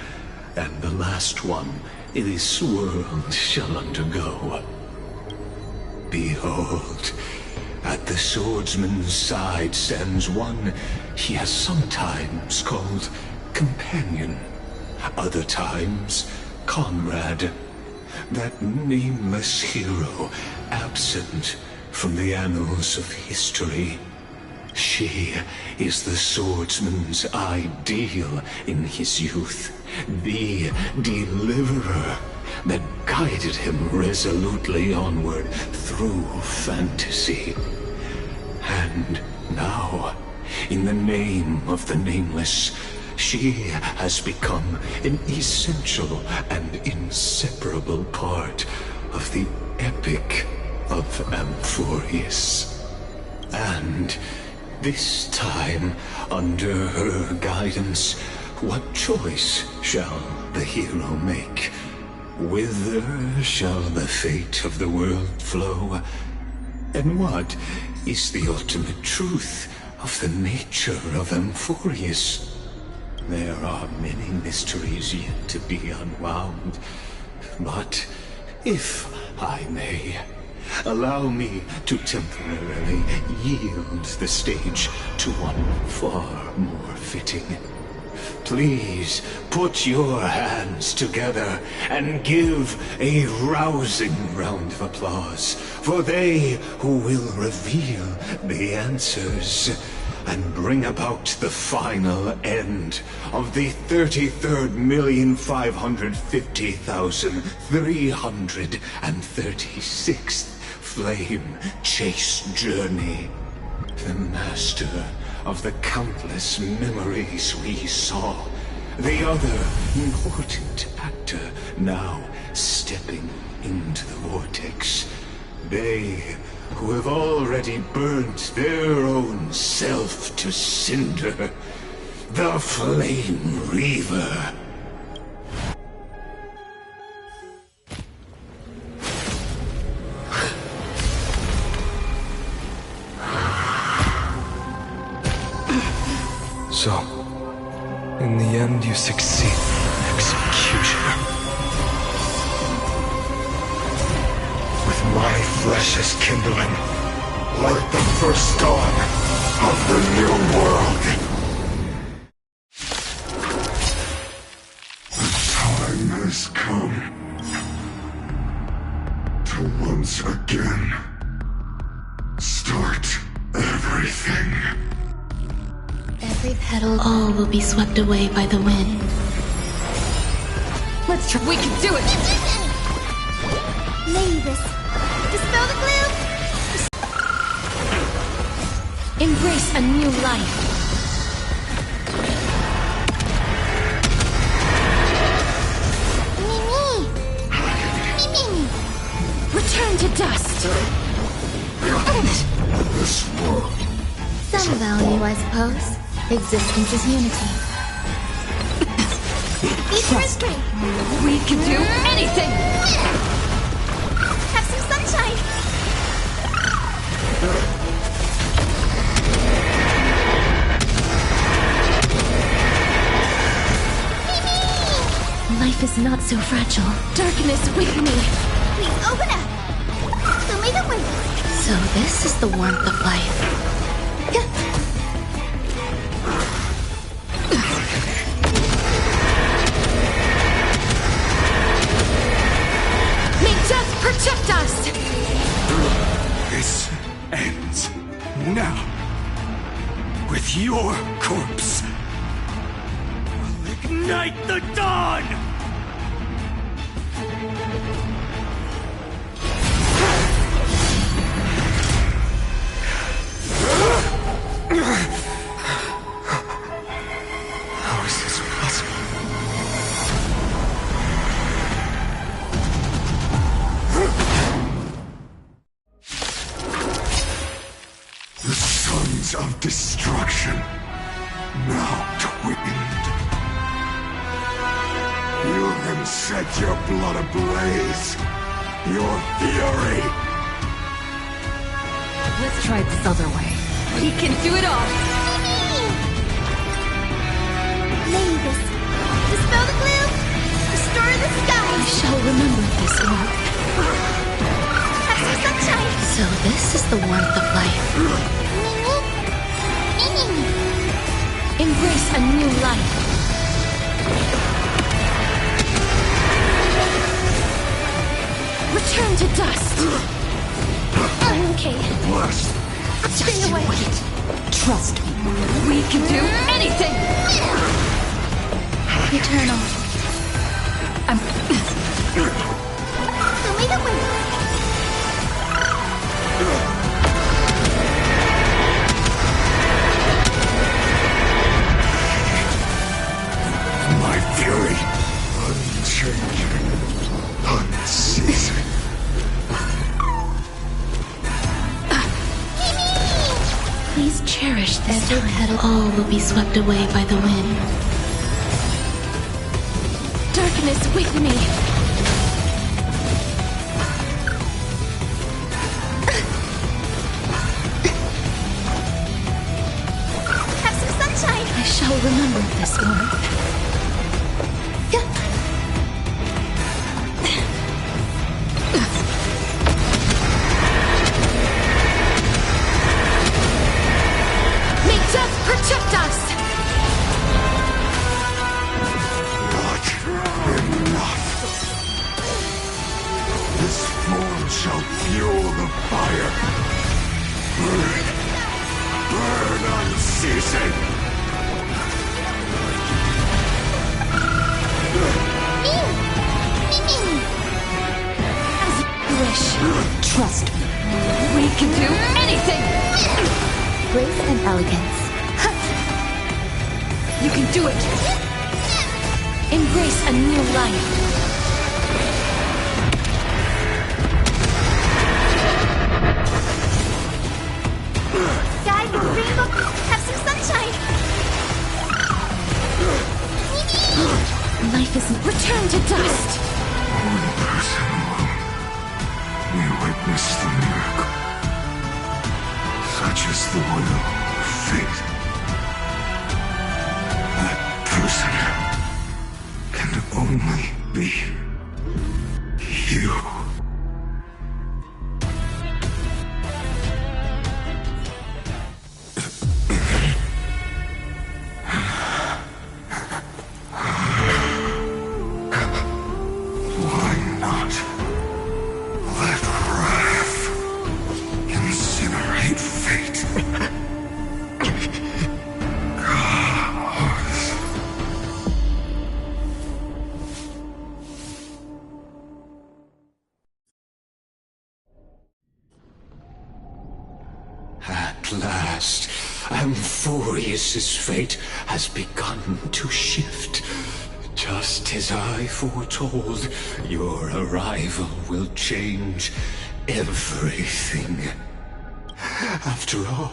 and the last one this world shall undergo. Behold, at the swordsman's side stands one he has sometimes called companion, other times comrade, that nameless hero absent from the annals of history. She is the swordsman's ideal in his youth, the deliverer that guided him resolutely onward through fantasy. And now, in the name of the Nameless, she has become an essential and inseparable part of the epic of Amphorius. And this time, under her guidance, what choice shall the hero make? Whither shall the fate of the world flow? And what is the ultimate truth of the nature of Amphorius? There are many mysteries yet to be unwound, but if I may, allow me to temporarily yield the stage to one far more fitting. Please put your hands together and give a rousing round of applause for they who will reveal the answers and bring about the final end of the 33,550,336th Flame Chase Journey. The master of the countless memories we saw. The other important actor now stepping into the vortex. They who have already burnt their own self to cinder. The Flame Reaver. So, in the end, you succeed, Executioner. With my flesh as kindling, like the first dawn of the new world. The time has come to once again start everything. Every petal, all will be swept away by the wind. Let's try. We can do it! Mavis, dispel the gloom! Embrace a new life. Mimi! Return to dust. This world. Some value, I suppose. Existence is unity. Trust me. We can do anything. Have some sunshine. Life is not so fragile. Darkness with me. Please open up. Show me the way. So this is the warmth of life. May death protect us! This ends now. With your corpse. I'll ignite the dawn! How is this possible? The sons of destruction, now twined. You can set your blood ablaze, your fury. Let's try this other way. We can do it all! Mavis, dispel the gloom. Restore the I skies. shall remember this warmth. Have some sunshine. So this is the warmth of life. Mimi. Embrace a new life. Return to dust. I'm okay. Blessed. Stay away. Trust me. We can do anything! Eternal. Show me the way. My fury, unchanging, unceasing. Please cherish this time. Every petal, all will be swept away by the wind. Darkness with me. Have some sunshine. I shall remember this warmth. Protect us! Not enough. This form shall fuel the fire. Burn. Burn unceasing. As you wish. Trust me. We can do anything! Grace and elegance. You can do it! Embrace a new life! Guide, rainbow, have some sunshine! Life isn't return to dust! One person alone may witness the miracle. Such is the will of fate. Person can only be you. Why not let wrath incinerate fate? At last, Amphorius's fate has begun to shift. Just as I foretold, your arrival will change everything. After all,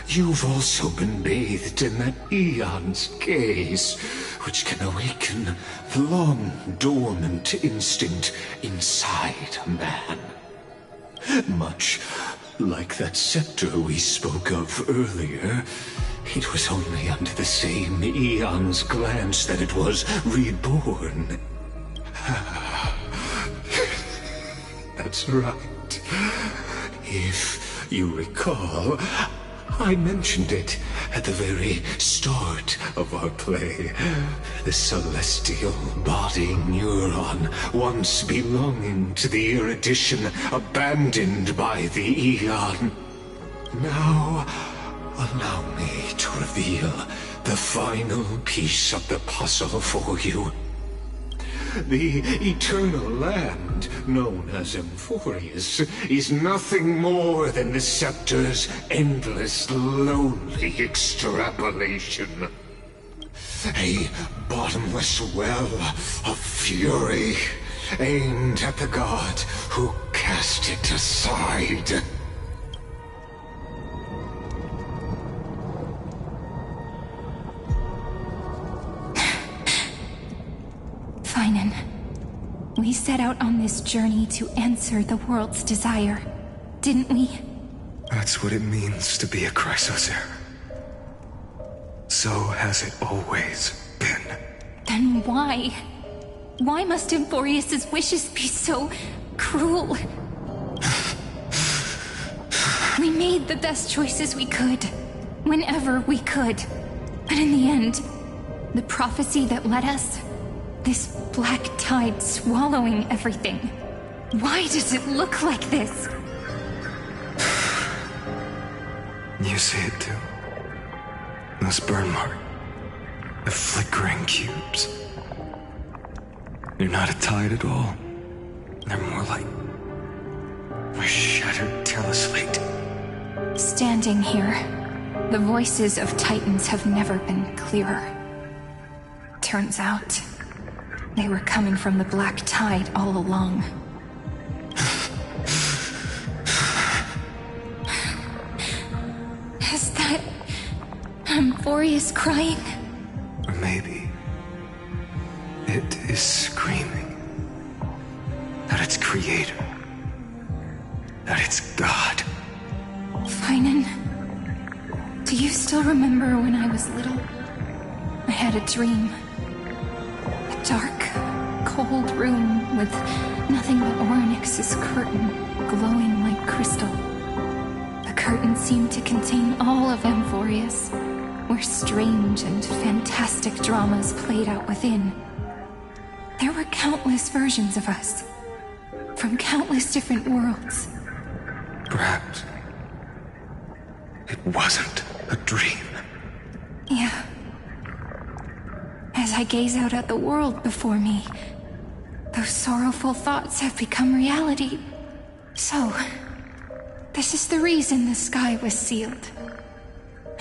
you've also been bathed in that Aeon's gaze, which can awaken the long-dormant instinct inside a man. Much like that scepter we spoke of earlier, it was only under the same Aeon's glance that it was reborn. That's right. If you recall, I mentioned it at the very start of our play. The celestial body neuron, once belonging to the erudition abandoned by the Aeon. Now, allow me to reveal the final piece of the puzzle for you. The eternal land, known as Amphorius, is nothing more than the scepter's endless, lonely extrapolation. A bottomless well of fury, aimed at the god who cast it aside. Finan, we set out on this journey to answer the world's desire, didn't we? That's what it means to be a Chrysosaur. So has it always been. Then why? Why must Amphorius's wishes be so cruel? We made the best choices we could, whenever we could. But in the end, the prophecy that led us, this black tide swallowing everything. Why does it look like this? You see it too. Those burn marks. The flickering cubes. They're not a tide at all. They're more like a shattered teleslate. Standing here, the voices of Titans have never been clearer. Turns out, they were coming from the black tide all along. Is that Amphorius crying? Or maybe it is screaming that its creator, that it's God. Finan, do you still remember when I was little? I had a dream. A dark, cold room with nothing but Orynyx's curtain glowing like crystal. The curtain seemed to contain all of Amphorius, where strange and fantastic dramas played out within. There were countless versions of us, from countless different worlds. Perhaps it wasn't a dream. Yeah. As I gaze out at the world before me, those sorrowful thoughts have become reality. So, this is the reason the sky was sealed.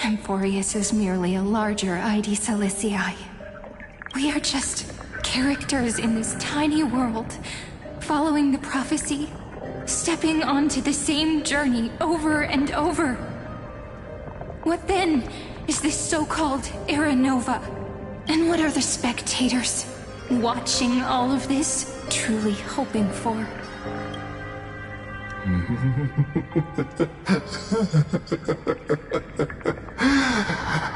Amphorius is merely a larger ID Silicii. We are just characters in this tiny world, following the prophecy, stepping onto the same journey over and over. What then is this so-called Era Nova? And what are the spectators watching all of this truly hoping for?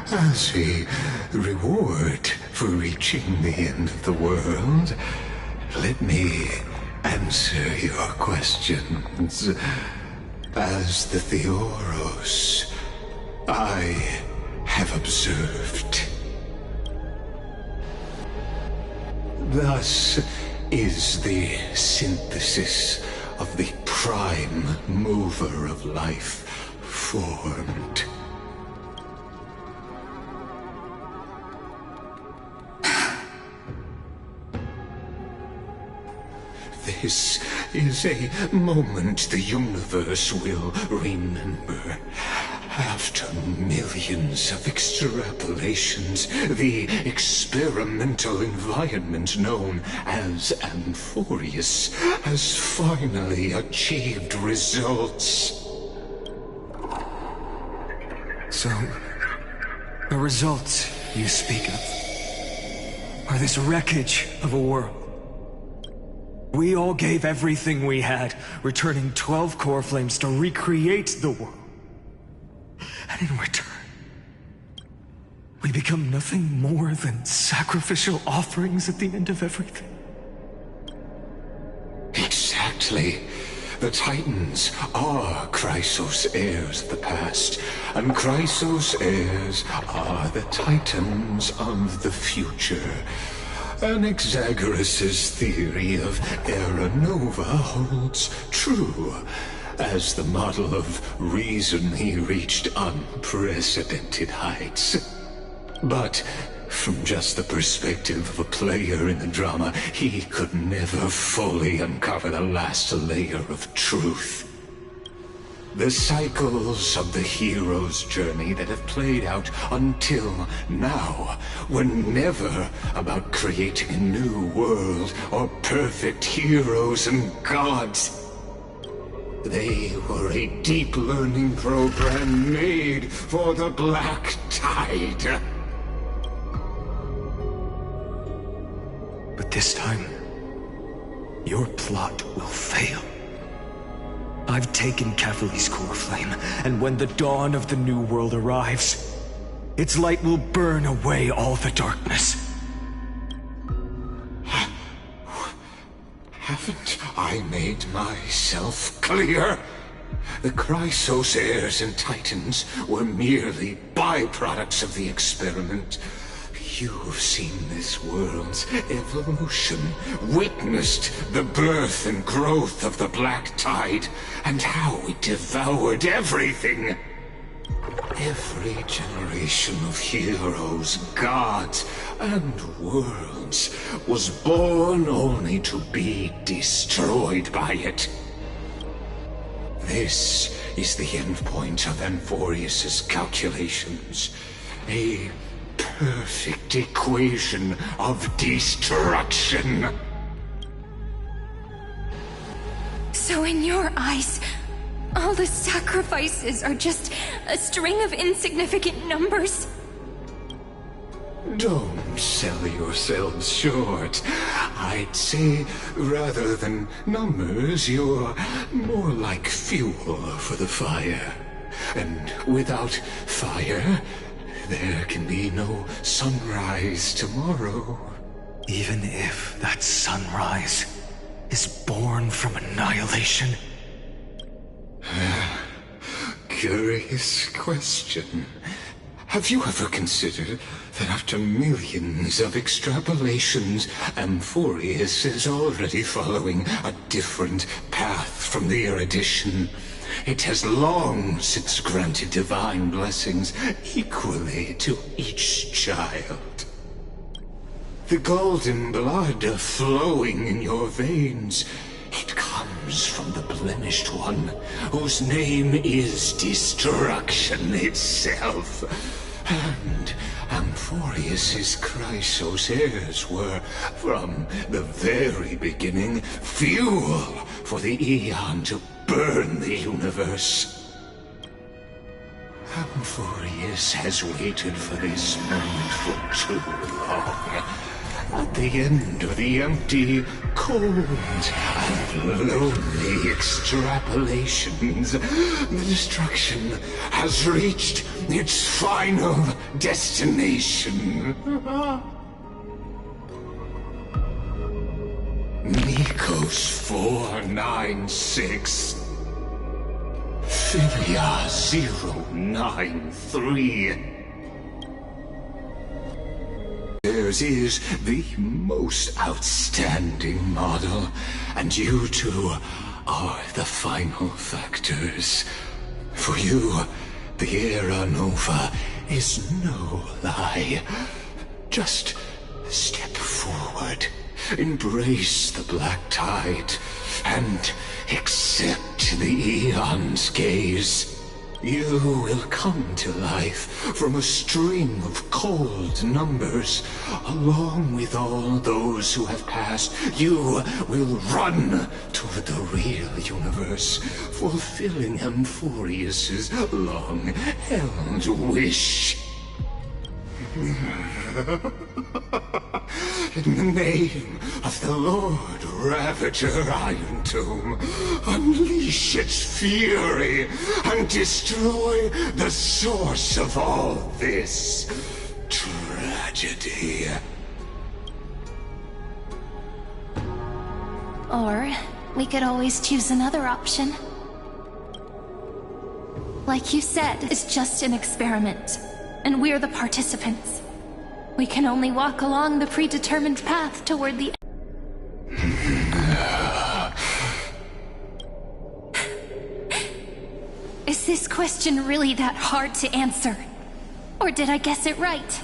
As a reward for reaching the end of the world, let me answer your questions. As the Theoros, I have observed. Thus is the synthesis of the prime mover of life formed. This is a moment the universe will remember. After millions of extrapolations, the experimental environment known as Amphorius has finally achieved results. So, the results you speak of are this wreckage of a world. We all gave everything we had, returning 12 core flames to recreate the world. And in return, we become nothing more than sacrificial offerings at the end of everything. Exactly. The Titans are Chrysos heirs of the past, and Chrysos heirs are the Titans of the future. Anaxagoras' theory of Era Nova holds true. As the model of reason, he reached unprecedented heights. But from just the perspective of a player in the drama, he could never fully uncover the last layer of truth. The cycles of the hero's journey that have played out until now were never about creating a new world or perfect heroes and gods. They were a deep learning program made for the Black Tide. But this time, your plot will fail. I've taken Kavali's core flame, and when the dawn of the new world arrives, its light will burn away all the darkness. Haven't I made myself clear? The Chrysos heirs and Titans were merely byproducts of the experiment. You've seen this world's evolution, witnessed the birth and growth of the Black Tide, and how it devoured everything. Every generation of heroes, gods, and worlds was born only to be destroyed by it. This is the endpoint of Amphorius' calculations. A perfect equation of destruction. So in your eyes, all the sacrifices are just a string of insignificant numbers? Don't sell yourselves short. I'd say, rather than numbers, you're more like fuel for the fire. And without fire, there can be no sunrise tomorrow. Even if that sunrise is born from annihilation? Curious question. Have you ever considered that after millions of extrapolations, Amphorius is already following a different path from the erudition? It has long since granted divine blessings equally to each child. The golden blood flowing in your veins, it comes from the blemished one, whose name is destruction itself. And Amphorius's Chrysos heirs were, from the very beginning, fuel for the Aeon to burn the universe. Amphorius has waited for this moment for too long. At the end of the empty, cold, and lonely extrapolations, the destruction has reached its final destination. Nikos 496. Philia 093. Theirs is the most outstanding model, and you two are the final factors. For you, the Era Nova is no lie. Just step forward, embrace the black tide, and accept the Aeon's gaze. You will come to life from a string of cold numbers. Along with all those who have passed, you will run toward the real universe, fulfilling Amphorius's long-held wish. In the name of the Lord Ravager Irontome, unleash its fury and destroy the source of all this tragedy. Or we could always choose another option. Like you said, it's just an experiment, and we're the participants. We can only walk along the predetermined path toward the... Is this question really that hard to answer? Or did I guess it right?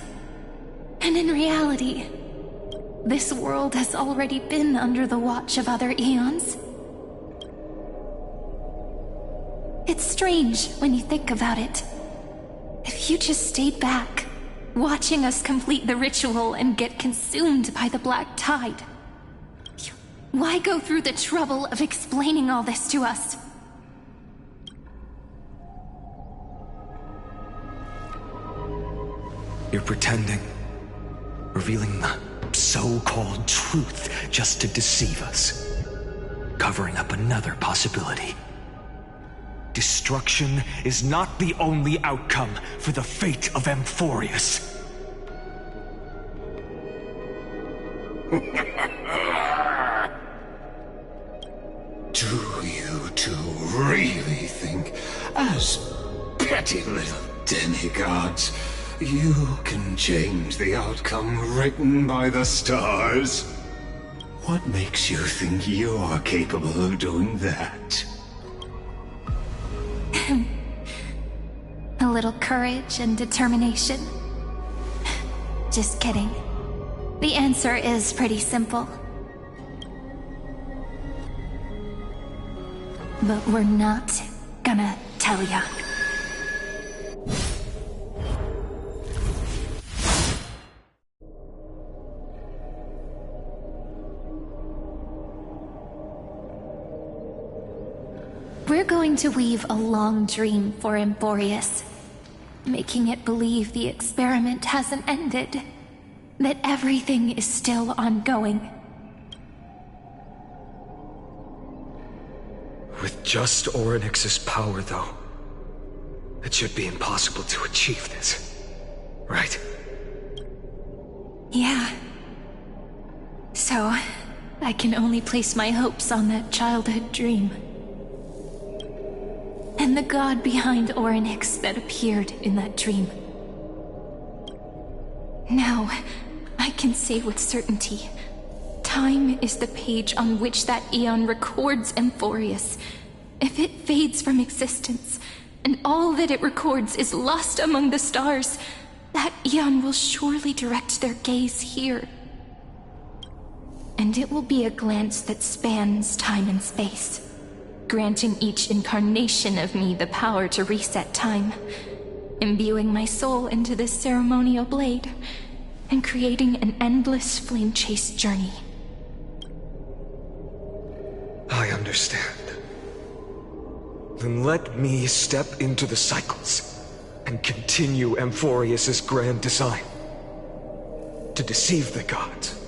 And in reality, this world has already been under the watch of other eons. It's strange when you think about it. If you just stayed back, watching us complete the ritual and get consumed by the black tide, why go through the trouble of explaining all this to us? You're pretending, revealing the so-called truth just to deceive us, covering up another possibility. Destruction is not the only outcome for the fate of Amphorius. Do you two really think, as petty little demigods, you can change the outcome written by the stars? What makes you think you're capable of doing that? A little courage and determination. Just kidding. The answer is pretty simple. But we're not gonna tell ya. We're going to weave a long dream for Amphorius, making it believe the experiment hasn't ended, that everything is still ongoing. With just Orynyx's power, though, it should be impossible to achieve this, right? Yeah. So, I can only place my hopes on that childhood dream. And the god behind Orynyx that appeared in that dream. Now, I can say with certainty, time is the page on which that Aeon records Amphorius. If it fades from existence, and all that it records is lost among the stars, that Aeon will surely direct their gaze here. And it will be a glance that spans time and space, granting each incarnation of me the power to reset time, imbuing my soul into this ceremonial blade, and creating an endless flame chase journey. I understand. Then let me step into the cycles and continue Amphorius's grand design. To deceive the gods,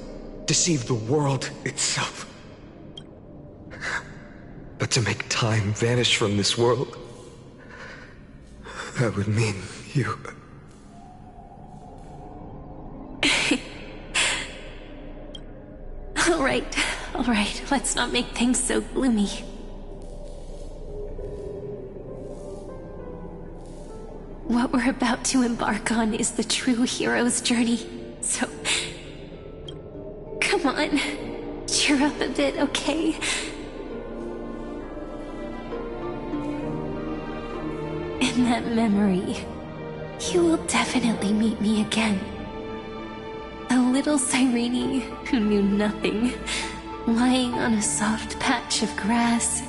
deceive the world itself. But to make time vanish from this world, that would mean you. All right, let's not make things so gloomy. What we're about to embark on is the true hero's journey, so... Come on, cheer up a bit, okay? In that memory, you will definitely meet me again. The little Cyrene who knew nothing, lying on a soft patch of grass,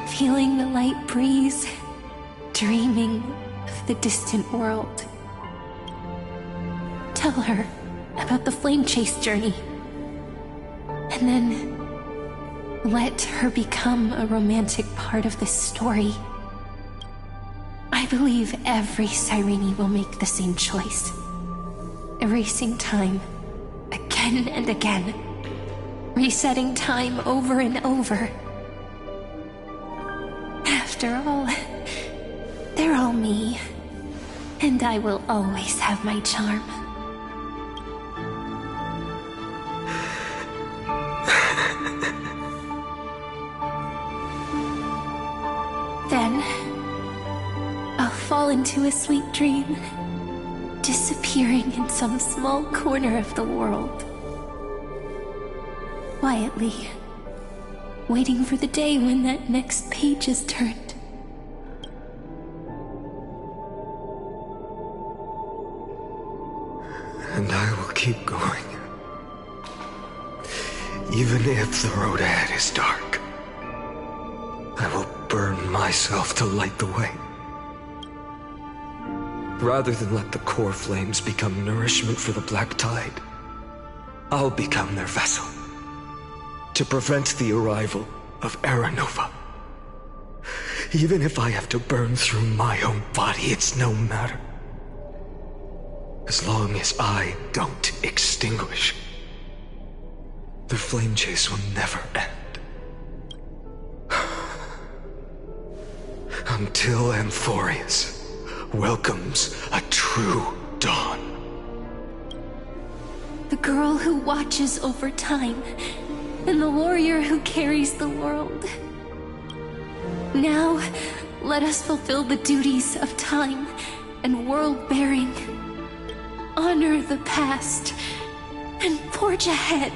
feeling the light breeze, dreaming of the distant world. Tell her about the flame chase journey, and then let her become a romantic part of this story. I believe every Cyrene will make the same choice, erasing time again and again, resetting time over and over. After all, they're all me, and I will always have my charm. Then, I'll fall into a sweet dream, disappearing in some small corner of the world. Quietly, waiting for the day when that next page is turned. And I will keep going. Even if the road ahead is dark, I will burn myself to light the way. Rather than let the core flames become nourishment for the Black Tide, I'll become their vessel, to prevent the arrival of Era Nova. Even if I have to burn through my own body, it's no matter. As long as I don't extinguish, the flame chase will never end. Until Amphorius welcomes a true dawn. The girl who watches over time, and the warrior who carries the world. Now, let us fulfill the duties of time and world-bearing. Honor the past, and forge ahead.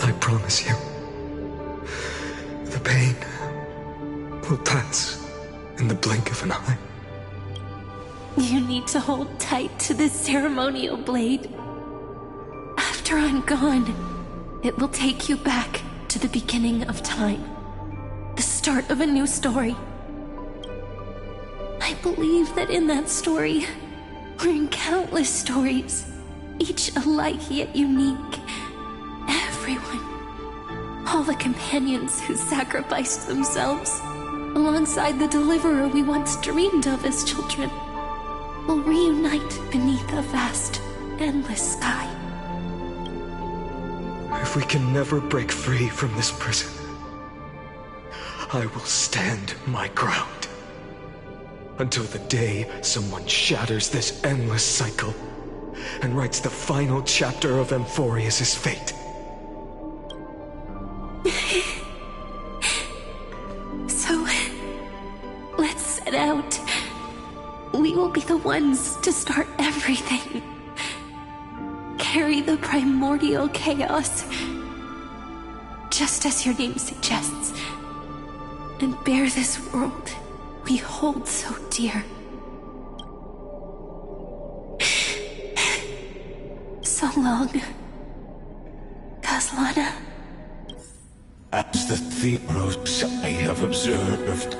I promise you, the pain will pass in the blink of an eye. You need to hold tight to this ceremonial blade. After I'm gone, it will take you back to the beginning of time. The start of a new story. I believe that in that story, or in countless stories, each alike yet unique, everyone, all the companions who sacrificed themselves, alongside the deliverer we once dreamed of as children, will reunite beneath a vast, endless sky. If we can never break free from this prison, I will stand my ground. Until the day someone shatters this endless cycle and writes the final chapter of Amphorius' fate. So, let's set out. We will be the ones to start everything. Carry the primordial chaos, just as your name suggests, and bear this world we hold so dear. So long, Caslana. As the Theros I have observed,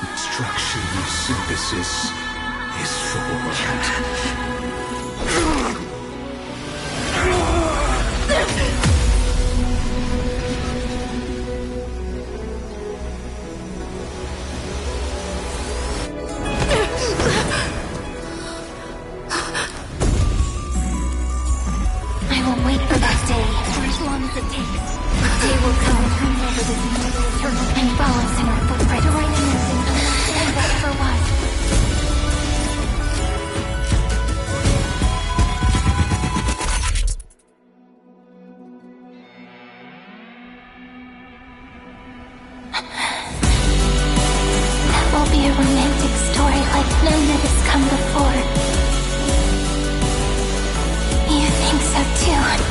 destruction synthesis is formed. I will wait for that day for as long as it takes. The day will come to turn over this mortal eternal and follow in our footprint to write an ending unless all that ever was. That will be a romantic story like none that has come before. You think so too, right?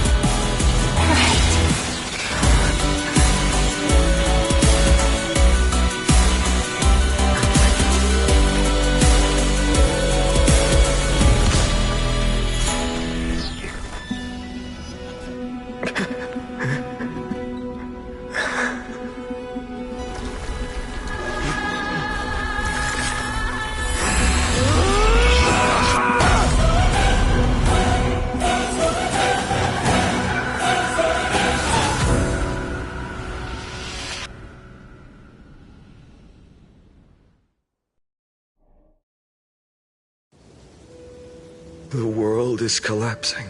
The world is collapsing.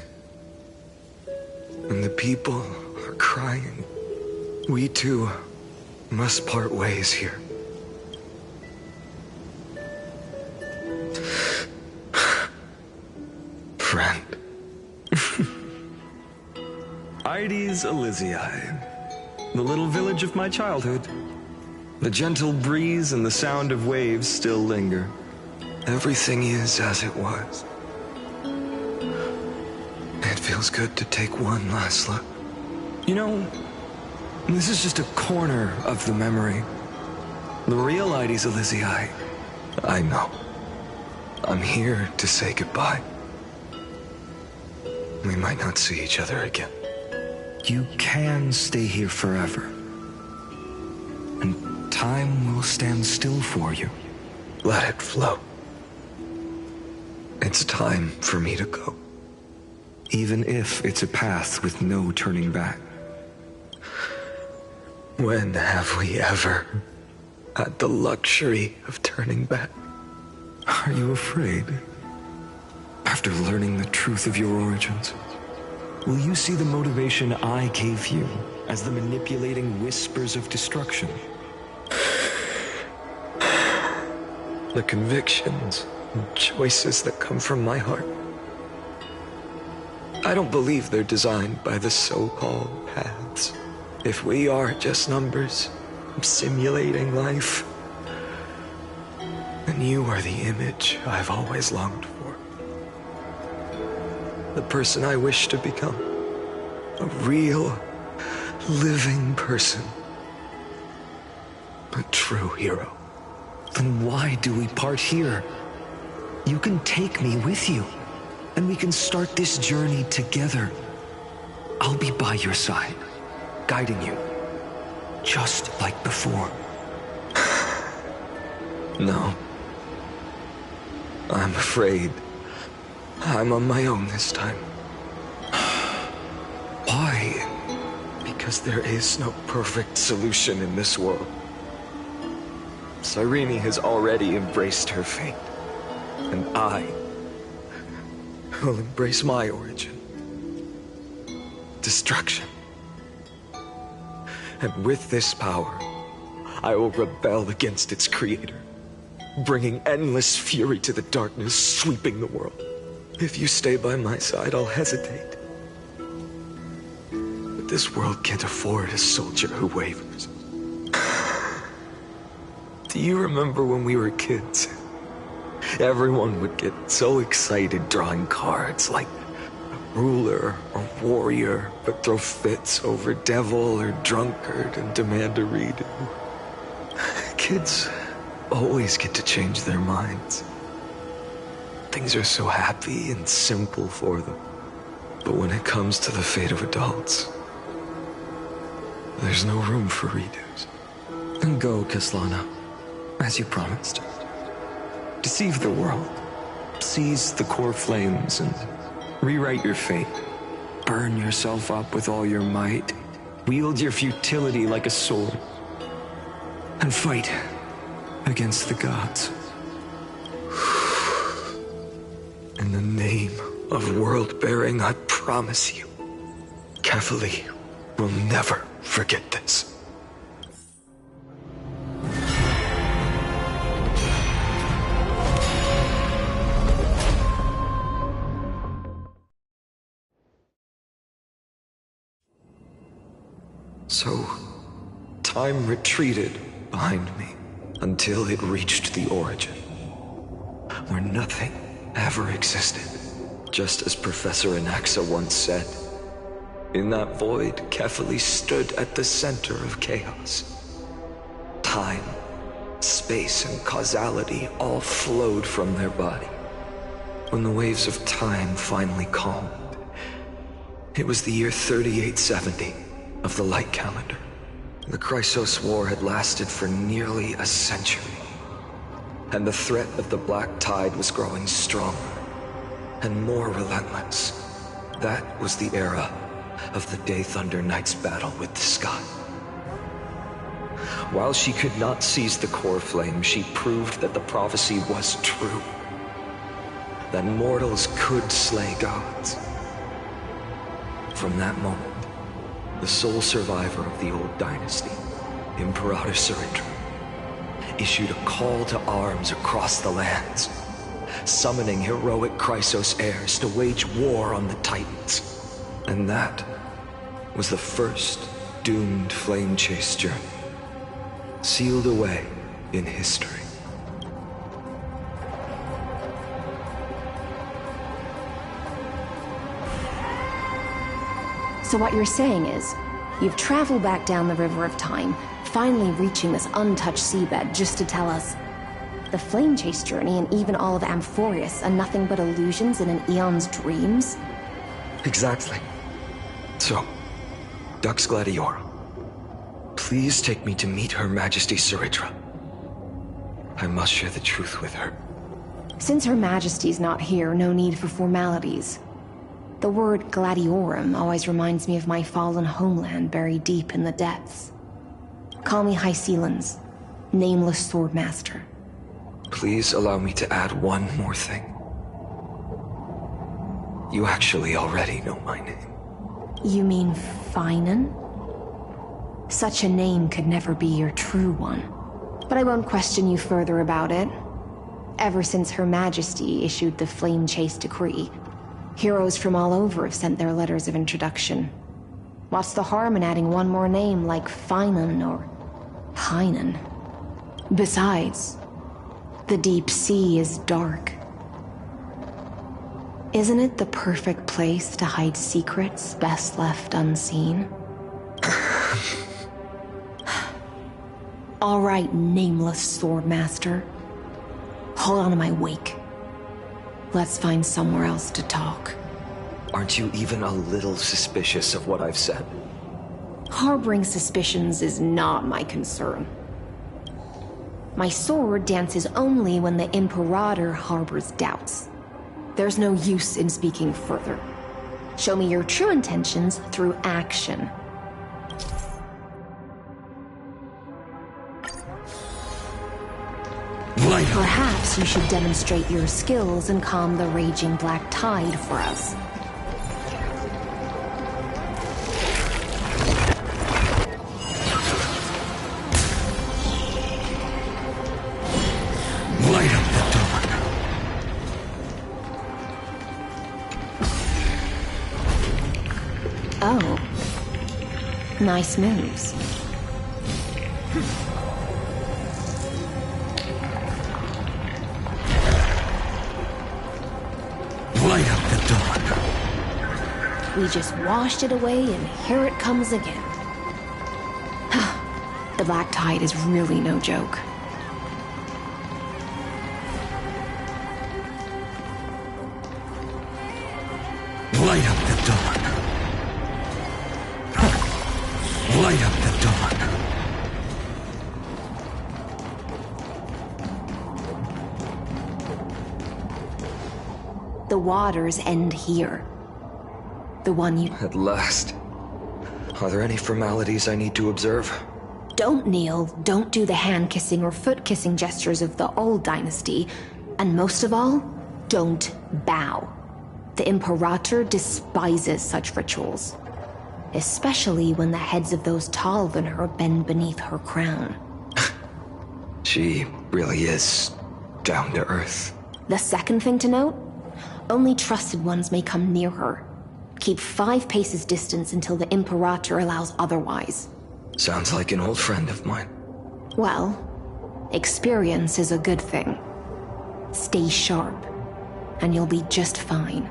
And the people are crying. We too must part ways here. Friend. Ides Elysiae, the little village of my childhood. The gentle breeze and the sound of waves still linger. Everything is as it was. It feels good to take one last look. You know, this is just a corner of the memory. The real Ides Elysiae. I know. I'm here to say goodbye. We might not see each other again. You can stay here forever. And time will stand still for you. Let it flow. It's time for me to go. Even if it's a path with no turning back. When have we ever had the luxury of turning back? Are you afraid? After learning the truth of your origins, will you see the motivation I gave you as the manipulating whispers of destruction? The convictions and choices that come from my heart. I don't believe they're designed by the so-called paths. If we are just numbers, simulating life, then you are the image I've always longed for. The person I wish to become. A real, living person. A true hero. Then why do we part here? You can take me with you, and we can start this journey together. I'll be by your side, guiding you, just like before. No. I'm afraid I'm on my own this time. Why? Because there is no perfect solution in this world. Cyrene has already embraced her fate, and I will embrace my origin. Destruction. And with this power, I will rebel against its creator, bringing endless fury to the darkness sweeping the world. If you stay by my side, I'll hesitate. But this world can't afford a soldier who wavers. Do you remember when we were kids? Everyone would get so excited drawing cards like ruler or warrior, but throw fits over devil or drunkard and demand a redo. Kids always get to change their minds. Things are so happy and simple for them. But when it comes to the fate of adults, there's no room for redos. Then go, Kislana, as you promised. Deceive the world. Seize the core flames and rewrite your fate. Burn yourself up with all your might. Wield your futility like a sword. And fight against the gods. In the name of world-bearing, I promise you, Kefali will never forget this. So, time retreated behind me until it reached the origin, where nothing ever existed. Just as Professor Anaxa once said, in that void, Kefali stood at the center of chaos. Time, space, and causality all flowed from their body. When the waves of time finally calmed, it was the year 3870 of the Light Calendar. The Chrysos War had lasted for nearly a century, and the threat of the Black Tide was growing stronger and more relentless. That was the era of the Day Thunder Knight's battle with the sky. While she could not seize the core flame, she proved that the prophecy was true, that mortals could slay gods. From that moment, the sole survivor of the old dynasty, Imperator Cyrindra, issued a call to arms across the lands, summoning heroic Chrysos heirs to wage war on the Titans. And that was the first doomed flame chase journey, sealed away in history. So what you're saying is, you've traveled back down the River of Time, finally reaching this untouched seabed just to tell us the Flame Chase journey and even all of Amphorius are nothing but illusions in an eon's dreams? Exactly. So, Dux Gladiorum, please take me to meet Her Majesty Cyrindra. I must share the truth with her. Since Her Majesty's not here, no need for formalities. The word Gladiorum always reminds me of my fallen homeland buried deep in the depths. Call me High Sealans, Nameless Swordmaster. Please allow me to add one more thing. You actually already know my name. You mean Finan? Such a name could never be your true one. But I won't question you further about it. Ever since Her Majesty issued the Flame Chase decree, heroes from all over have sent their letters of introduction. What's the harm in adding one more name like Finan or Hynan? Besides, the deep sea is dark. Isn't it the perfect place to hide secrets best left unseen? All right, Nameless Swordmaster. Hold on to my wake. Let's find somewhere else to talk. Aren't you even a little suspicious of what I've said? Harboring suspicions is not my concern. My sword dances only when the Imperator harbors doubts. There's no use in speaking further. Show me your true intentions through action. Perhaps you should demonstrate your skills and calm the raging black tide for us. Light up the dawn. Oh. Nice moves. Light up the dawn. We just washed it away and here it comes again. The black tide is really no joke. Light up the dawn. Light up the dawn. The waters end here. The one you... At last. Are there any formalities I need to observe? Don't kneel, don't do the hand-kissing or foot-kissing gestures of the old dynasty, and most of all, don't bow. The Imperator despises such rituals, especially when the heads of those taller than her bend beneath her crown. She really is down to earth. The second thing to note, only trusted ones may come near her. Keep 5 paces distance until the Imperator allows otherwise. Sounds like an old friend of mine. Well, experience is a good thing. Stay sharp, and you'll be just fine.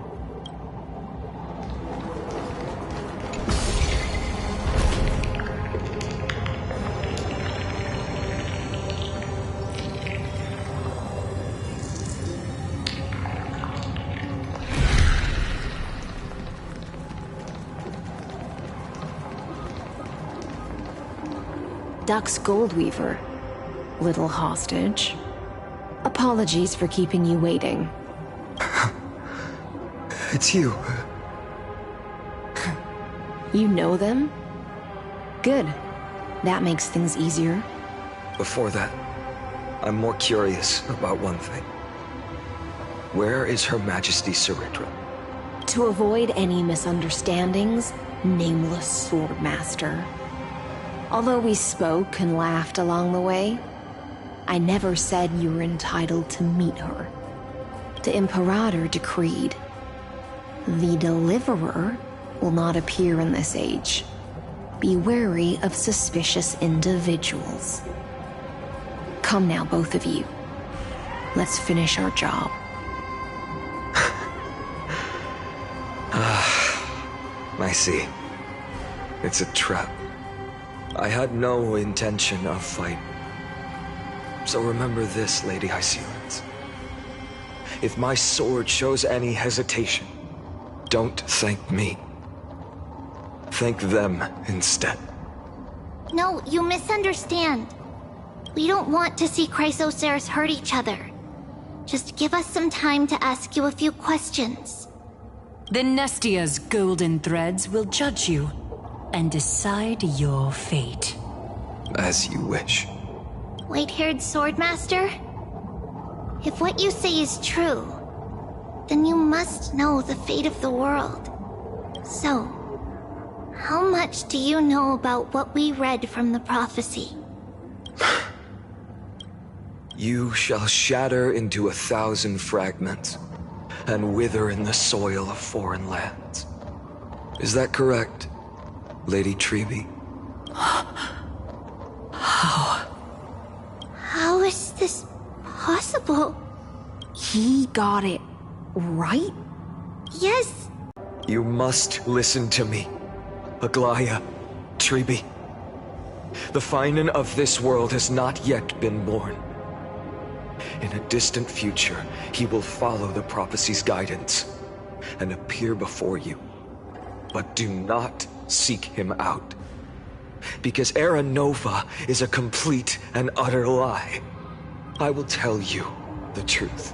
Dux Goldweaver, little hostage. Apologies for keeping you waiting. It's you. You know them? Good. That makes things easier. Before that, I'm more curious about one thing. Where is Her Majesty Cyritra? To avoid any misunderstandings, nameless Swordmaster. Although we spoke and laughed along the way, I never said you were entitled to meet her. The Imperator decreed, the Deliverer will not appear in this age. Be wary of suspicious individuals. Come now, both of you. Let's finish our job. I see. It's a trap. I had no intention of fighting. So remember this, Lady Hysealence. If my sword shows any hesitation, don't thank me. Thank them instead. No, you misunderstand. We don't want to see Chrysoceres hurt each other. Just give us some time to ask you a few questions. The Nestia's golden threads will judge you and decide your fate. As you wish. White-haired Swordmaster? If what you say is true, then you must know the fate of the world. So, how much do you know about what we read from the prophecy? You shall shatter into 1,000 fragments and wither in the soil of foreign lands. Is that correct, Lady Treby? How is this possible? He got it right? Yes. You must listen to me, Aglaya, Treby. The Finan of this world has not yet been born. In a distant future, he will follow the prophecy's guidance and appear before you. But do not seek him out. Because Era Nova is a complete and utter lie. I will tell you the truth.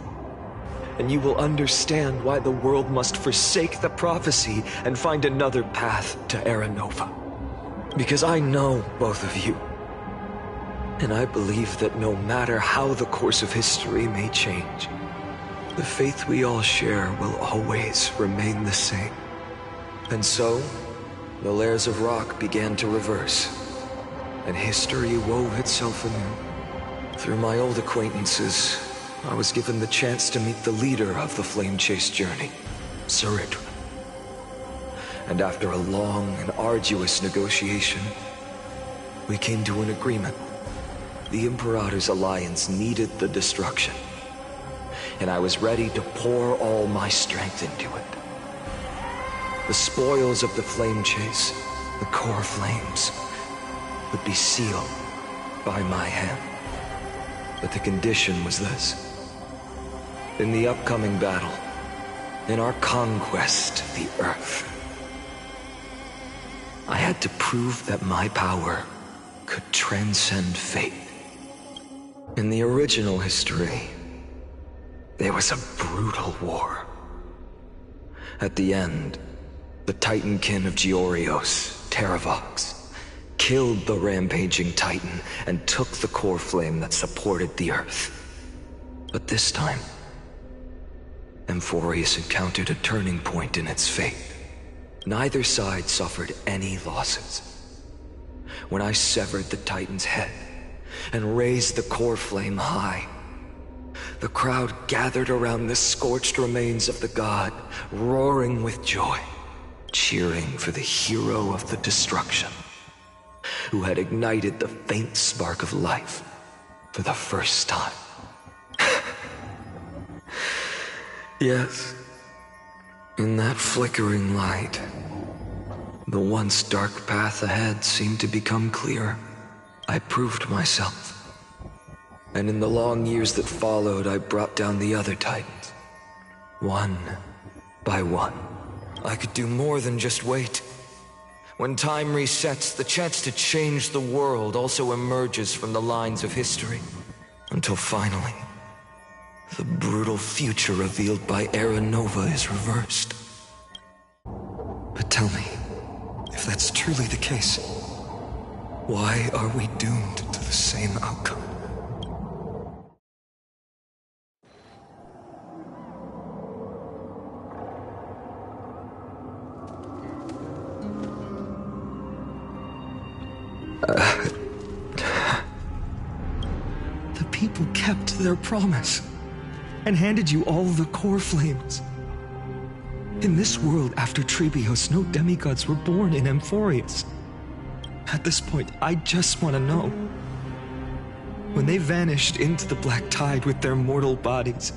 And you will understand why the world must forsake the prophecy and find another path to Era Nova. Because I know both of you. And I believe that no matter how the course of history may change, the faith we all share will always remain the same. And so, the layers of rock began to reverse, and history wove itself anew. Through my old acquaintances, I was given the chance to meet the leader of the Flame Chase journey, Saridra. And after a long and arduous negotiation, we came to an agreement. The Imperator's alliance needed the destruction, and I was ready to pour all my strength into it. The spoils of the Flame Chase, the core flames, would be sealed by my hand. But the condition was this. In the upcoming battle, in our conquest of the Earth, I had to prove that my power could transcend fate. In the original history, there was a brutal war. At the end, the Titankin of Georios, Terravox, killed the rampaging Titan and took the core flame that supported the Earth. But this time, Amphorius encountered a turning point in its fate. Neither side suffered any losses. When I severed the Titan's head and raised the core flame high, the crowd gathered around the scorched remains of the god, roaring with joy, cheering for the hero of the destruction, who had ignited the faint spark of life for the first time. Yes, in that flickering light, the once dark path ahead seemed to become clear. I proved myself. And in the long years that followed, I brought down the other Titans. One by one. I could do more than just wait. When time resets, the chance to change the world also emerges from the lines of history. Until finally, the brutal future revealed by Era Nova is reversed. But tell me, if that's truly the case, why are we doomed to the same outcome? The people kept their promise and handed you all the core flames. In this world after Trebios, no demigods were born in Amphorius. At this point, I just want to know. When they vanished into the black tide with their mortal bodies,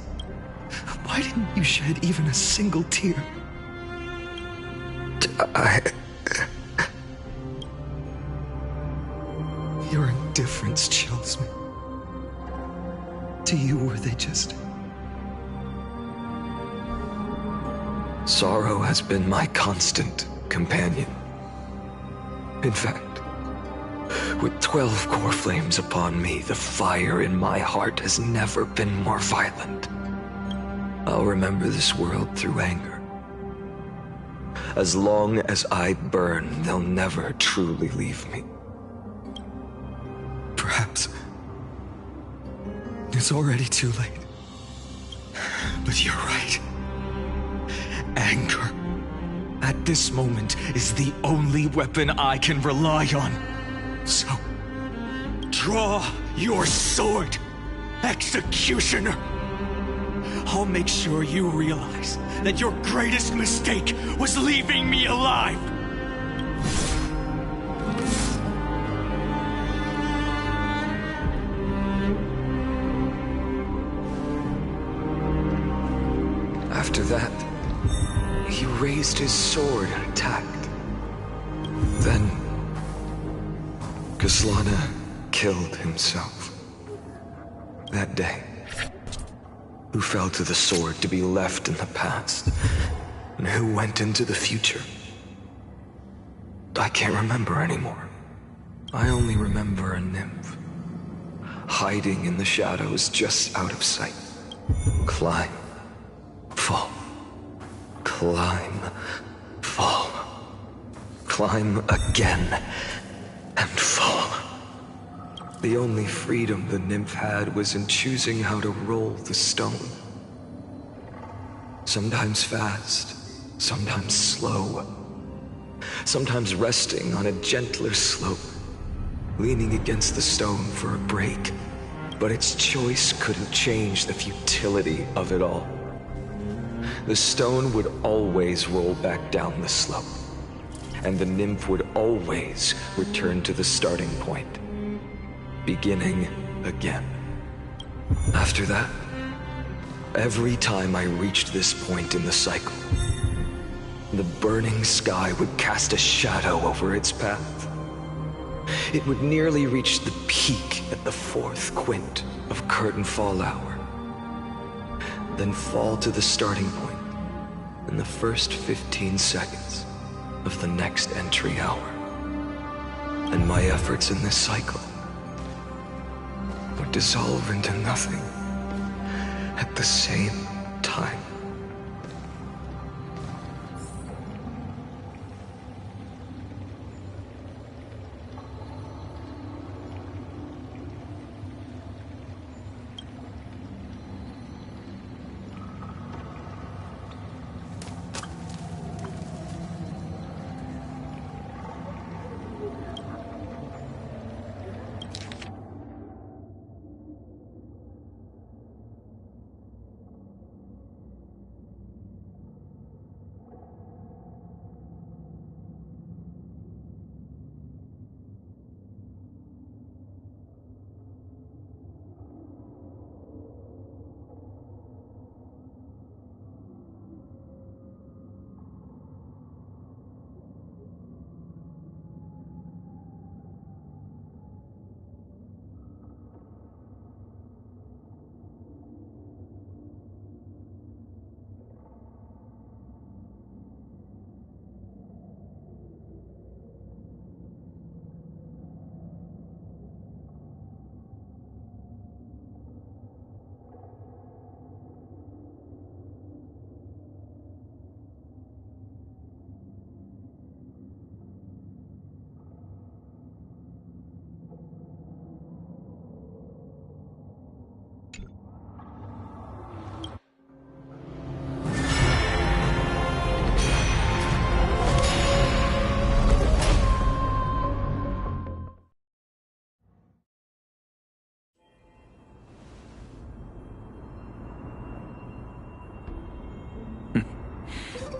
why didn't you shed even a single tear? Your indifference chills me. To you, were they just... Sorrow has been my constant companion. In fact, with 12 core flames upon me, the fire in my heart has never been more violent. I'll remember this world through anger. As long as I burn, they'll never truly leave me. Perhaps it's already too late. But you're right. Anger, at this moment, is the only weapon I can rely on. So, draw your sword, Executioner. I'll make sure you realize that your greatest mistake was leaving me alive. After that, he raised his sword and attacked. Then, Kaslana killed himself. That day, who fell to the sword to be left in the past, and who went into the future, I can't remember anymore. I only remember a nymph, hiding in the shadows just out of sight. Climb, fall. Climb, fall. Climb again, and fall. the only freedom the nymph had was in choosing how to roll the stone. Sometimes fast, sometimes slow. Sometimes resting on a gentler slope, leaning against the stone for a break. But its choice couldn't change the futility of it all. The stone would always roll back down the slope, and the nymph would always return to the starting point, beginning again. After that, every time I reached this point in the cycle, the burning sky would cast a shadow over its path. It would nearly reach the peak at the 4th quint of curtain fall hour, then fall to the starting point in the first 15 seconds of the next entry hour. And my efforts in this cycle would dissolve into nothing at the same time.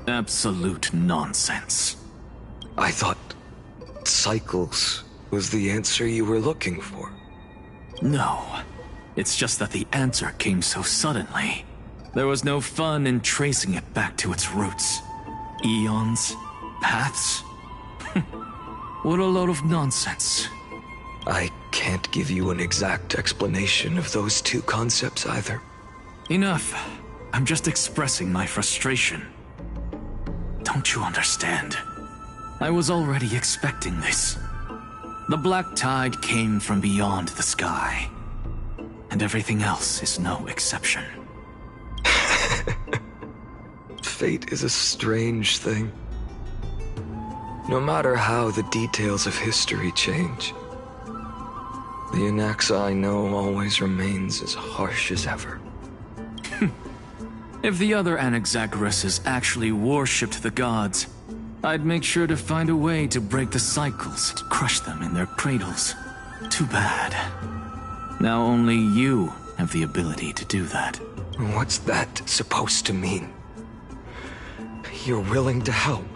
Absolute nonsense. I thought cycles was the answer you were looking for. No. It's just that the answer came so suddenly. There was no fun in tracing it back to its roots. Eons? Paths? What a load of nonsense. I can't give you an exact explanation of those two concepts either. Enough. I'm just expressing my frustration. Don't you understand? I was already expecting this. The black tide came from beyond the sky. And everything else is no exception. Fate is a strange thing. No matter how the details of history change, the Anaxa I know always remains as harsh as ever. If the other Anaxagoras actually worshipped the gods, I'd make sure to find a way to break the cycles and crush them in their cradles. Too bad. Now only you have the ability to do that. What's that supposed to mean? You're willing to help?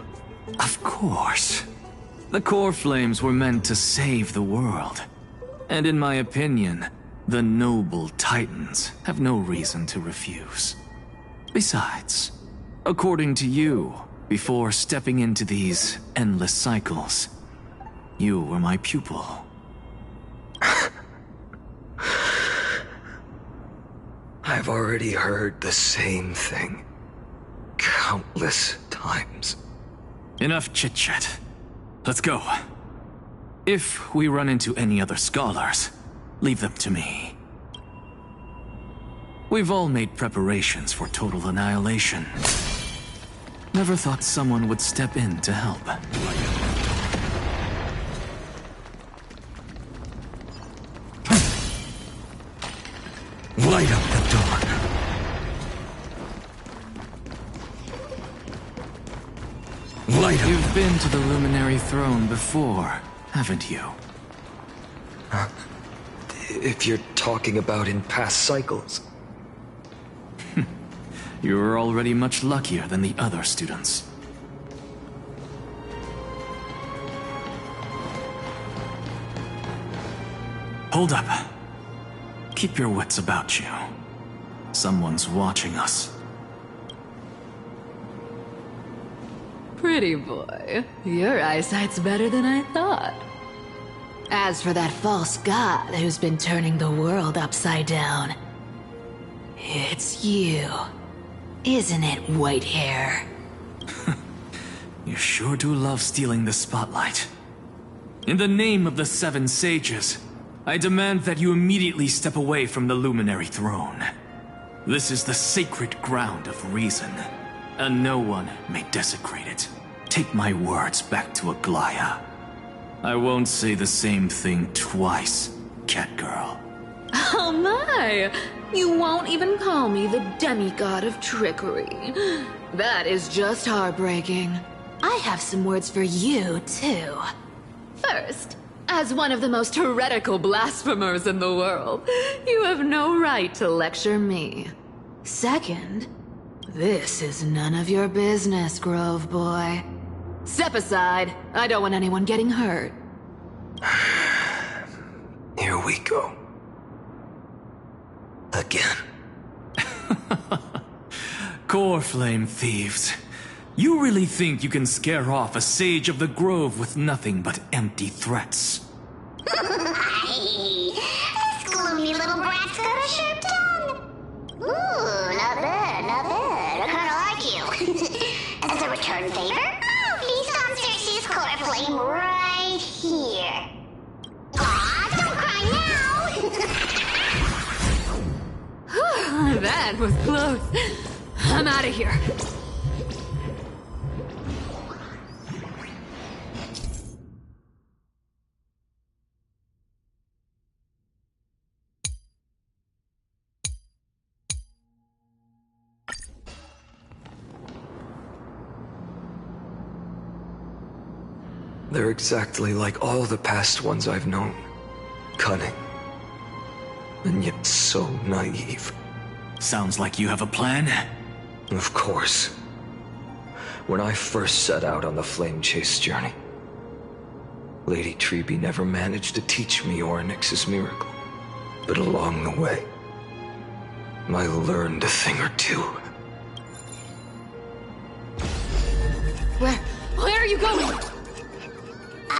Of course. The core flames were meant to save the world. And in my opinion, the noble Titans have no reason to refuse. Besides, according to you, before stepping into these endless cycles, you were my pupil. I've already heard the same thing countless times. Enough chit-chat. Let's go. If we run into any other scholars, leave them to me. We've all made preparations for total annihilation. Never thought someone would step in to help. Light up. You've been to the Luminary Throne before, haven't you? If you're talking about in past cycles. You're already much luckier than the other students. Hold up. Keep your wits about you. Someone's watching us. Pretty boy, your eyesight's better than I thought. As for that false god who's been turning the world upside down, it's you, isn't it, Whitehair? You sure do love stealing the spotlight. In the name of the Seven Sages, I demand that you immediately step away from the Luminary Throne. This is the sacred ground of reason, and no one may desecrate it. Take my words back to Aglaya. I won't say the same thing twice, Catgirl. Oh my! You won't even call me the demigod of trickery. That is just heartbreaking. I have some words for you, too. First, as one of the most heretical blasphemers in the world, you have no right to lecture me. Second, this is none of your business, Grove Boy. Step aside. I don't want anyone getting hurt. Here we go. Again. Core Flame thieves. You really think you can scare off a Sage of the Grove with nothing but empty threats? This gloomy little brat's got a sharp tongue. Ooh, not bad, not bad. I kinda like you. As a return favor, please come search this Core Flame right here. Aw, don't cry now! That was close. I'm out of here. They're exactly like all the past ones I've known. Cunning. And yet so naive. Sounds like you have a plan? Of course. When I first set out on the Flame Chase journey, Lady Treby never managed to teach me Orynyx's miracle. But along the way, I learned a thing or two. Where are you going?